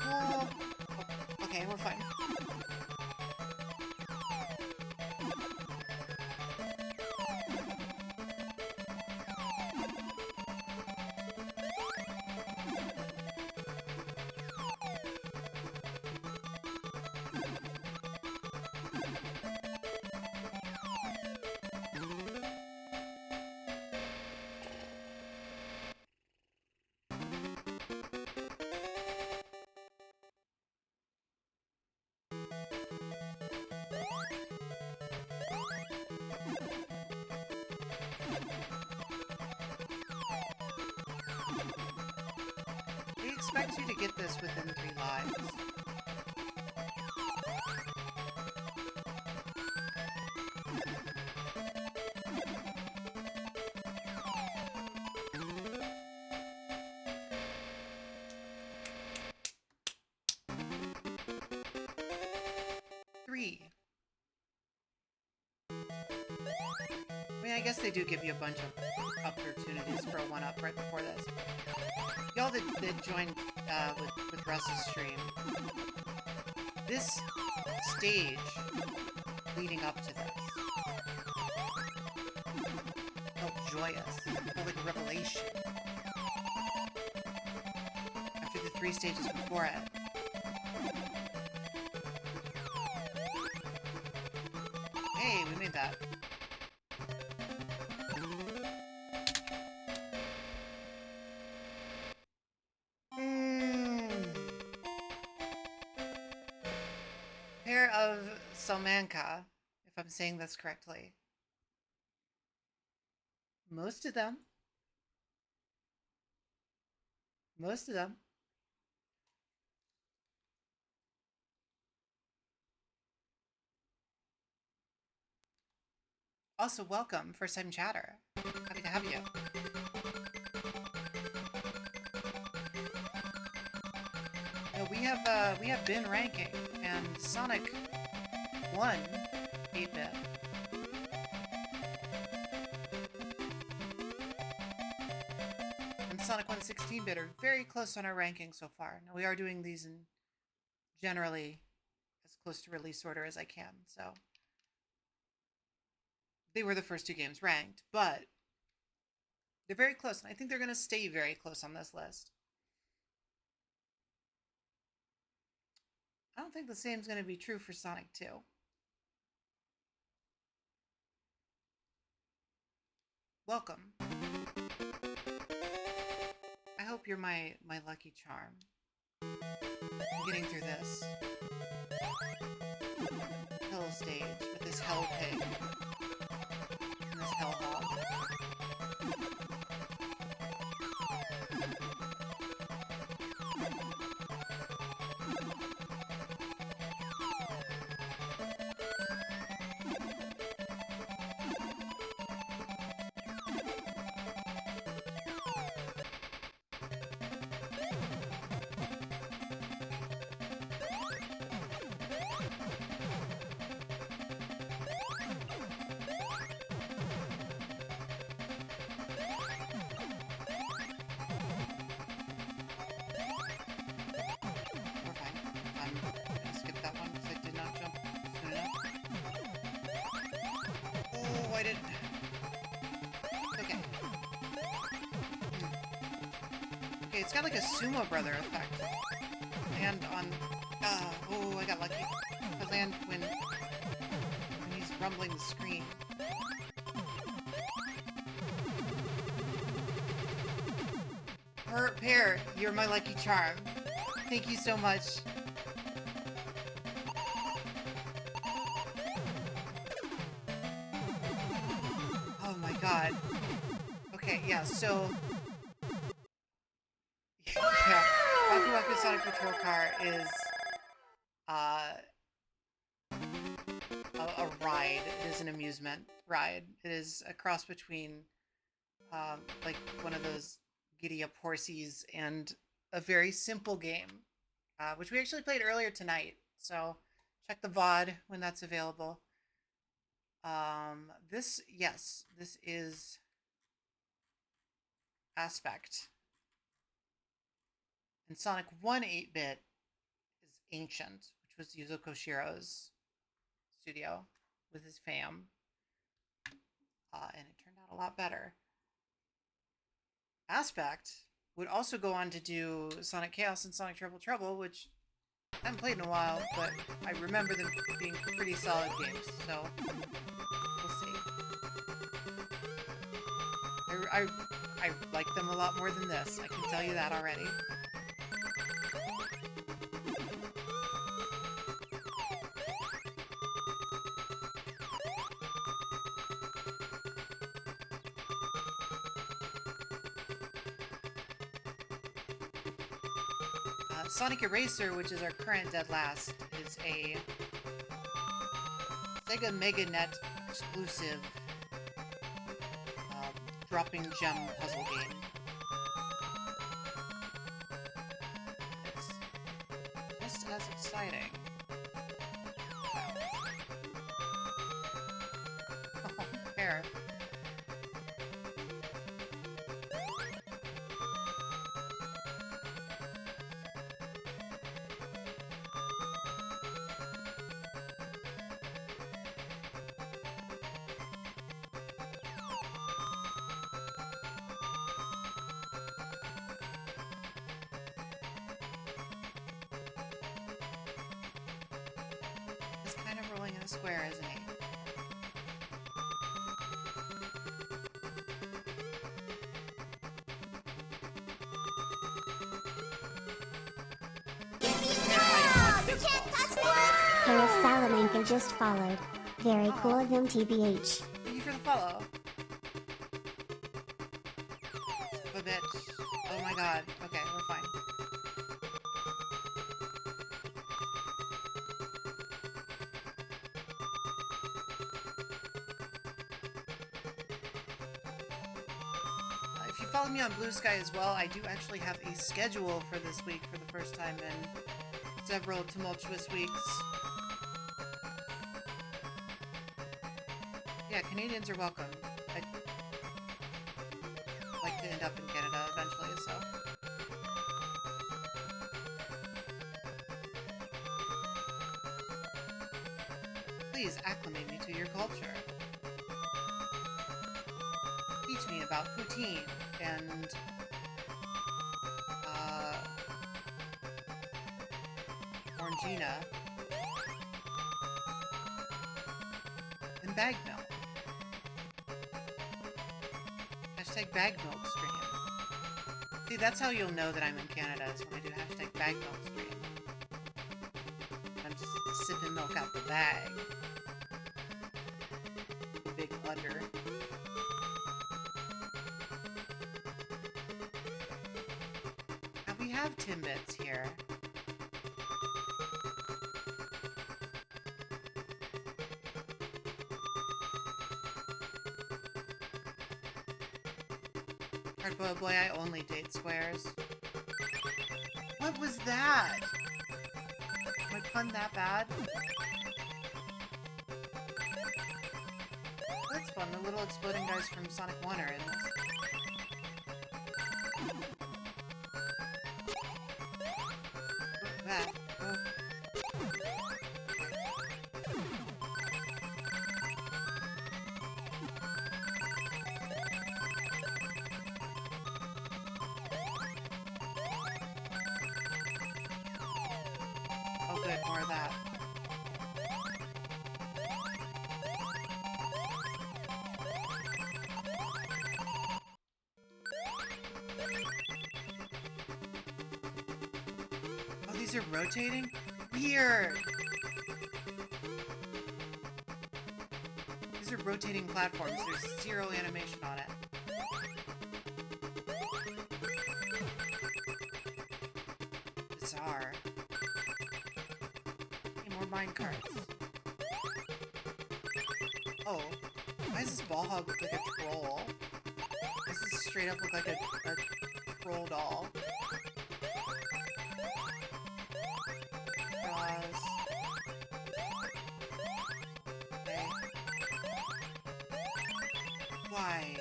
Oh, okay, we're fine. They expect you to get this within 3 lives. I mean, I guess they do give you a bunch of opportunities for a 1-up right before this. Y'all that joined with Russ's stream, this stage leading up to this felt joyous, felt like a revelation. After the 3 stages before it. Hey, we made that. Pair of Salmanka, if I'm I'm saying this correctly. Most of them. Most of them. Also, welcome, first time chatter. Happy to have you. We have been ranking, and Sonic won 8-bit. And Sonic 1 16-bit are very close on our ranking so far. Now we are doing these in generally as close to release order as I can, so they were the first two games ranked, but they're very close, and I think they're going to stay very close on this list. I don't think the same is going to be true for Sonic 2. Welcome. I hope you're my lucky charm. I'm getting through this hill stage with this hell pig and this hell hog. It's got like a Sumo Brother effect. Land on... oh, I got lucky. I land when he's rumbling the screen. Pear, you're my lucky charm. Thank you so much. Oh my god. Okay, yeah, so... yeah, Waku Sonic Patrol Car is a ride. It is an amusement ride. It is a cross between like one of those giddy up horsies and a very simple game, which we actually played earlier tonight. So check the VOD when that's available. This is Aspect. And Sonic 1 8-bit is Ancient, which was Yuzo Koshiro's studio with his fam. And it turned out a lot better. Aspect would also go on to do Sonic Chaos and Sonic Treble Trouble, which I haven't played in a while, but I remember them being pretty solid games, so we'll see. I like them a lot more than this, I can tell you that already. Sonic Eraser, which is our current dead last, is a Sega MegaNet exclusive dropping gem puzzle game. It's just as exciting. Wow. Oh, fair. Square, isn't he? Paris Salamanca just followed. Very Aw. cool of them, TBH. Thank you for the follow. A bitch. Oh my god. Okay, we're fine. If you follow me on Blue Sky as well, I do actually have a schedule for this week for the first time in several tumultuous weeks. Yeah, Canadians are welcome. I'd like to end up in Canada eventually, so... Please acclimate me to your culture. Teach me about poutine and... Orangina. And bag milk. Hashtag bag milk stream. See, that's how you'll know that I'm in Canada, is when I do hashtag bag milk stream. I'm just sipping milk out the bag. Big udder. Now we have Timbits here. Hardboiled boy, I only date squares. What was that? My pun that bad? That's fun. The little exploding guys from Sonic 1 are in this. That. Oh. Oh good, more of that. Oh, these are rotating? Weird! These are rotating platforms. There's zero animation on it. Bizarre. Hey, more minecarts. Oh, why does this ball hog look like a troll? This is straight up look like a troll doll. Draws. Okay. Why?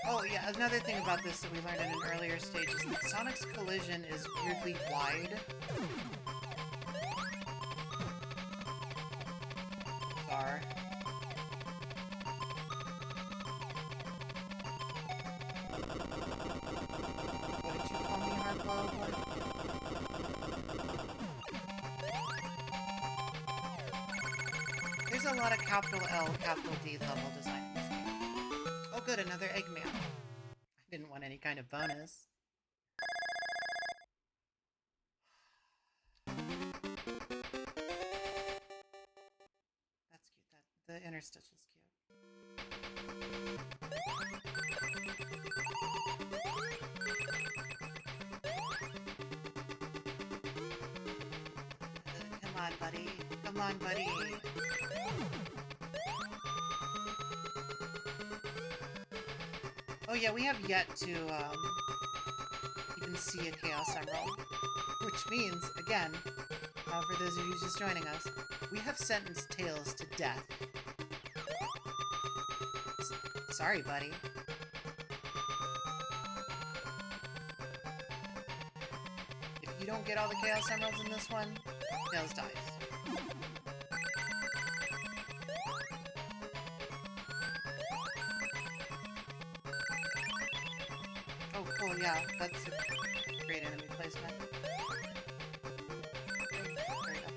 Oh yeah, another thing about this that we learned in an earlier stage is that Sonic's collision is weirdly wide. Bizarre. What did you call me, Hardball? There's a lot of capital L, capital D level design in this game. Oh good, another Eggman. I didn't want any kind of bonus. That's cute. The interstitch is cute. Come on, buddy. Come on, buddy. Oh yeah, we have yet to even see a Chaos Emerald. Which means, again, for those of you just joining us, we have sentenced Tails to death. Sorry, buddy. If you don't get all the Chaos Emeralds in this one, Tails dies. Oh, cool, yeah, that's a great enemy placement. There you go.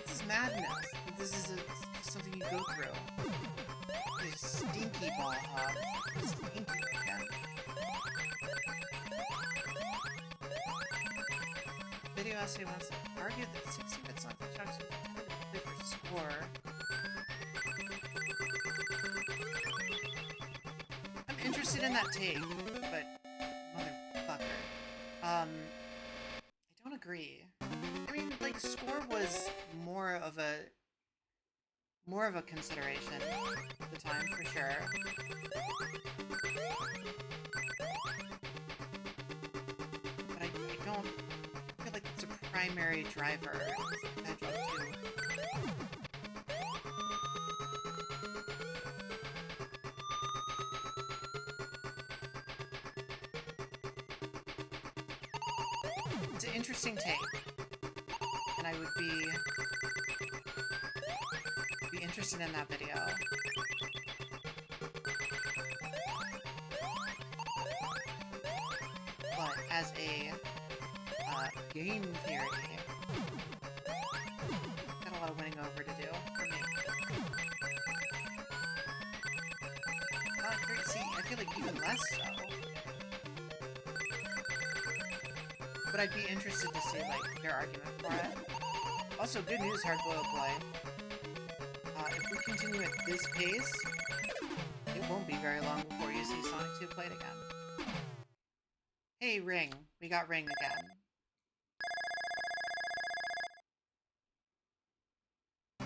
This is madness. This is something you go through. of stinky ball hogs. Stinky again. Video essay wants to argue that 60-bit song constructs is for score. I'm interested in that take, but motherfucker. I don't agree. I mean, like, score was more of a consideration at the time, for sure. But I don't feel like it's a primary driver. Hedgehog too. It's an interesting take, and I would be interested in that video. But as a game theory, got a lot of winning over to do for me. Not great. See, I feel like even less so. But I'd be interested to see, like, their argument for it. Also, good news, Hard-Boiled Boy. If we continue at this pace, it won't be very long before you see Sonic 2 played again. Hey, Ring. We got Ring again.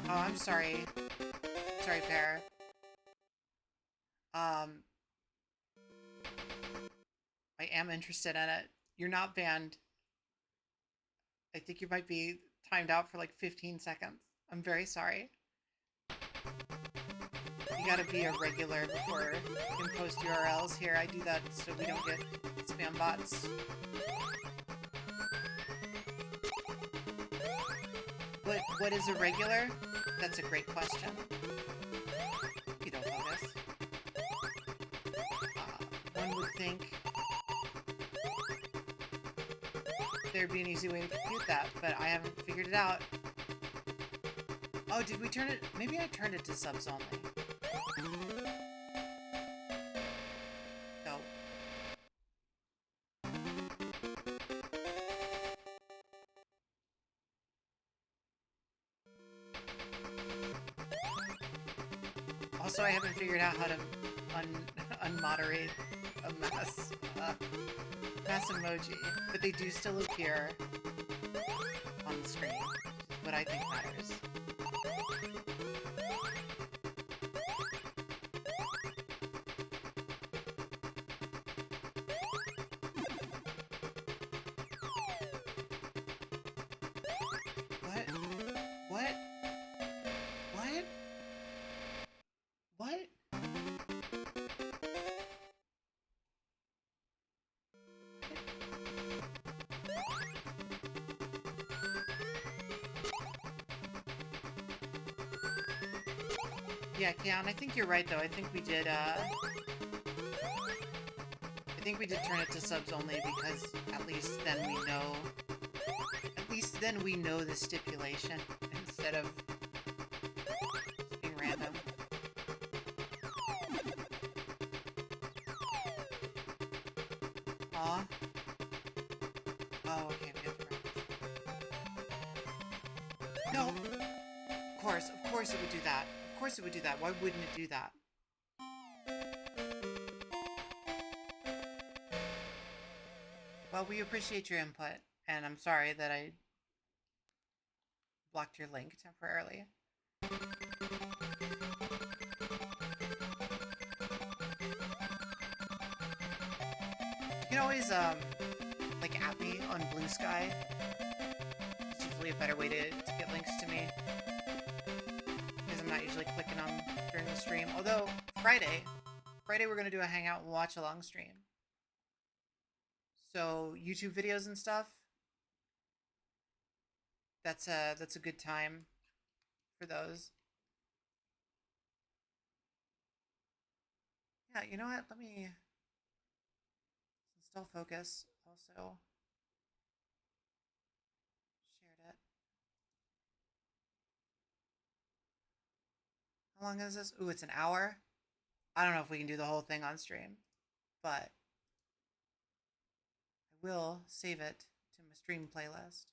Oh, I'm sorry. Sorry, Pear. I am interested in it. You're not banned. I think you might be timed out for like 15 seconds. I'm very sorry. You gotta be a regular before you can post URLs here. I do that so we don't get spam bots. What is a regular? That's a great question. You don't know this. One would think there'd be an easy way to compute that, but I haven't figured it out. Oh, did we turn it? Maybe I turned it to subs only. No. Also, I haven't figured out how to unmoderate a mass emoji, but they do still appear on the screen, which is what I think matters. Yeah, Keon, I think you're right, though. I think we did turn it to subs only because at least then we know the stipulation instead of just being random. Aw. Oh, okay, we have to run. No! Of course it would do that. Of course it would do that. Why wouldn't it do that? Well, we appreciate your input, and I'm sorry that I blocked your link temporarily. You can always, like, at me on Blue Sky. It's usually a better way to get links to me. Because I'm not usually clicking on during the stream. Although, Friday we're going to do a hangout and watch along stream. So, YouTube videos and stuff, that's a good time for those. Yeah, you know what? Let me install Focus also. Shared it. How long is this? Ooh, it's an hour. I don't know if we can do the whole thing on stream, but I will save it to my stream playlist.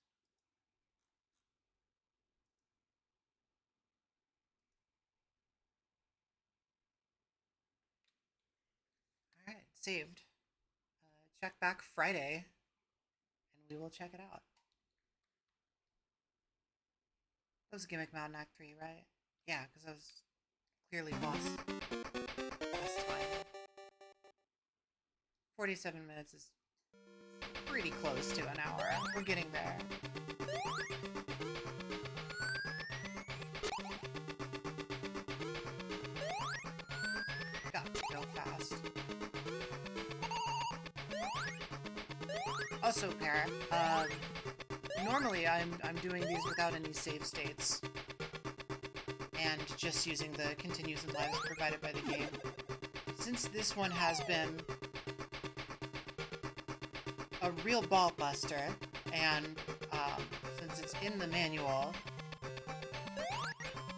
All right, saved. Check back Friday, and we will check it out. That was Gimmick Mountain Act 3, right? Yeah, because I was clearly boss time. 47 minutes is pretty close to an hour. We're getting there. Got to go fast. Also, Parrot, normally I'm doing these without any save states and just using the continues and lives provided by the game. Since this one has been a real ball buster, and since it's in the manual,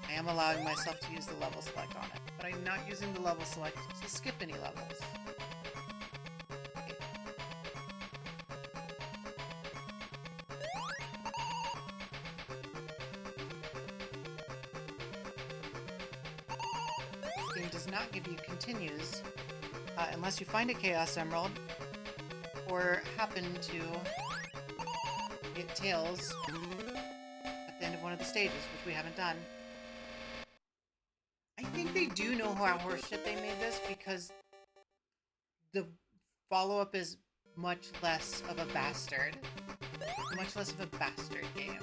I am allowing myself to use the level select on it, but I'm not using the level select to skip any levels. Okay. This game does not give you continues unless you find a Chaos Emerald or happen to get Tails at the end of one of the stages, which we haven't done. I think they do know how horseshit they made this, because the follow-up is much less of a bastard. Much less of a bastard game.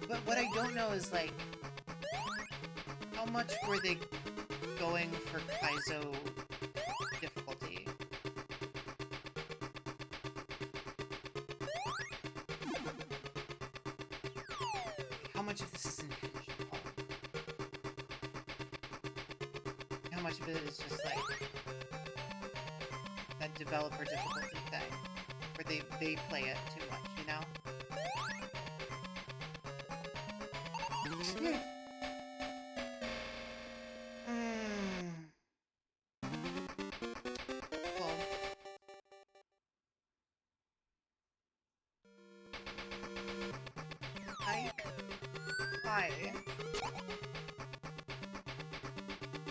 But what I don't know is, like, how much were they going for Kaizo difficulty? How much of this is intentional? How much of it is just like that developer difficulty thing, where they play it too much, you know? Cool. Hi.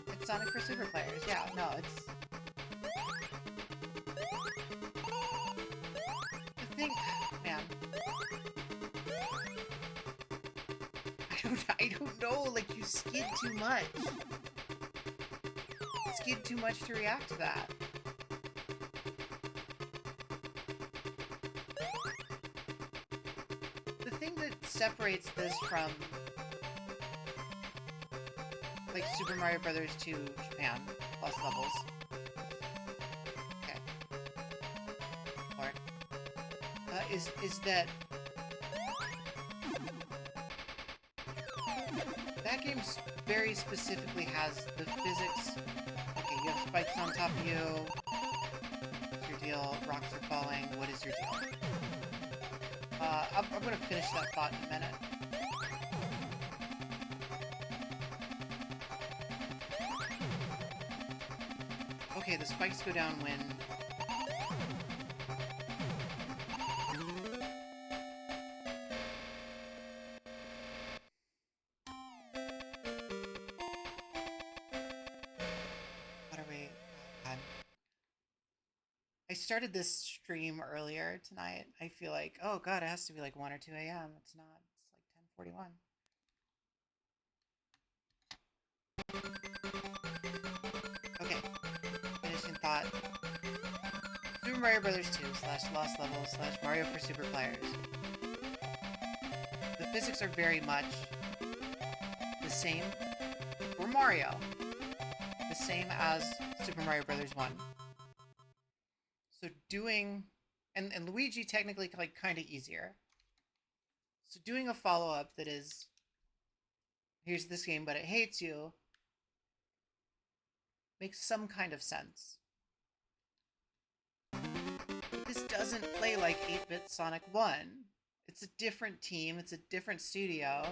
It's Sonic for Super Players. Yeah, no, it's... The thing... Man. I don't know, like, you skid too much. Skid too much to react to that. The thing that separates this from, like, Super Mario Brothers 2 Japan plus levels. Okay. Lord. Is that that game very specifically has the physics. Okay, you have spikes on top of you. What's your deal? Rocks are falling. What is your deal? I'm gonna finish that thought in a minute. Okay, the spikes go down when... What are we... God. I started this stream earlier tonight. I feel like, oh god, it has to be like 1 or 2 a.m. It's not. It's like 10:41. Okay. Finishing thought. Super Mario Brothers 2 / Lost Levels / Mario for Super Players. The physics are very much the same for Mario. The same as Super Mario Brothers 1. So doing... And Luigi technically, like, kind of easier. So doing a follow-up that is... Here's this game, but it hates you... makes some kind of sense. This doesn't play like 8-bit Sonic 1 It's a different team. It's a different studio.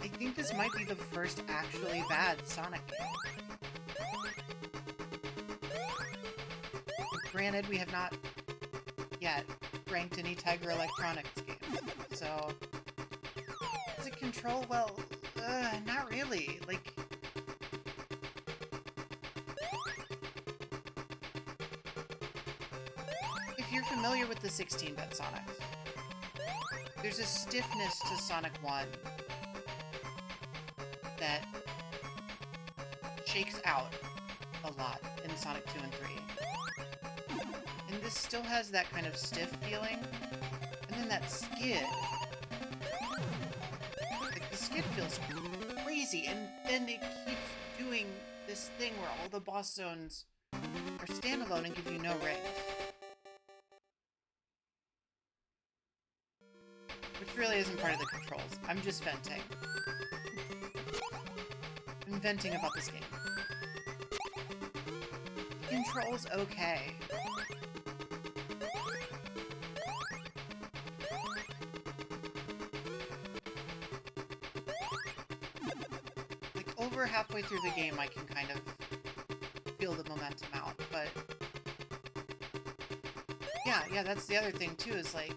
I think this might be the first actually bad Sonic game. Granted, we have not yet ranked any Tiger Electronics games, so does it control well? Not really. Like, if you're familiar with the 16-bit Sonics, there's a stiffness to Sonic 1 that shakes out a lot in Sonic 2 and 3. And this still has that kind of stiff feeling. And then that skid. Like, the skid feels crazy, and then it keeps doing this thing where all the boss zones are standalone and give you no rings. Which really isn't part of the controls. I'm just venting. I'm venting about this game. The controls okay. Over halfway through the game, I can kind of feel the momentum out, but yeah, that's the other thing too, is like,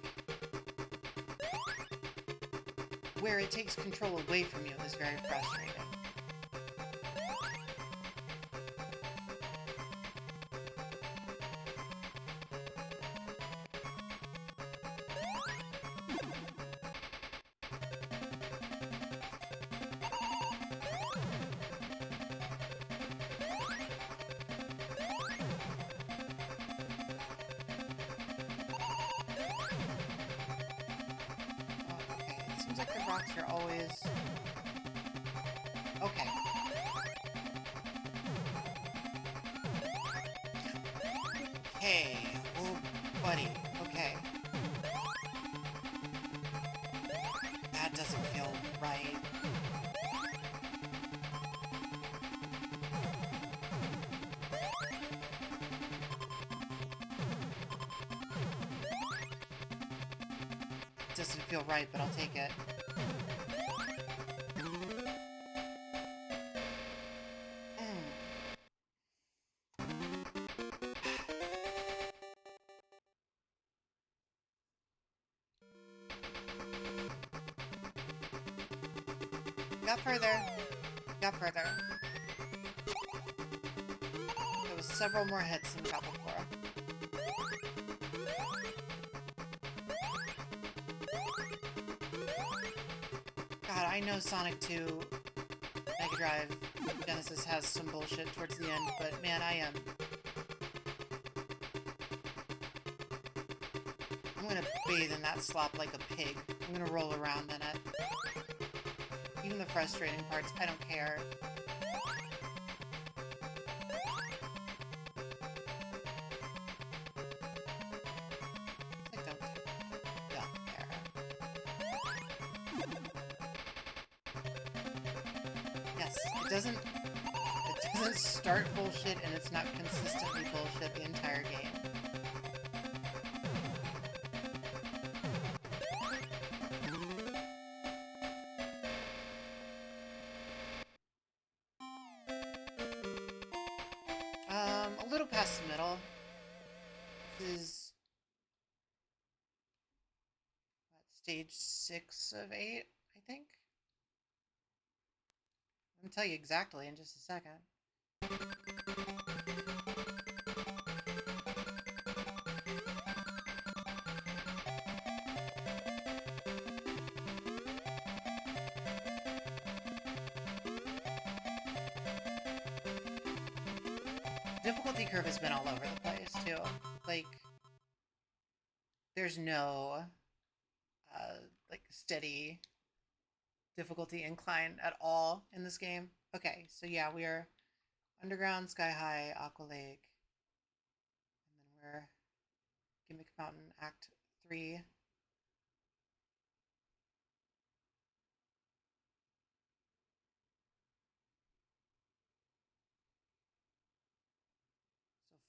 where it takes control away from you is very frustrating. Are always okay. Hey, oh buddy, okay. That doesn't feel right. It doesn't feel right, but I'll take it. Got further. There was several more hits than got before. God, I know Sonic 2, Mega Drive, Genesis has some bullshit towards the end, but man, I'm gonna bathe in that slop like a pig. I'm gonna roll around in it. Even the frustrating parts, I don't care. I don't care. Yes, it doesn't start bullshit, and it's not consistently bullshit the entire game. A little past the middle. This is stage 6 of 8, I think. I'm gonna tell you exactly in just a second. Difficulty curve has been all over the place, too. Like, there's no, like, steady difficulty incline at all in this game. Okay, so yeah, we are Underground, Sky High, Aqua Lake, and then we're Gimmick Mountain, Act 3.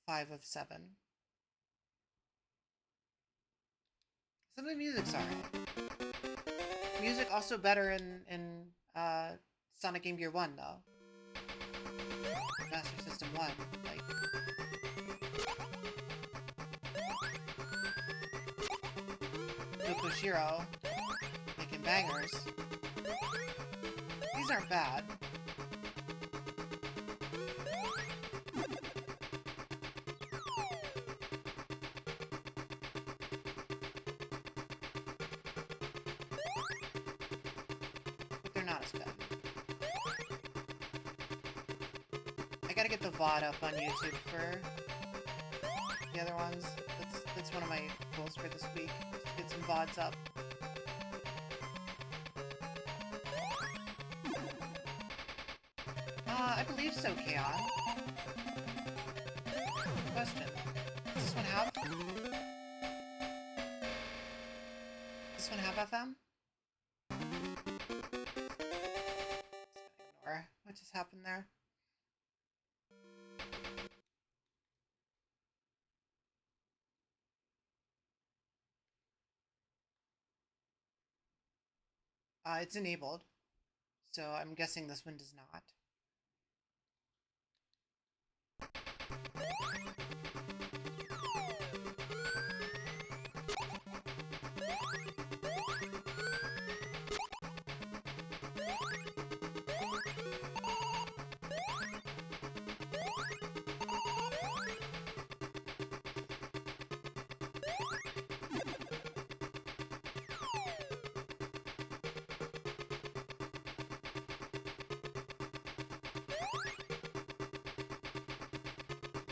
5 of 7. Some of the music's alright. Music also better in Sonic Game Gear 1 though. Master System 1, like Yokoshiro making bangers. These aren't bad. But they're not as good. I gotta get the VOD up on YouTube for the other ones. That's one of my goals for this week, is to get some VODs up. I believe so, Kaon. Question. Does this one have? Does this one have FM? Ignore what just happened there. It's enabled, so I'm guessing this one does not.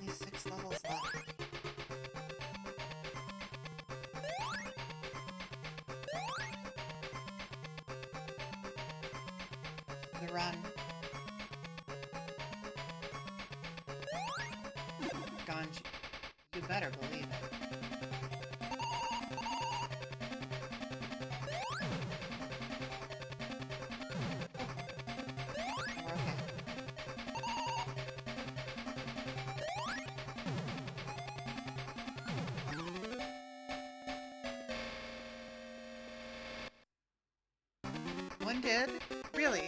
Only 6 levels left. The run. Ganji, you better believe it. We're okay. One did? Really?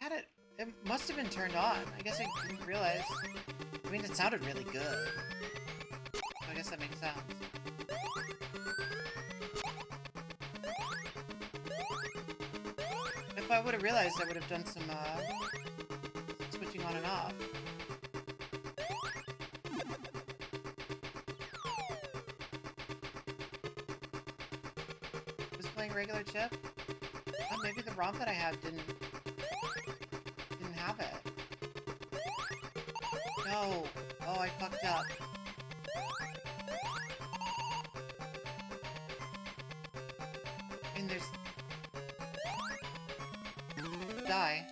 I had it. It must have been turned on. I guess I didn't realize. I mean, it sounded really good. So I guess that makes sense. If I would have realized, I would have done some switching on and off. Was playing regular chip? Oh, maybe the ROM that I had didn't have it. No. Oh, I fucked up. And there's... Die.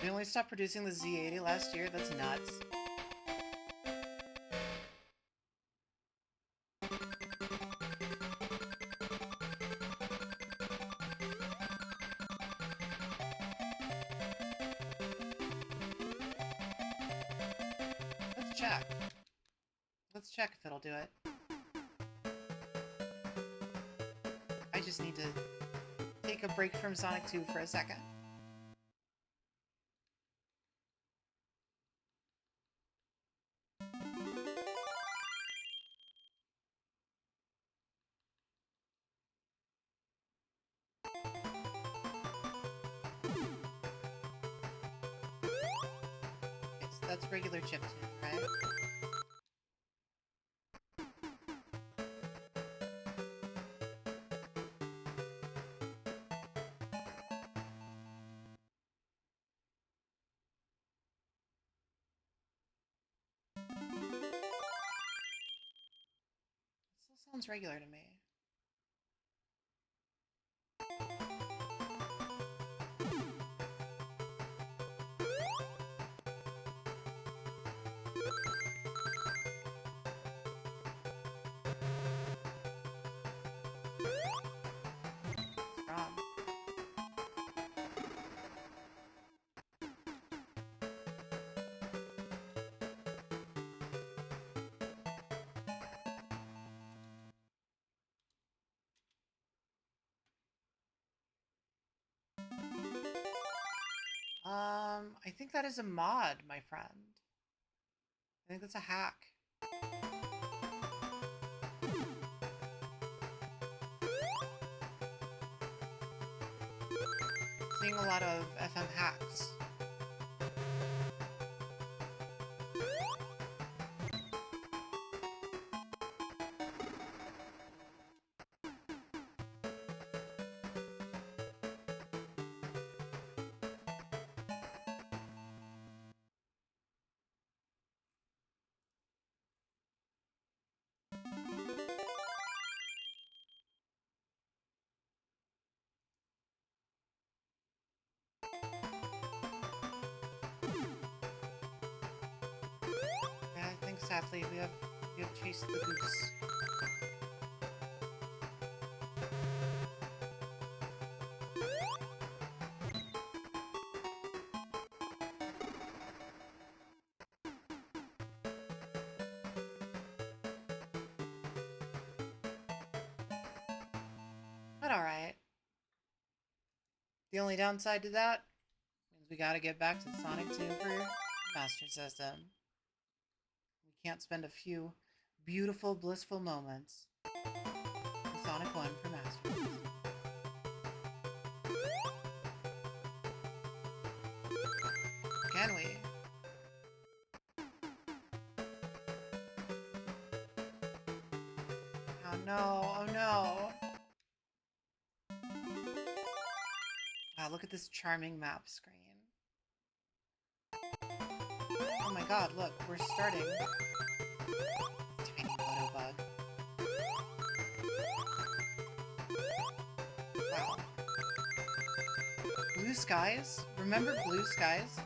We only stopped producing the Z80 last year? That's nuts. Let's check. Let's check if it'll do it. I just need to take a break from Sonic 2 for a second. Okay, so that's regular chiptune, right? Still sounds regular to me. What's wrong? I think that is a mod, my friend. I think that's a hack. Seeing a lot of FM hacks. Yeah, I think sadly we have chased the goose. But alright. The only downside to that means we gotta get back to Sonic 2 for Master System. We can't spend a few beautiful, blissful moments in Sonic 1 for Master System. Can we? Oh no, oh no. Wow, look at this charming map screen. Oh my god, look, we're starting. Tiny photo bug. Wow. Blue skies? Remember blue skies?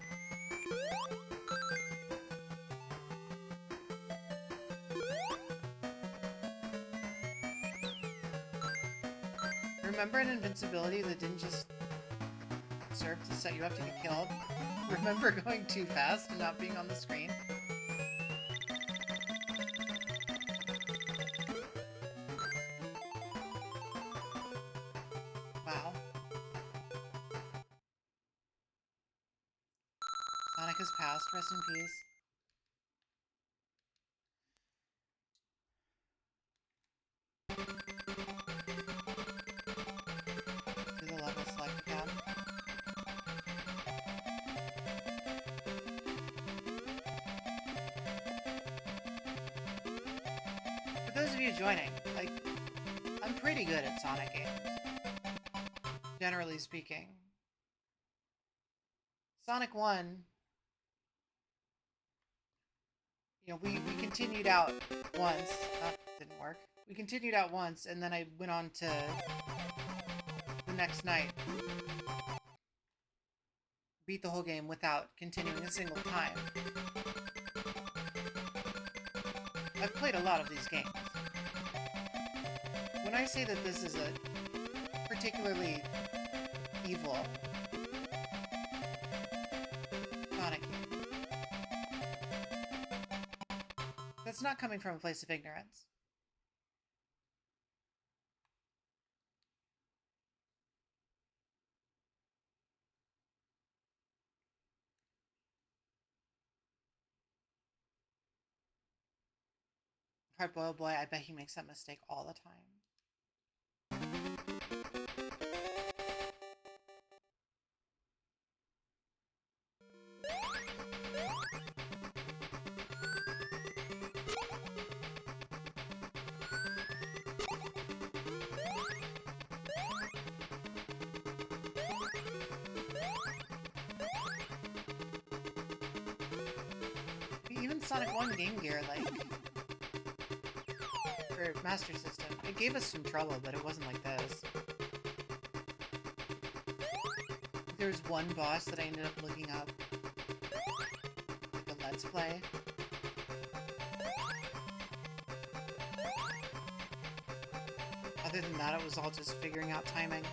Remember an invincibility that didn't just serve to set you up to get killed? Remember going too fast and not being on the screen? Wow. Sonic has passed, rest in peace. Do the level select again. For those of you joining, like, I'm pretty good at Sonic games. Generally speaking. Sonic 1, you know, we continued out once. That didn't work. We continued out once, and then I went on to the next night. Beat the whole game without continuing a single time. I've played a lot of these games. When I say that this is a particularly evil Sonic game, that's not coming from a place of ignorance. Hardboiled boy, I bet he makes that mistake all the time. Even Sonic 1 Game Gear, like, for Master System, it gave us some trouble, but it wasn't like this. There was one boss that I ended up looking up, like a Let's Play. Other than that, it was all just figuring out timing.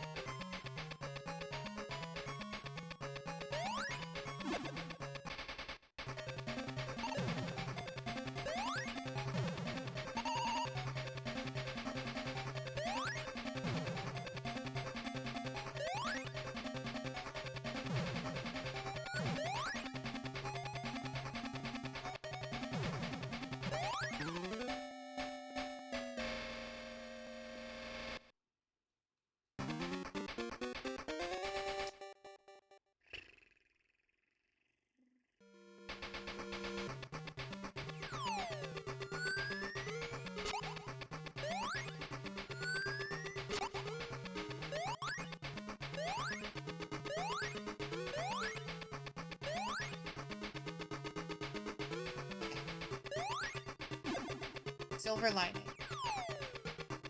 silver lining.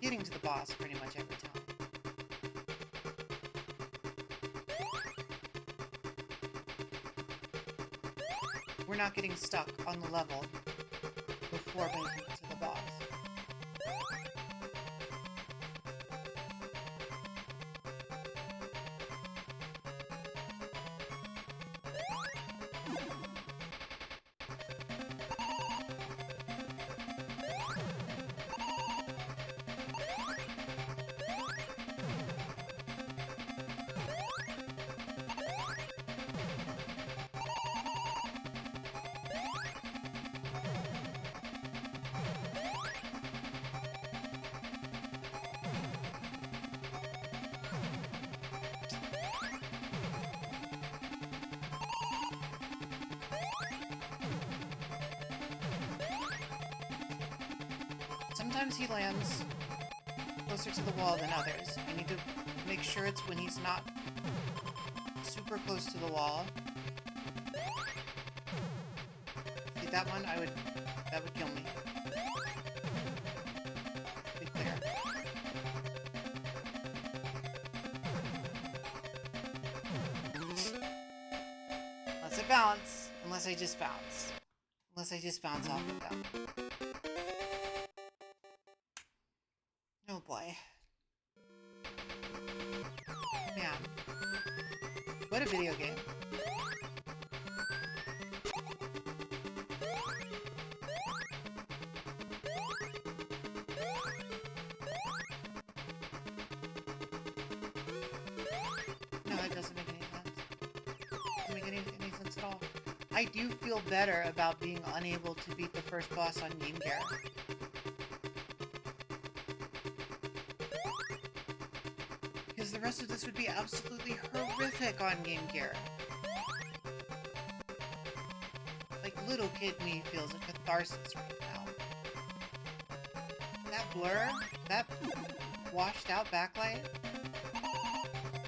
Getting to the boss pretty much every time. We're not getting stuck on the level before making it to the boss. Sometimes he lands closer to the wall than others. I need to make sure it's when he's not super close to the wall. See that one? That would kill me. Be clear. Unless I bounce. Unless I just bounce. Unless I just bounce off of them. Oh boy. Man. What a video game. No, that doesn't make any sense. Doesn't make any sense at all. I do feel better about being unable to beat the first boss on Game Gear. Because the rest of this would be absolutely horrific on Game Gear. Like, little kid me feels a catharsis right now. That blur, that washed out backlight,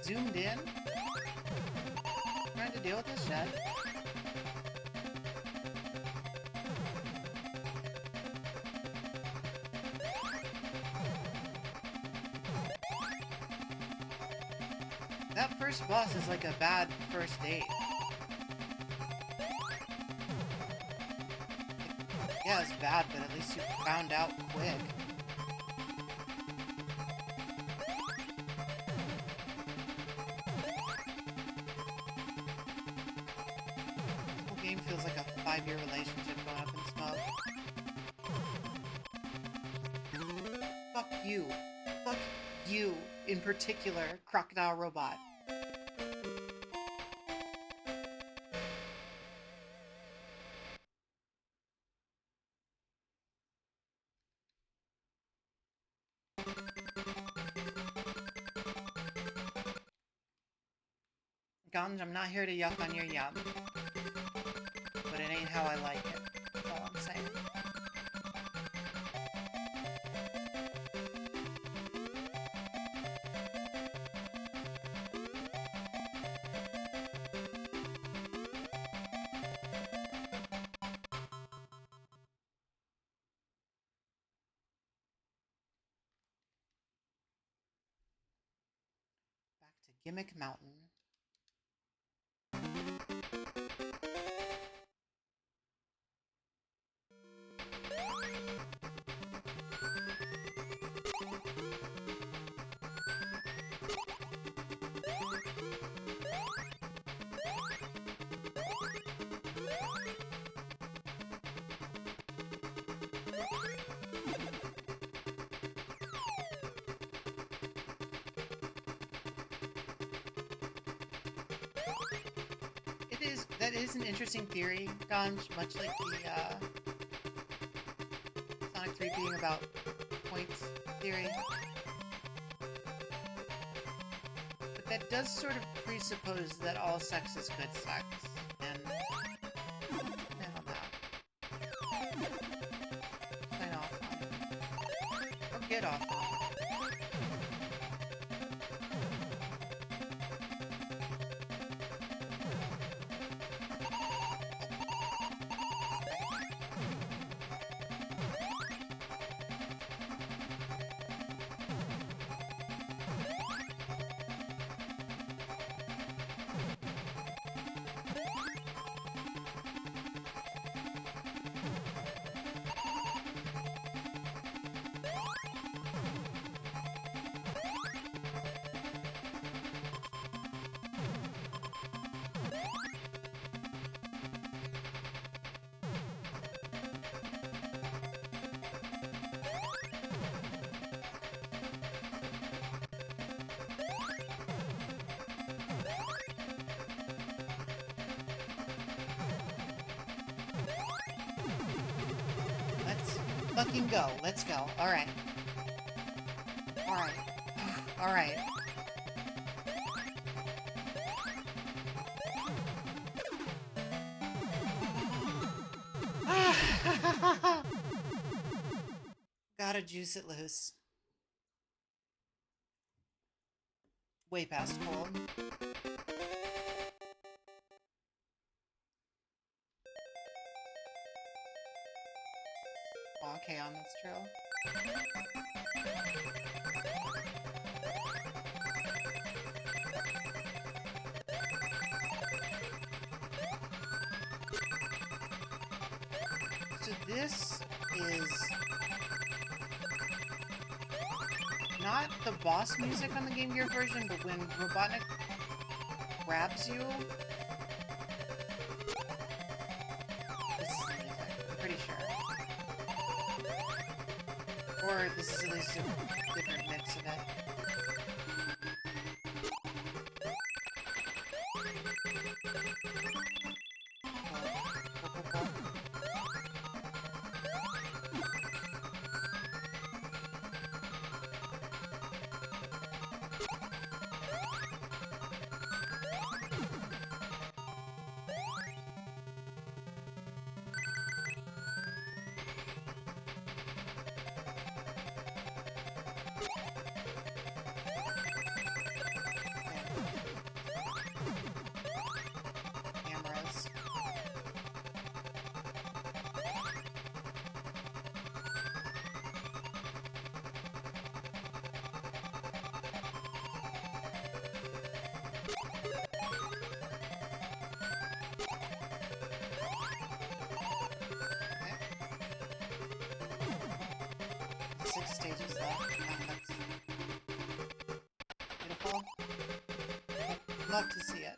zoomed in, trying to deal with this shit. That first boss is like a bad first date. Yeah, it's bad, but at least you found out quick. This whole game feels like a 5-year relationship going up in smoke. Fuck you. Fuck you, in particular, Crocodile Robot. Ganj, I'm not here to yuck on your yum. But it ain't how I like it. That's all I'm saying. Back to Gimmick Mountain. That is an interesting theory, Ganj, much like the Sonic 3 being about points theory. But that does sort of presuppose that all sex is good sex, and I don't know. Sign off on it. Or get off on it. fucking go. Let's go. Alright. Alright. Alright. Gotta juice it loose. Way past cold. Oh, okay, on this trail. So this is not the boss music on the Game Gear version, but when Robotnik grabs you, this is the music, I'm pretty sure. Or this is at least a different mix of it. Cameras. Okay. 6 stages left. That's beautiful. Love to see it.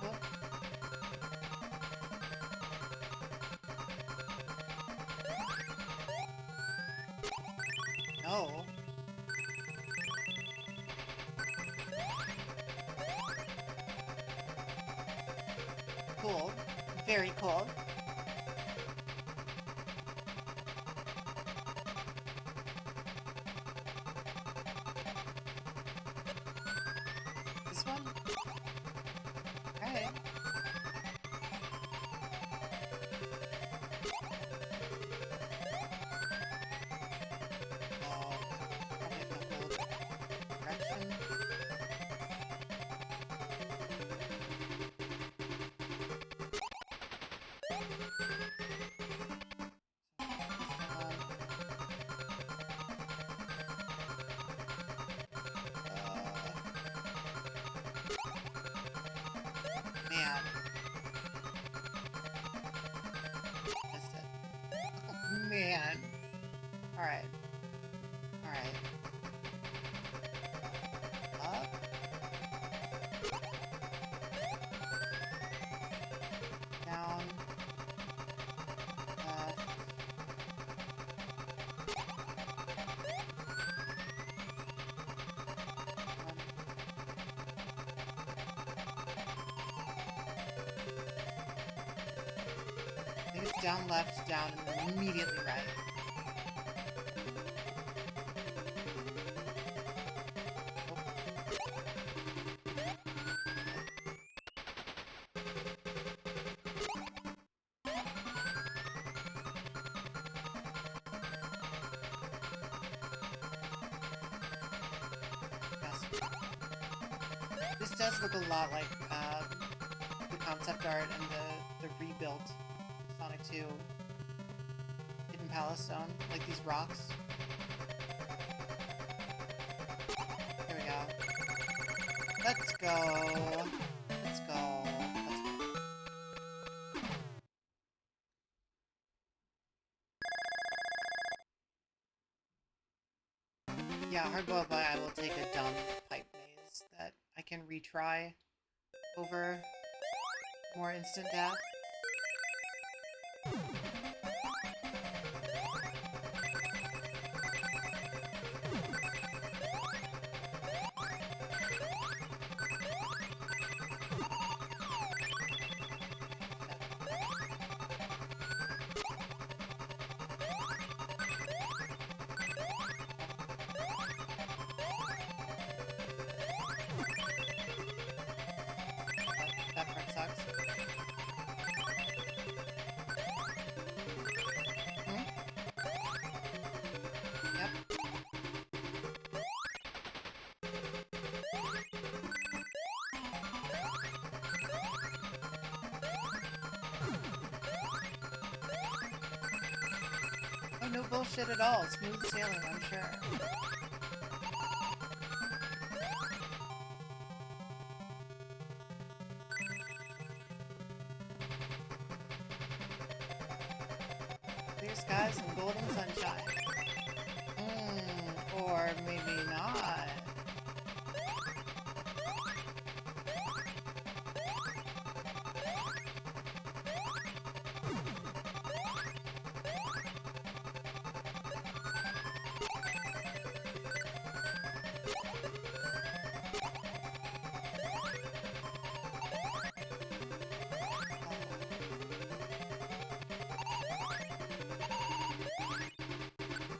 Whoop. No. Cool. Very cool. This one? Alright. Probably the whole direction. Man. Missed it. Oh, man. Alright. Alright. Up. Down. Left. I think it's down, left, down, and then immediately right. Yes. This does look a lot like the concept art and the rebuilt Sonic 2 Hidden Palace Zone, like these rocks. Here we go. Let's go. Let's go. Let's go. Yeah, hard boiled, but I will take a dumb pipe maze that I can retry over more instant death. no bullshit at all. Smooth sailing, I'm sure. Clear skies and golden sunshine. Or maybe not.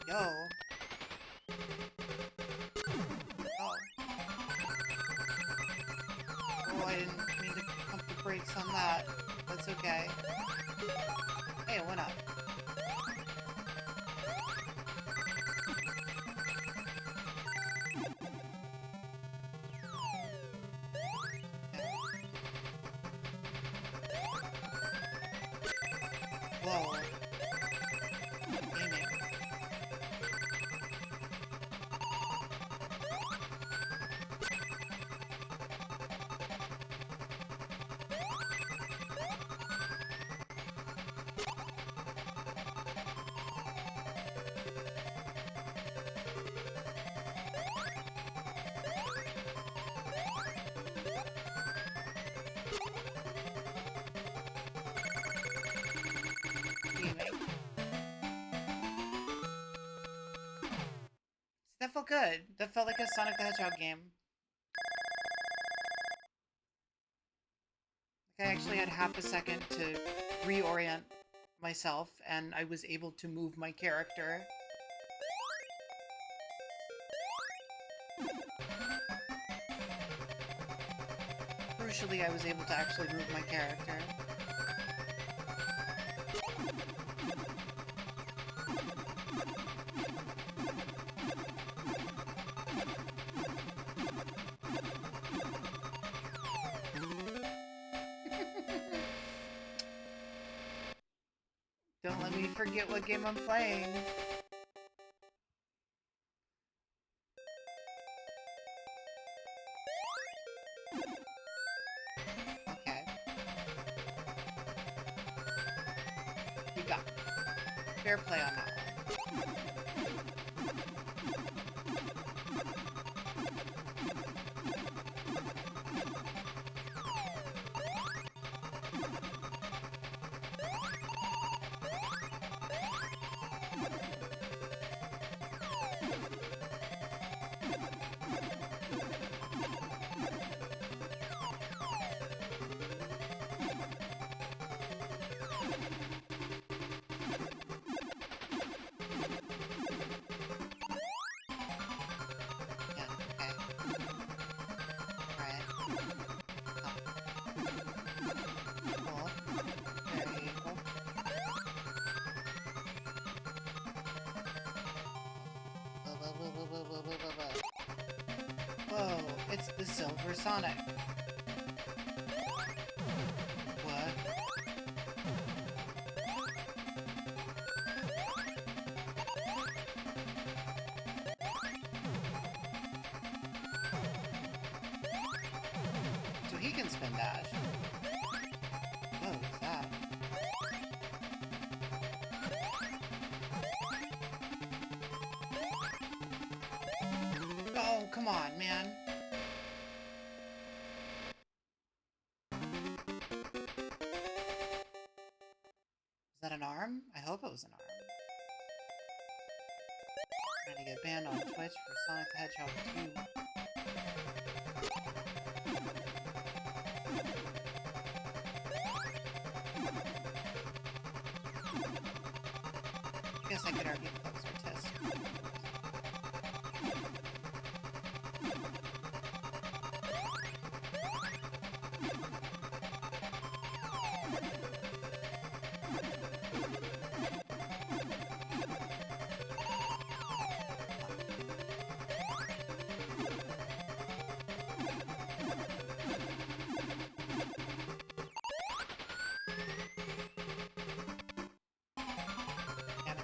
Yo. Oh. Oh, I didn't mean to pump the brakes on that. That's okay. Hey, it went up. Whoa. Gaming. That felt good. That felt like a Sonic the Hedgehog game. Like I actually had half a second to reorient myself, and I was able to move my character. Crucially, I was able to actually move my character. Don't let me forget what game I'm playing. Okay. You got it. Fair play on that one. Whoa, it's the Silver Sonic. What? So he can spin dash. Oh, what's that? Oh, come on, man. Is that an arm? I hope it was an arm. Trying to get banned on Twitch for Sonic the Hedgehog 2. I guess I could argue that was artistic. Yeah.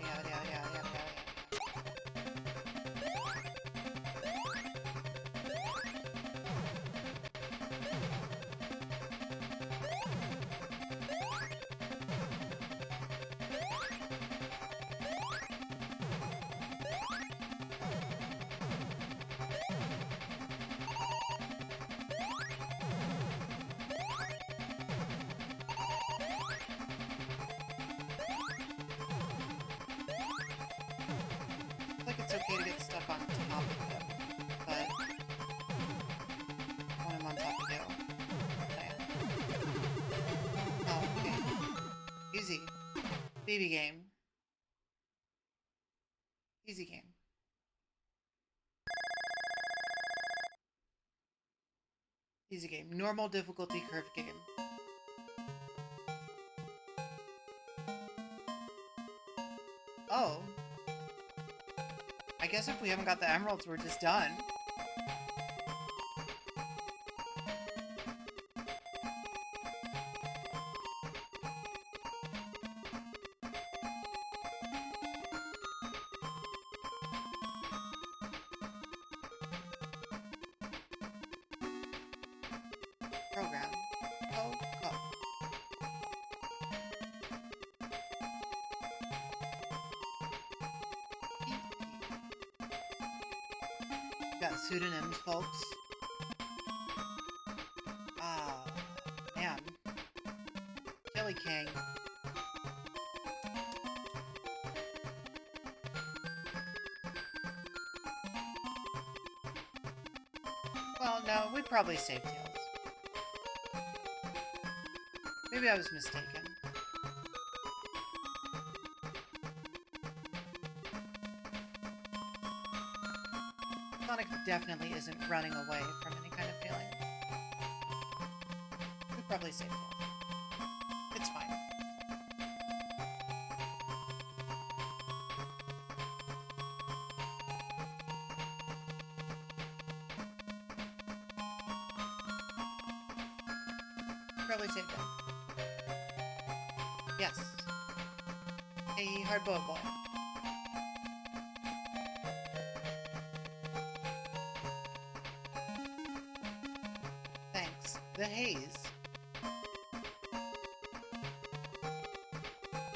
Like it's okay to get stuck on top of him, but when I'm on top of you, I am. Oh, okay. Easy. Baby game. Easy game. Easy game. Normal difficulty curve game. Oh. I guess if we haven't got the emeralds, we're just done. Program. Oh, oh. Got pseudonyms, folks. Ah, man. Jelly King. Well, no, we probably saved Tails. Maybe I was mistaken. Sonic definitely isn't running away from any kind of feeling. We probably saved Tails. It's fine. Probably saved him. Yes. Hey, hard boiled boy. Thanks. The haze.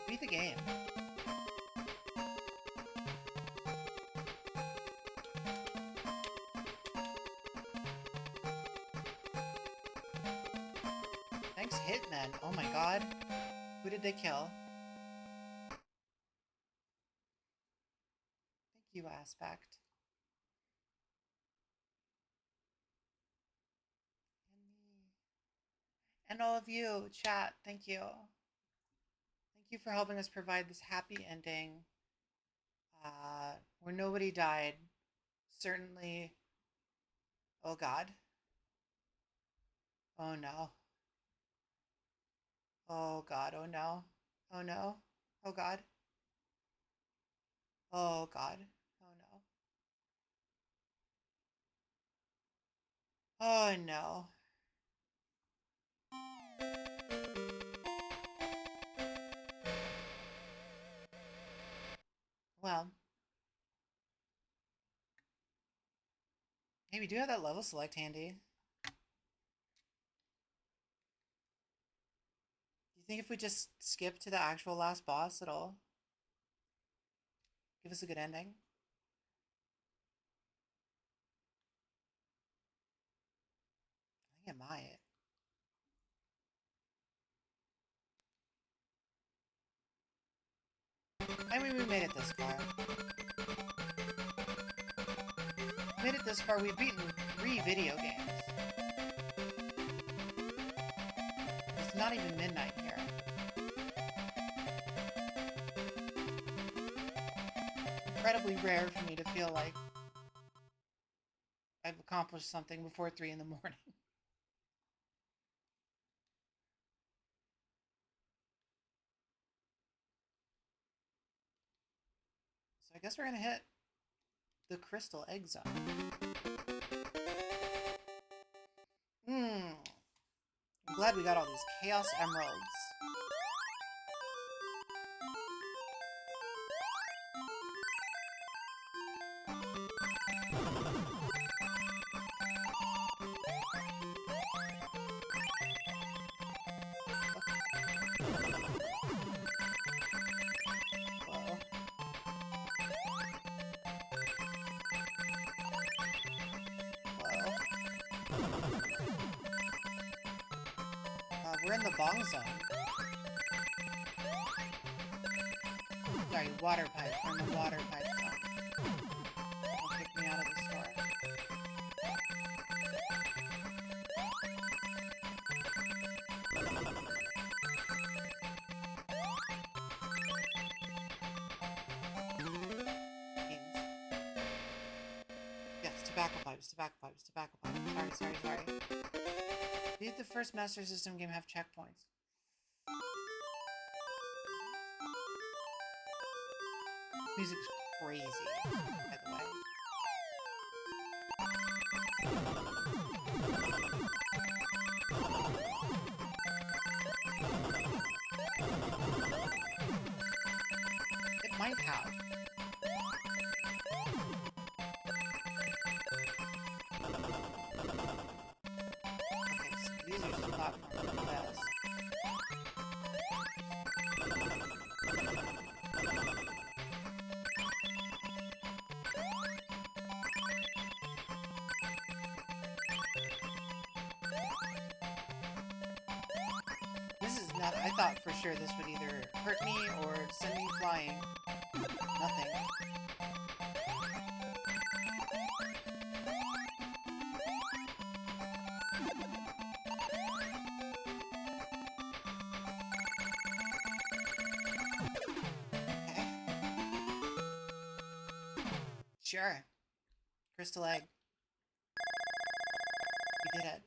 Beat the game. Thanks, Hitman. Oh my god. Who did they kill? Thank you, Aspect. And all of you, chat, thank you. Thank you for helping us provide this happy ending where nobody died. Certainly. Oh god. Oh no. Oh god, oh no. Oh no. Oh god. Oh god. Oh no. Oh no. Well. Hey, we do have that level select handy. Do you think if we just skip to the actual last boss, it'll give us a good ending? I think it might. I mean, we made it this far. We made it this far. We've beaten 3 video games. It's not even midnight here. Incredibly rare for me to feel like I've accomplished something before 3 in the morning. So I guess we're gonna hit the Crystal Egg Zone. I'm glad we got all these Chaos Emeralds. We're in the bong zone. Sorry, water pipe. We're in the water pipe zone. Don't kick me out of the store. Yes, tobacco pipes, tobacco pipes, tobacco pipes. Sorry. Did the first Master System game have checkpoints? Music's crazy, by the way. It might have. Okay, so these are just platform bells. This is not. I thought for sure this would either hurt me or send me flying. Nothing. Okay. Sure. Crystal egg. We did it.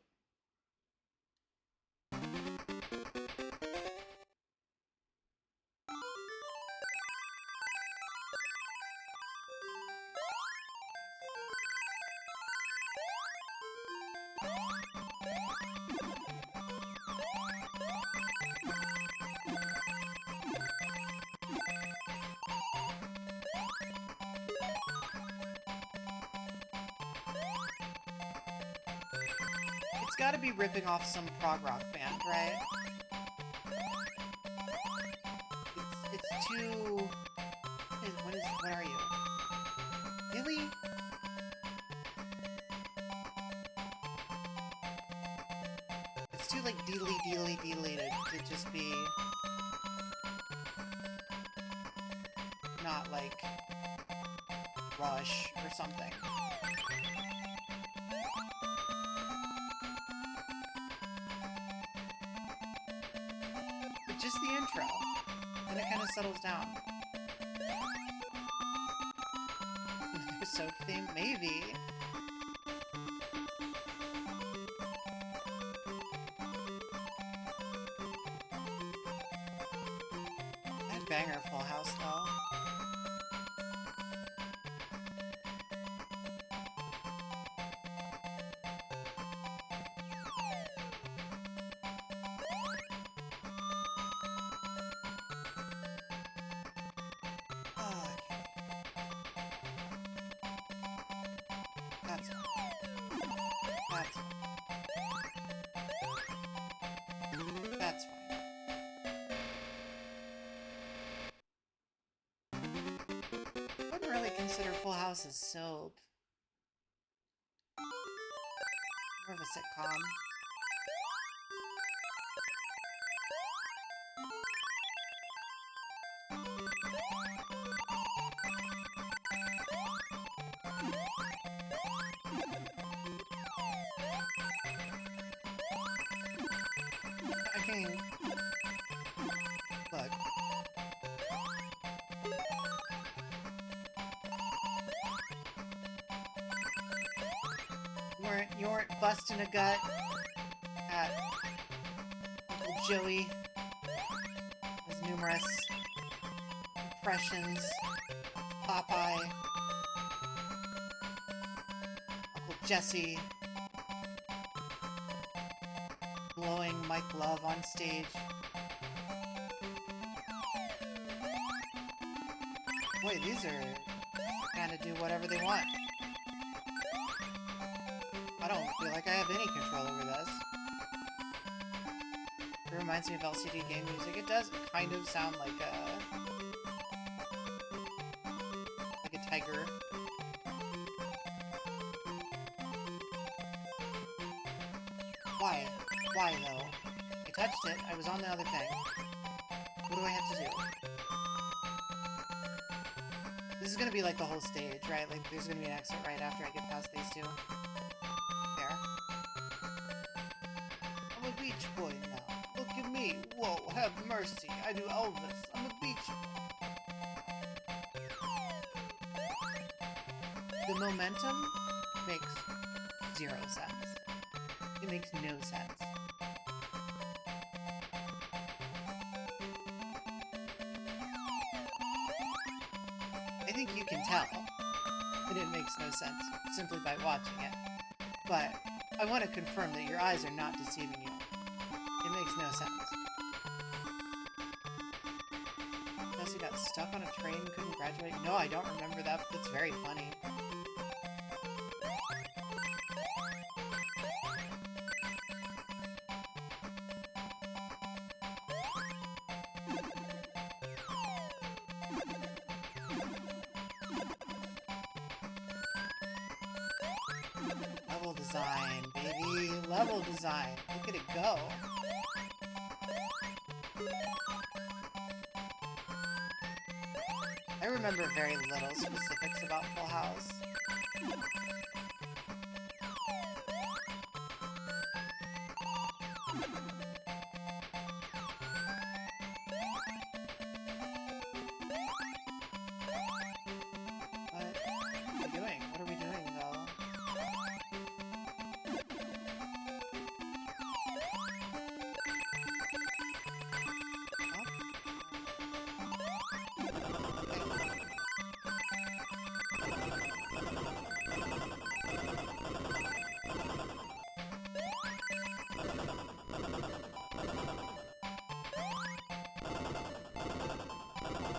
It's gotta be ripping off some prog rock band, right? It's too... What are you? Really? It's too, like, dealy to just be... not, like, Rush or something. But just the intro. Then it kind of settles down. Soap theme? Maybe. That banger Full House, though. That's fine. I wouldn't really consider Full House as soap. More of a sitcom. I mean, look. You weren't busting a gut at Uncle Joey. His numerous impressions. Popeye. Uncle Jesse. Blowing Mike Love on stage. Boy, these are kind of do whatever they want. I don't feel like I have any control over this. It reminds me of LCD game music. It does kind of sound like a tiger. Why? Why, though? I touched it. I was on the other thing. What do I have to do? This is gonna be like the whole stage, right? Like, there's gonna be an exit right after I get past these two. There. I'm a beach boy now. Look at me. Whoa, have mercy. I do Elvis. I'm a beach boy. The momentum makes 0 sense. It makes no sense. I think you can tell that it makes no sense simply by watching it. But I want to confirm that your eyes are not deceiving you. It makes no sense. Unless you got stuck on a train and couldn't graduate? No, I don't remember that, but that's very funny. Level design, baby. Level design. Look at it go. I remember very little specifics about Full House. What are we doing? What are we doing, though?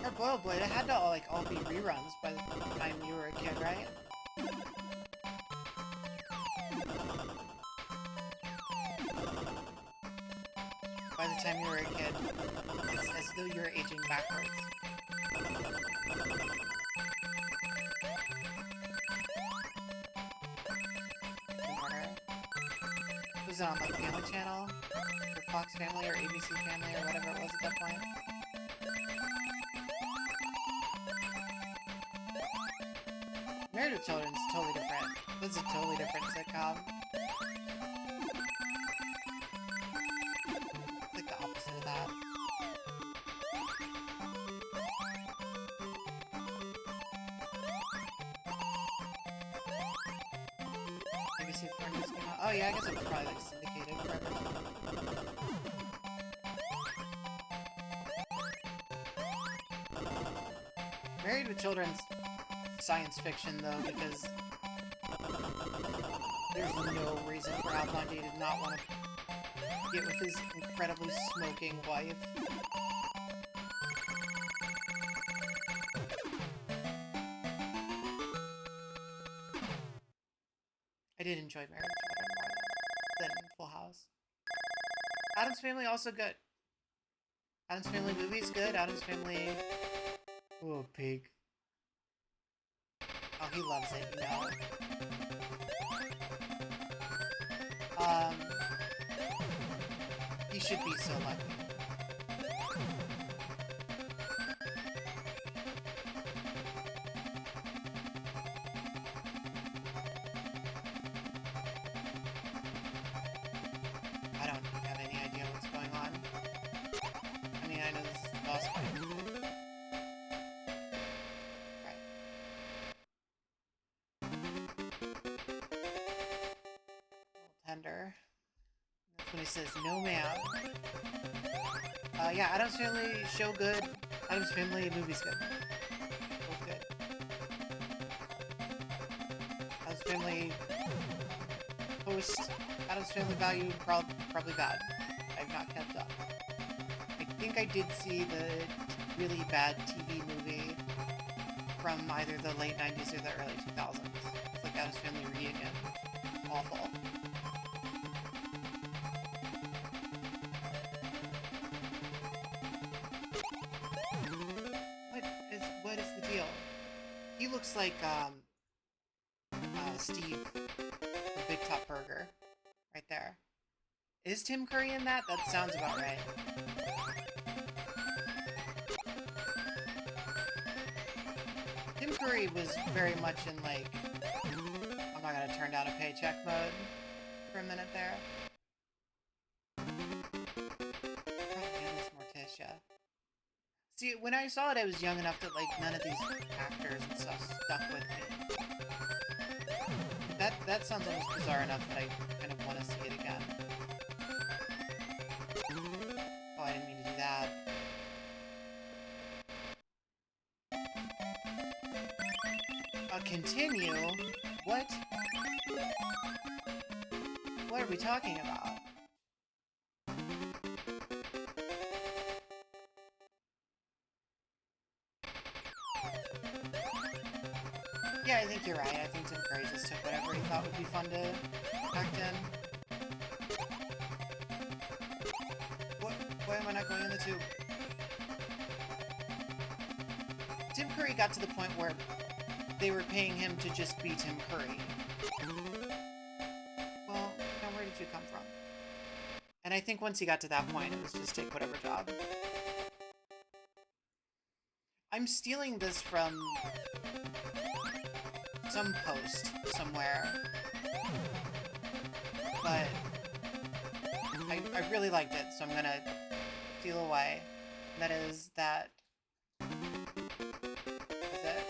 Or Boiled Blade, it had to all be reruns by the time you were a kid, right? By the time you were a kid, it's as though you were aging backwards. Was it on like Family Channel? Or Fox Family or ABC Family or whatever it was at that point? Married with Children is totally different. That's a totally different sitcom. It's like the opposite of that. ABC 4 News came out. Oh yeah, I guess it was probably like syndicated forever. Married with Children's science fiction, though, because there's no reason for Al Bundy to not want to get with his incredibly smoking wife. I did enjoy Married with Children more than Full House. Addams Family also good. Addams Family movie's good. Addams Family... Oh, pig. Oh, he loves it, you know. He should be so lucky. I don't have any idea what's going on. I mean, I know this is the boss fight. Tender. That's when he says, no ma'am. Yeah, Addams Family show good. Addams Family movie's good. Both good. Addams Family post. Addams Family value probably bad. I've not kept up. I think I did see the really bad TV movie from either the late 90s or the early 2000s. It's like Addams Family Reunion. Awful. What is the deal? He looks like, Steve from Big Top Burger. Right there. Is Tim Curry in that? That sounds about right. Tim Curry was very much in, like... I'm not gonna turn down a paycheck mode for a minute there. Morticia. See, when I saw it, I was young enough that, like, none of these actors and stuff stuck with me. That sounds almost bizarre enough that I kind of want to see it again. Oh, I didn't mean to do that. Continue? What? What are we talking about? Yeah, I think you're right. I think Tim Curry just took whatever he thought would be fun to act in. Why am I not going in the tube? Tim Curry got to the point where they were paying him to just be Tim Curry. Well, now where did you come from? And I think once he got to that point, it was just take whatever job. I'm stealing this from some post somewhere, but I really liked it, so I'm gonna steal away. And that is that... Is it?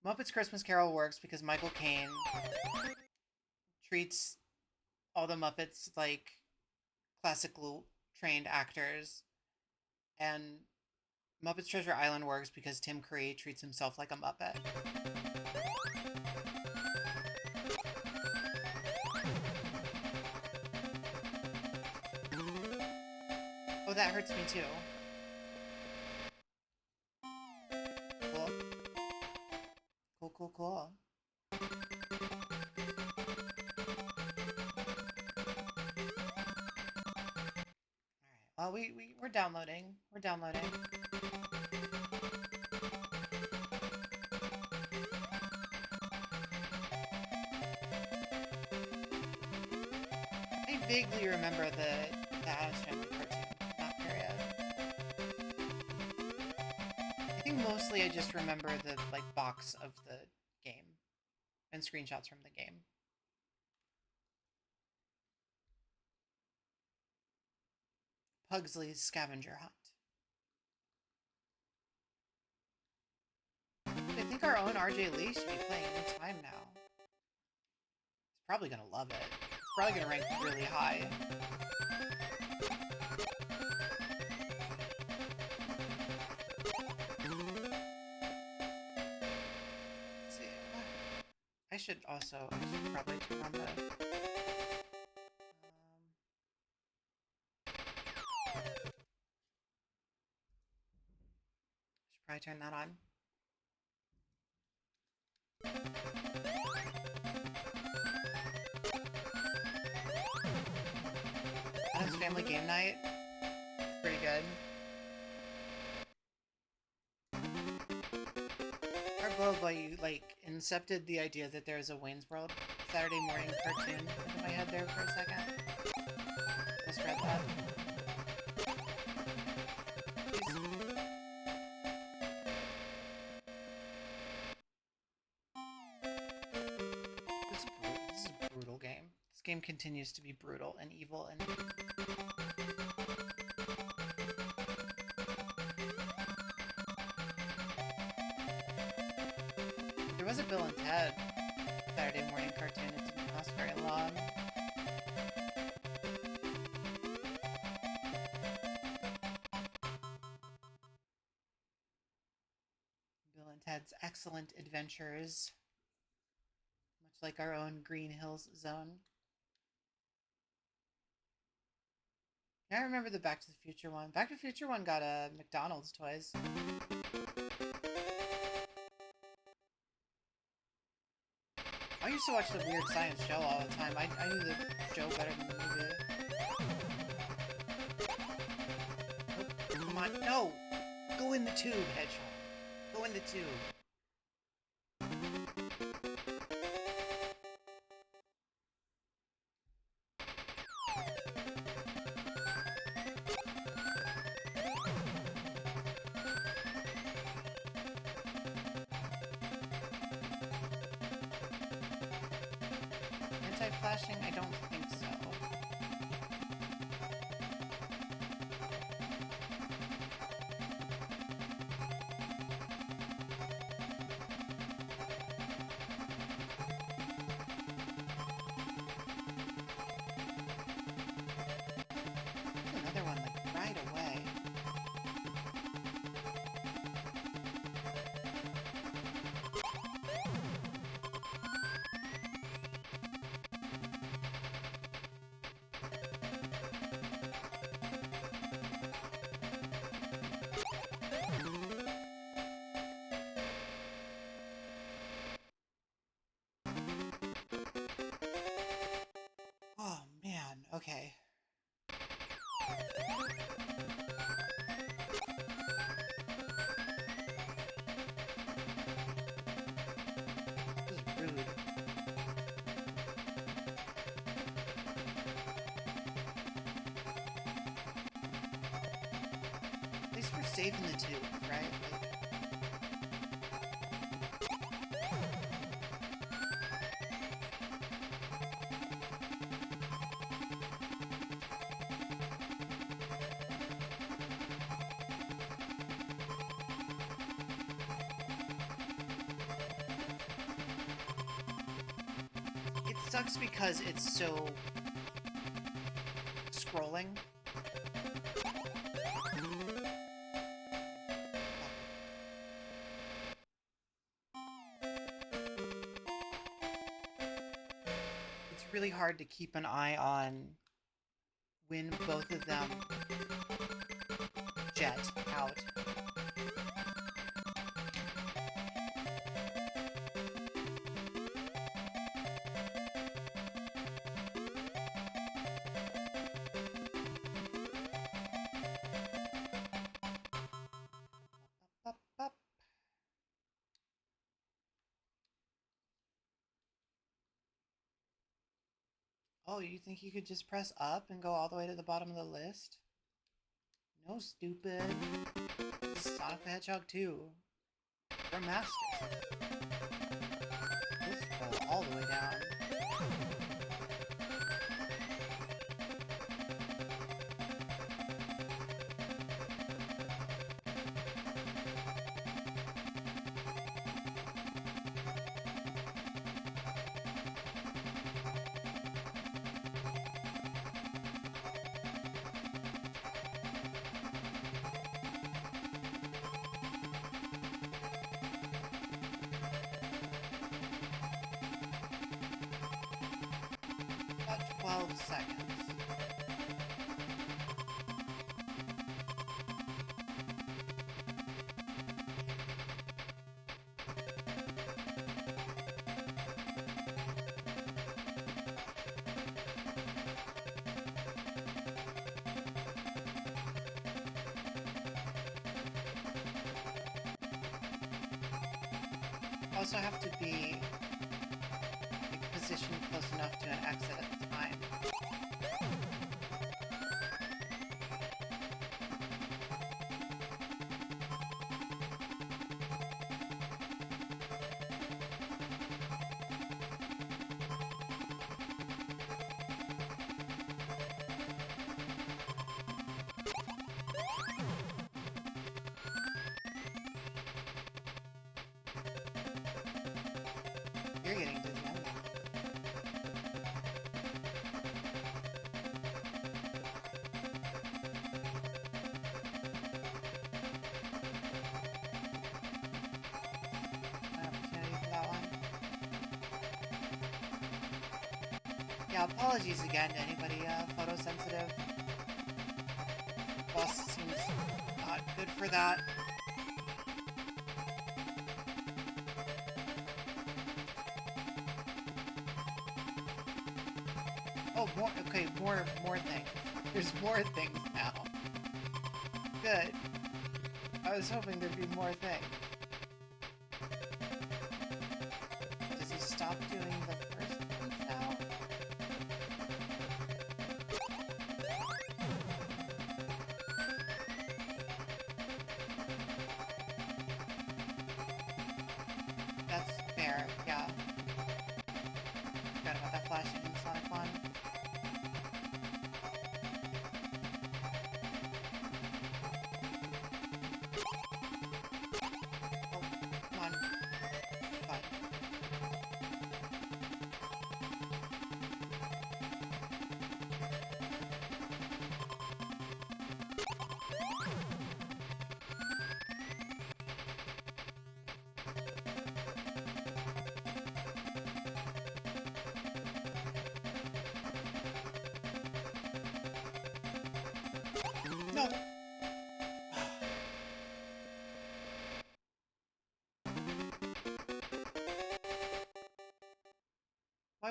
Muppets Christmas Carol works because Michael Caine treats all the Muppets like classical trained actors, and Muppets Treasure Island works because Tim Curry treats himself like a Muppet. Oh, that hurts me too. Cool. Cool, cool, cool. Alright, well, we're downloading. We're downloading. I vaguely remember the Addams Family cartoon, that period. I think mostly I just remember the, like, box of the game and screenshots from the game. Pugsley's Scavenger Hunt. I think our own RJ Lee should be playing any time now. He's probably gonna love it. He's probably gonna rank really high. Let's see. I should probably turn on the... should probably turn that on. Addams Family Game Night. Pretty good. Our Boba, you, like, incepted the idea that there's a Wayne's World Saturday morning cartoon into my head there for a second. Just read that. This is a brutal game. This game continues to be brutal and evil and... There was a Bill and Ted Saturday morning cartoon. It didn't last very long. Bill and Ted's Excellent Adventures. Much like our own Green Hills Zone. Yeah, I remember the Back to the Future one. Back to the Future one got McDonald's toys. I used to watch the Weird Science show all the time. I knew the show better than the movie. Oh, come on, no! Go in the tube, Hedgehog. Go in the tube. flashing? I don't think so. Another one like right away. Oh man, okay. This is rude. At least we're safe in the tube, right? Like, it sucks because it's so scrolling. It's really hard to keep an eye on when both of them jet out. Up, up. Oh, you think you could just press up and go all the way to the bottom of the list? No, stupid. This is Sonic the Hedgehog 2. Remastered. We'll scroll all the way down. About 12 seconds. Also have to be like, positioned close enough to an exit at the time. You're getting dizzy. I'm not. An opportunity for that one. Yeah, apologies again to anybody photosensitive. Boss seems not good for that. Oh, more. Okay, more things. There's more things now. Good. I was hoping there'd be more things. Does he stop doing the first ones now? That's fair, yeah. Forgot about that flashing in Sonic 1.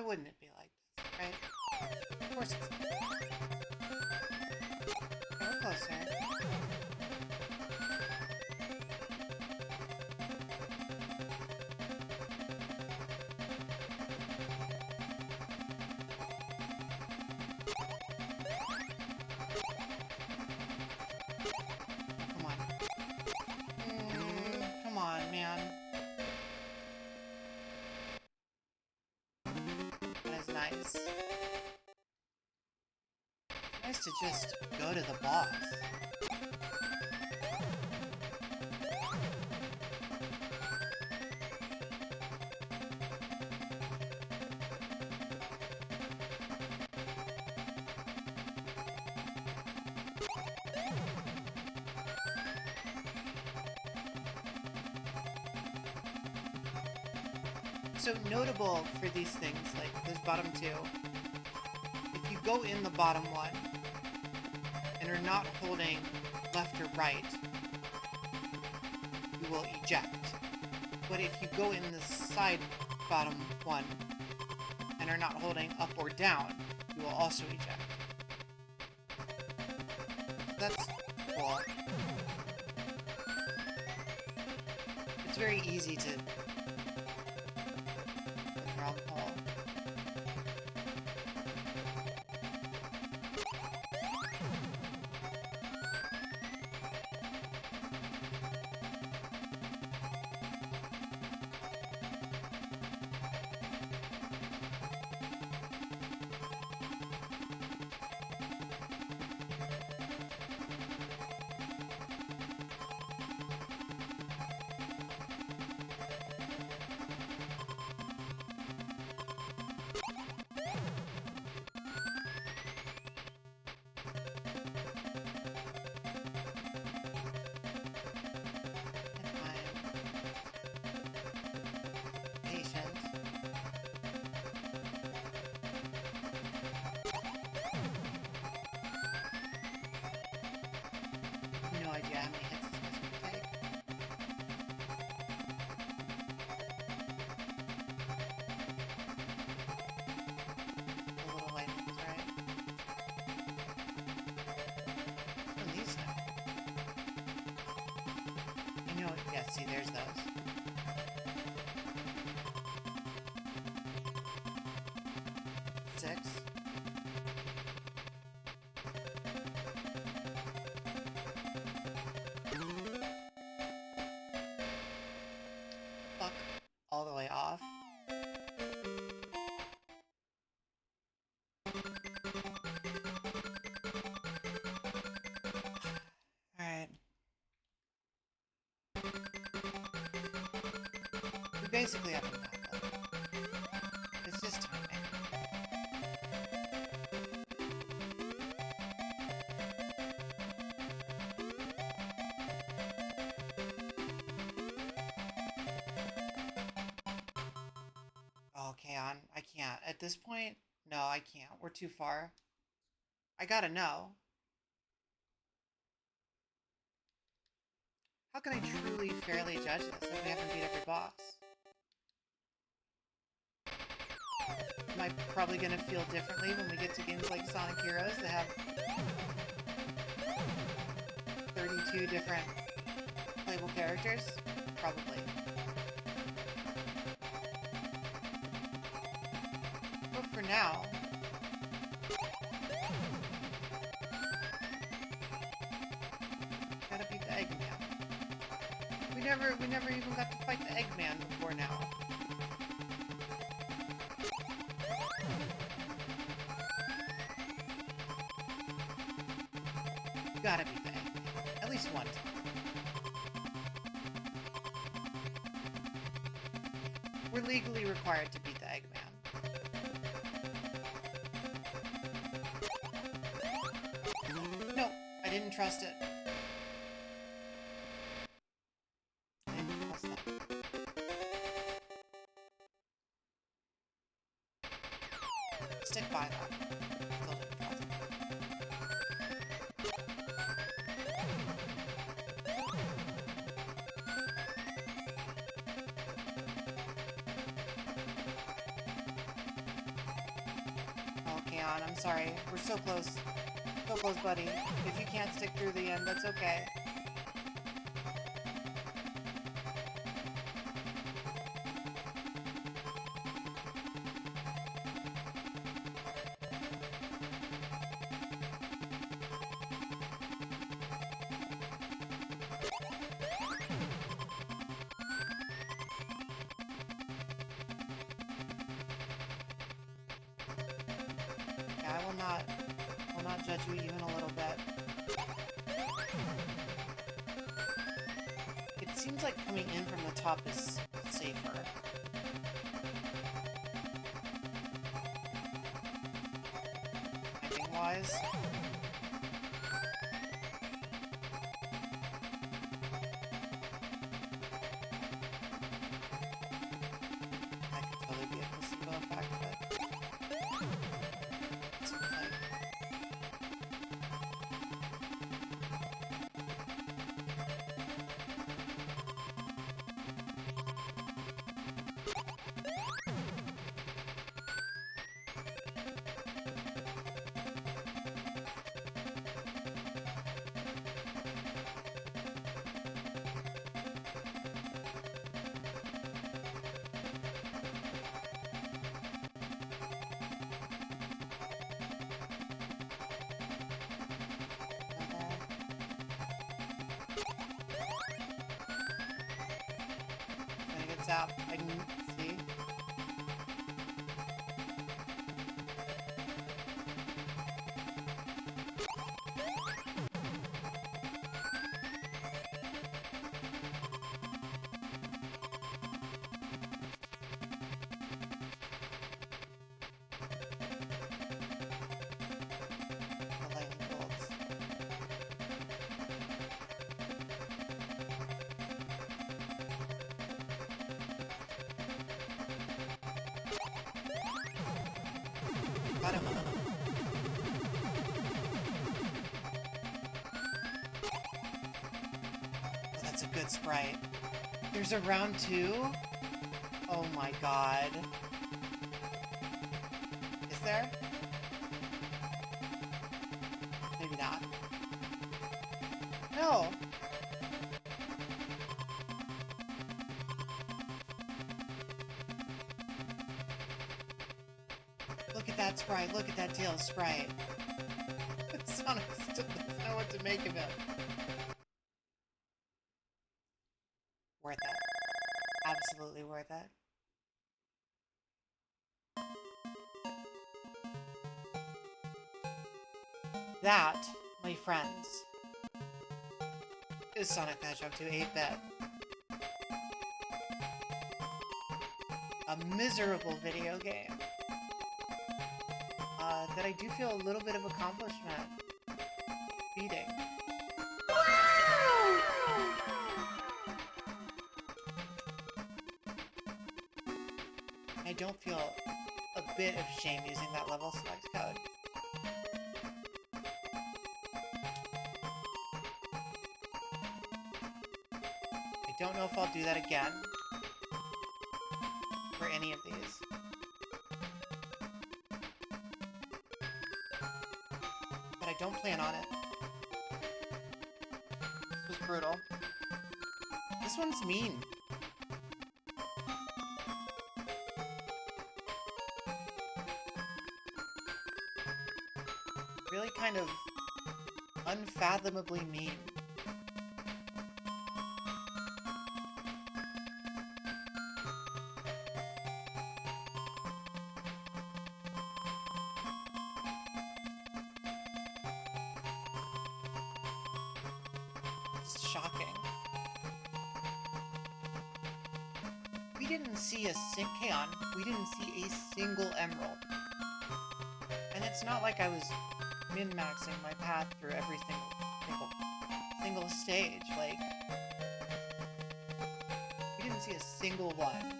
wouldn't it be like this, right? Of course it's not. Okay, we're closer. Come on. Come on, man. That is nice. Nice to just go to the boss. So notable for these things, like this bottom two, if you go in the bottom one and are not holding left or right, you will eject. But if you go in the side bottom one and are not holding up or down, you will also eject. That's cool. It's very easy to wrong hole. No idea how many hits this would take. A little light, right? What are these now? You know, yeah, see, there's those. Six. All the way off. Alright. We basically have a map level. It's just timing. Okay, I can't. At this point, no, I can't. We're too far. I gotta know. How can I truly fairly judge this if we haven't beat every boss? Am I probably gonna feel differently when we get to games like Sonic Heroes that have 32 different playable characters? Probably. But for now, gotta beat the Eggman. We never even got to fight the Eggman before now. You gotta beat the Eggman. At least one time. We're legally required to beat the Eggman. No, I didn't trust it. I didn't trust that. Stick by that. Still didn't trust it. Leon. I'm sorry. We're so close. So close, buddy. If you can't stick through the end, that's okay. Judge you even a little bit. It seems like coming in from the top is safer. Timing-wise. That could totally be a placebo effect, but... Out. I can see. The lightning bolts. Got him. Oh, that's a good sprite. There's a round 2? Oh my god. Is there? Maybe not. No! Look at that sprite. Look at that tail sprite. Sonic still doesn't know what to make of it. Worth it. Absolutely worth it. That, my friends, is Sonic the Hedgehog 2 8-bit. A miserable video game. That I do feel a little bit of accomplishment beating. I don't feel a bit of shame using that level select code. I don't know if I'll do that again for any of these. But I don't plan on it. This was brutal. This one's mean. Really kind of unfathomably mean. It's shocking. We didn't see a K-On! We didn't see a single emerald. And it's not like I was min-maxing my path through every single stage. Like, we didn't see a single one.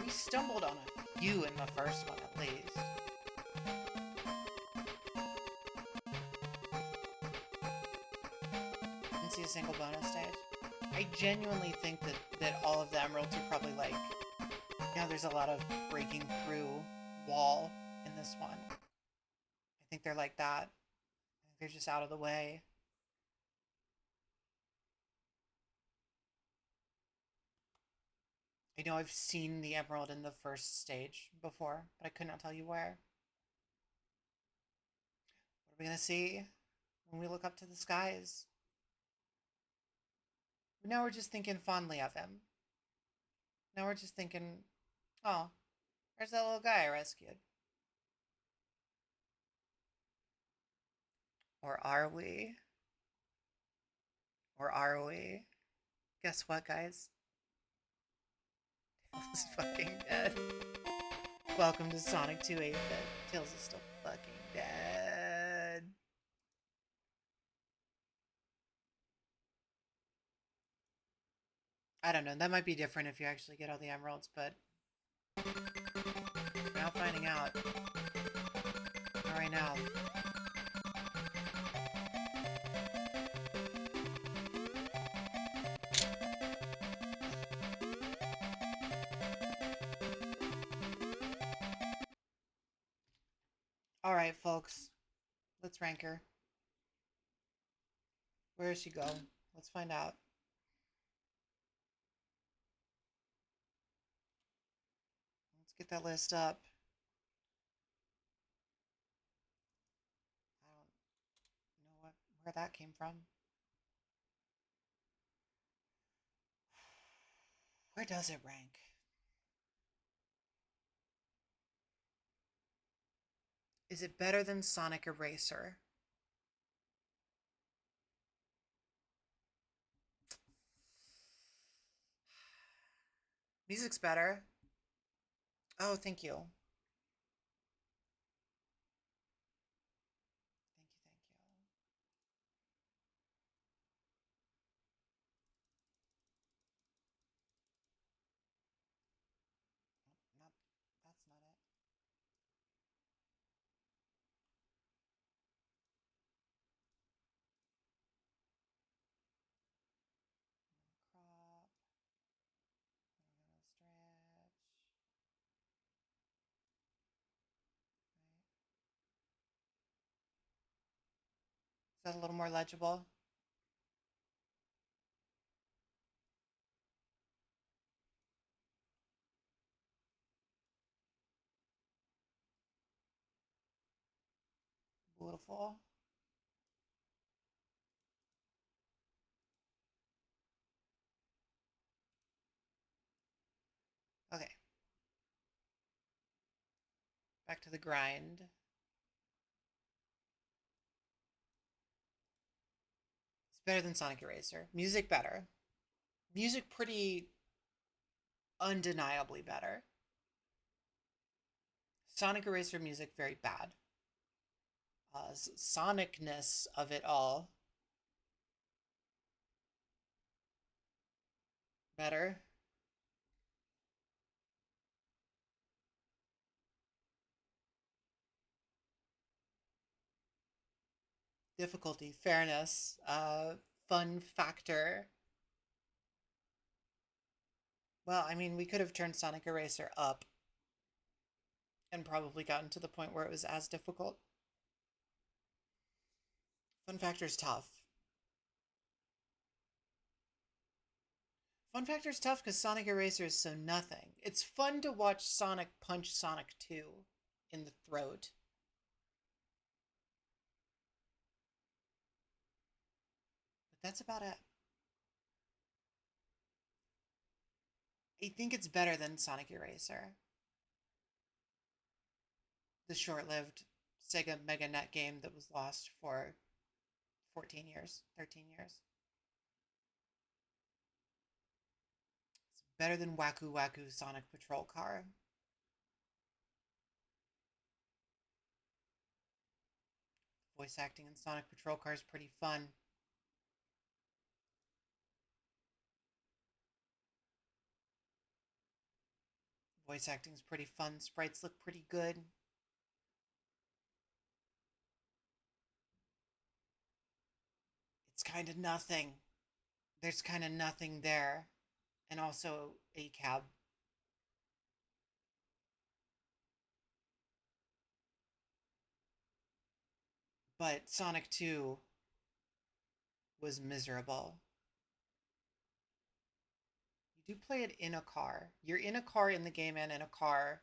We stumbled on a few in the first one, at least. Didn't see a single bonus stage. I genuinely think that all of the emeralds are probably, like, Now there's a lot of breaking through wall in this one. I think they're like that. I think they're just out of the way. I know I've seen the emerald in the first stage before, but I could not tell you where. What are we going to see when we look up to the skies? Now we're just thinking fondly of him. Now we're just thinking, oh, there's that little guy I rescued. Or are we? Or are we? Guess what, guys? Tails is fucking dead. Welcome to Sonic 2 8-bit. Tails is still fucking dead. I don't know. That might be different if you actually get all the emeralds, but now finding out. All right now. All right, folks. Let's rank her. Where does she go? Let's find out. Let's get that list up. I don't know where that came from. Where does it rank? Is it better than Sonic Eraser? Music's better. Oh, thank you. Thank you. Not, that's not it. Crop. Stretch. Is that a little more legible? Beautiful. Okay. Back to the grind. It's better than Sonic Eraser. Music better. Music pretty undeniably better. Sonic Eraser music very bad. Sonicness of it all better. Difficulty, fairness, fun factor. Well, I mean, we could have turned Sonic Eraser up and probably gotten to the point where it was as difficult. Fun factor's tough. Fun factor's tough because Sonic Eraser is so nothing. It's fun to watch Sonic punch Sonic 2 in the throat. But that's about it. I think it's better than Sonic Eraser. The short-lived Sega Mega Net game that was lost for 14 years, 13 years. It's better than Waku Waku Sonic Patrol Car. Voice acting in Sonic Patrol Car is pretty fun. Voice acting is pretty fun. Sprites look pretty good. It's kind of nothing. There's kind of nothing there. And also a cab. But Sonic 2 was miserable. You do play it in a car. You're in a car in the game and in a car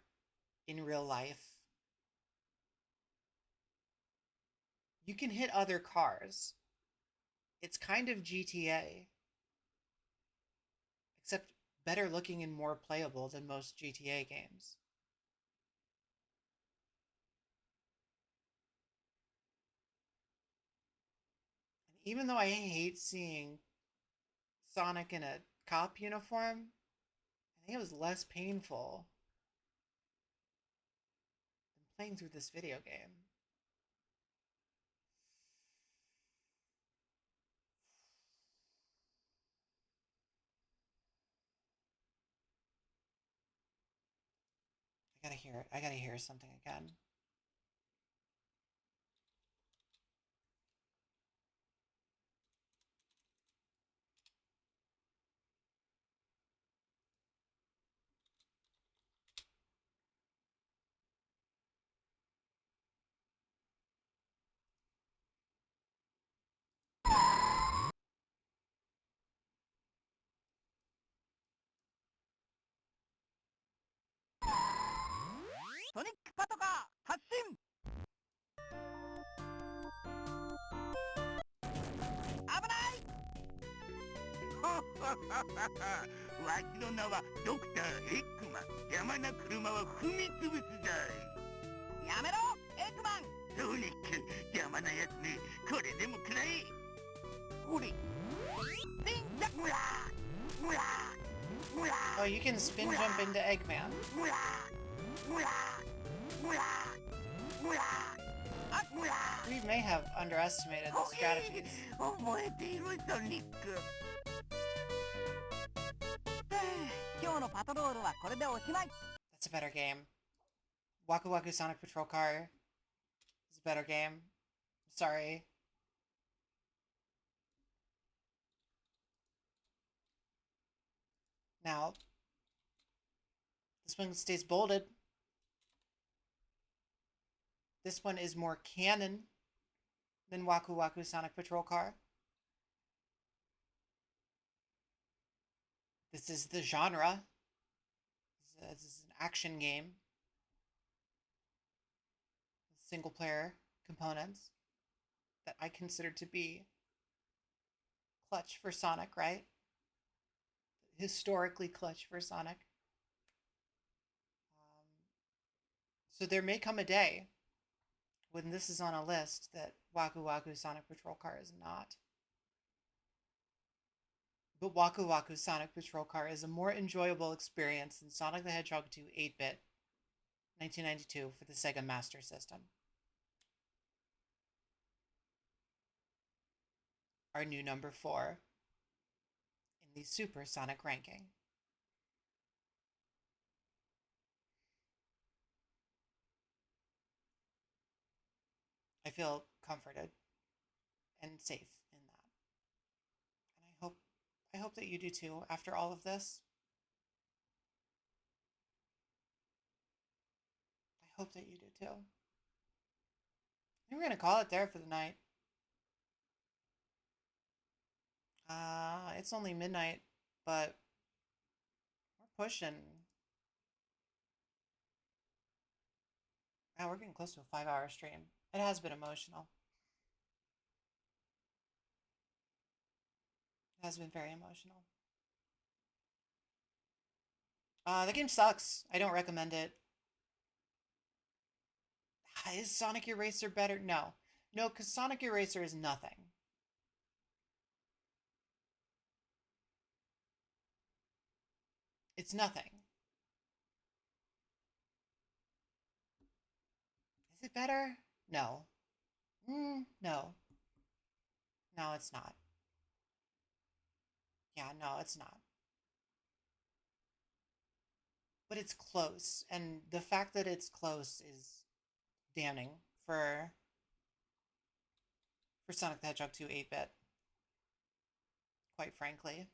in real life. You can hit other cars. It's kind of GTA, except better looking and more playable than most GTA games. And even though I hate seeing Sonic in a cop uniform, I think it was less painful than playing through this video game. I gotta hear it. I gotta hear something again. Sonic パトカー発進。危ない。わしの名はドクターエッグマン。邪魔な車は踏み潰すぞい。やめろエッグマン。ソニック邪魔なやつね。これでもくらえ。ほれ。スピンジャンプ。Oh, you can spin jump into Eggman. We may have underestimated the strategies. 覚えているソニック。今日のパトロールはこれでおしまい。 That's a better game. Waku Waku Sonic Patrol Car is a better game. Sorry. Now, this one stays bolded. This one is more canon than Waku Waku Sonic Patrol Car. This is the genre. This is an action game. Single player components that I consider to be clutch for Sonic, right? Historically clutch for Sonic. So there may come a day when this is on a list that Waku Waku Sonic Patrol Car is not. But Waku Waku Sonic Patrol Car is a more enjoyable experience than Sonic the Hedgehog 2 8-bit 1992 for the Sega Master System. Our new number 4 in the Super Sonic ranking. I feel comforted and safe in that. And I hope that you do too after all of this. I hope that you do too. I think we're going to call it there for the night. It's only midnight, but we're pushing. Wow, we're getting close to a 5-hour stream. It has been emotional. It has been very emotional. The game sucks. I don't recommend it. Is Sonic Eraser better? No. No, because Sonic Eraser is nothing. It's nothing. Is it better? No. No. No, it's not. Yeah, no, it's not. But it's close, and the fact that it's close is damning for Sonic the Hedgehog 2 8-bit. Quite frankly.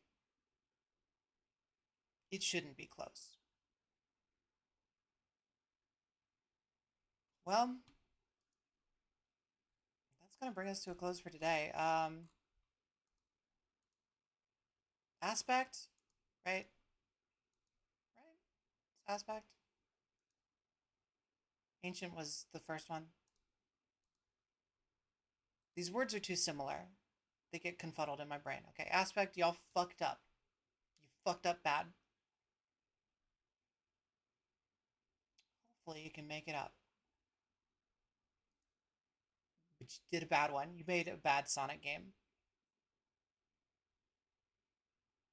It shouldn't be close. Well, That's gonna bring us to a close for today. Aspect, right? Right? It's aspect. Ancient was the first one. These words are too similar. They get confuddled in my brain. Okay, aspect, y'all fucked up. You fucked up bad. Hopefully you can make it up. But you did a bad one. You made a bad Sonic game.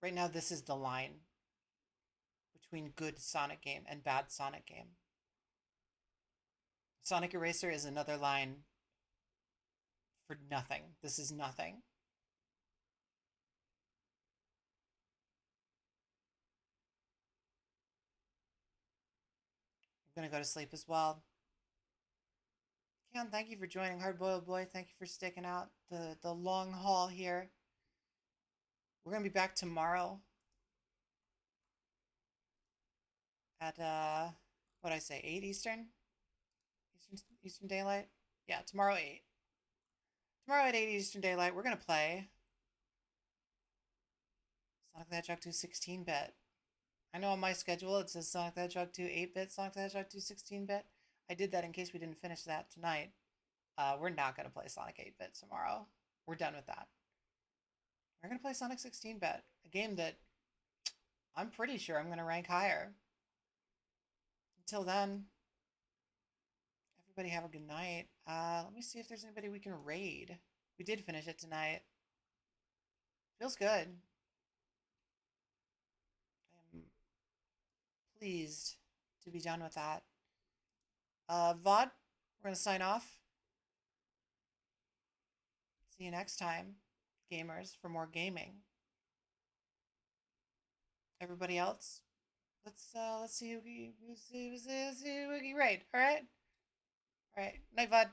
Right now, this is the line between good Sonic game and bad Sonic game. Sonic Eraser is another line for nothing. This is nothing. I'm gonna go to sleep as well. Keon, thank you for joining. Hardboiled Boy, thank you for sticking out the long haul here. We're gonna be back tomorrow at what I say, 8 Eastern? Eastern Daylight? Yeah, tomorrow 8. Tomorrow at 8 Eastern Daylight, we're gonna play Sonic the Hedgehog 2 16-bit. I know on my schedule it says Sonic the Hedgehog 2 8-bit, Sonic the Hedgehog 2 16-bit. I did that in case we didn't finish that tonight. We're not going to play Sonic 8-bit tomorrow. We're done with that. We're going to play Sonic 16-bit, a game that I'm pretty sure I'm going to rank higher. Until then, everybody have a good night. Let me see if there's anybody we can raid. We did finish it tonight. Feels good. I am pleased to be done with that. VOD, we're going to sign off. See you next time, gamers, for more gaming. Everybody else, let's see who we raid. All right, night, VOD.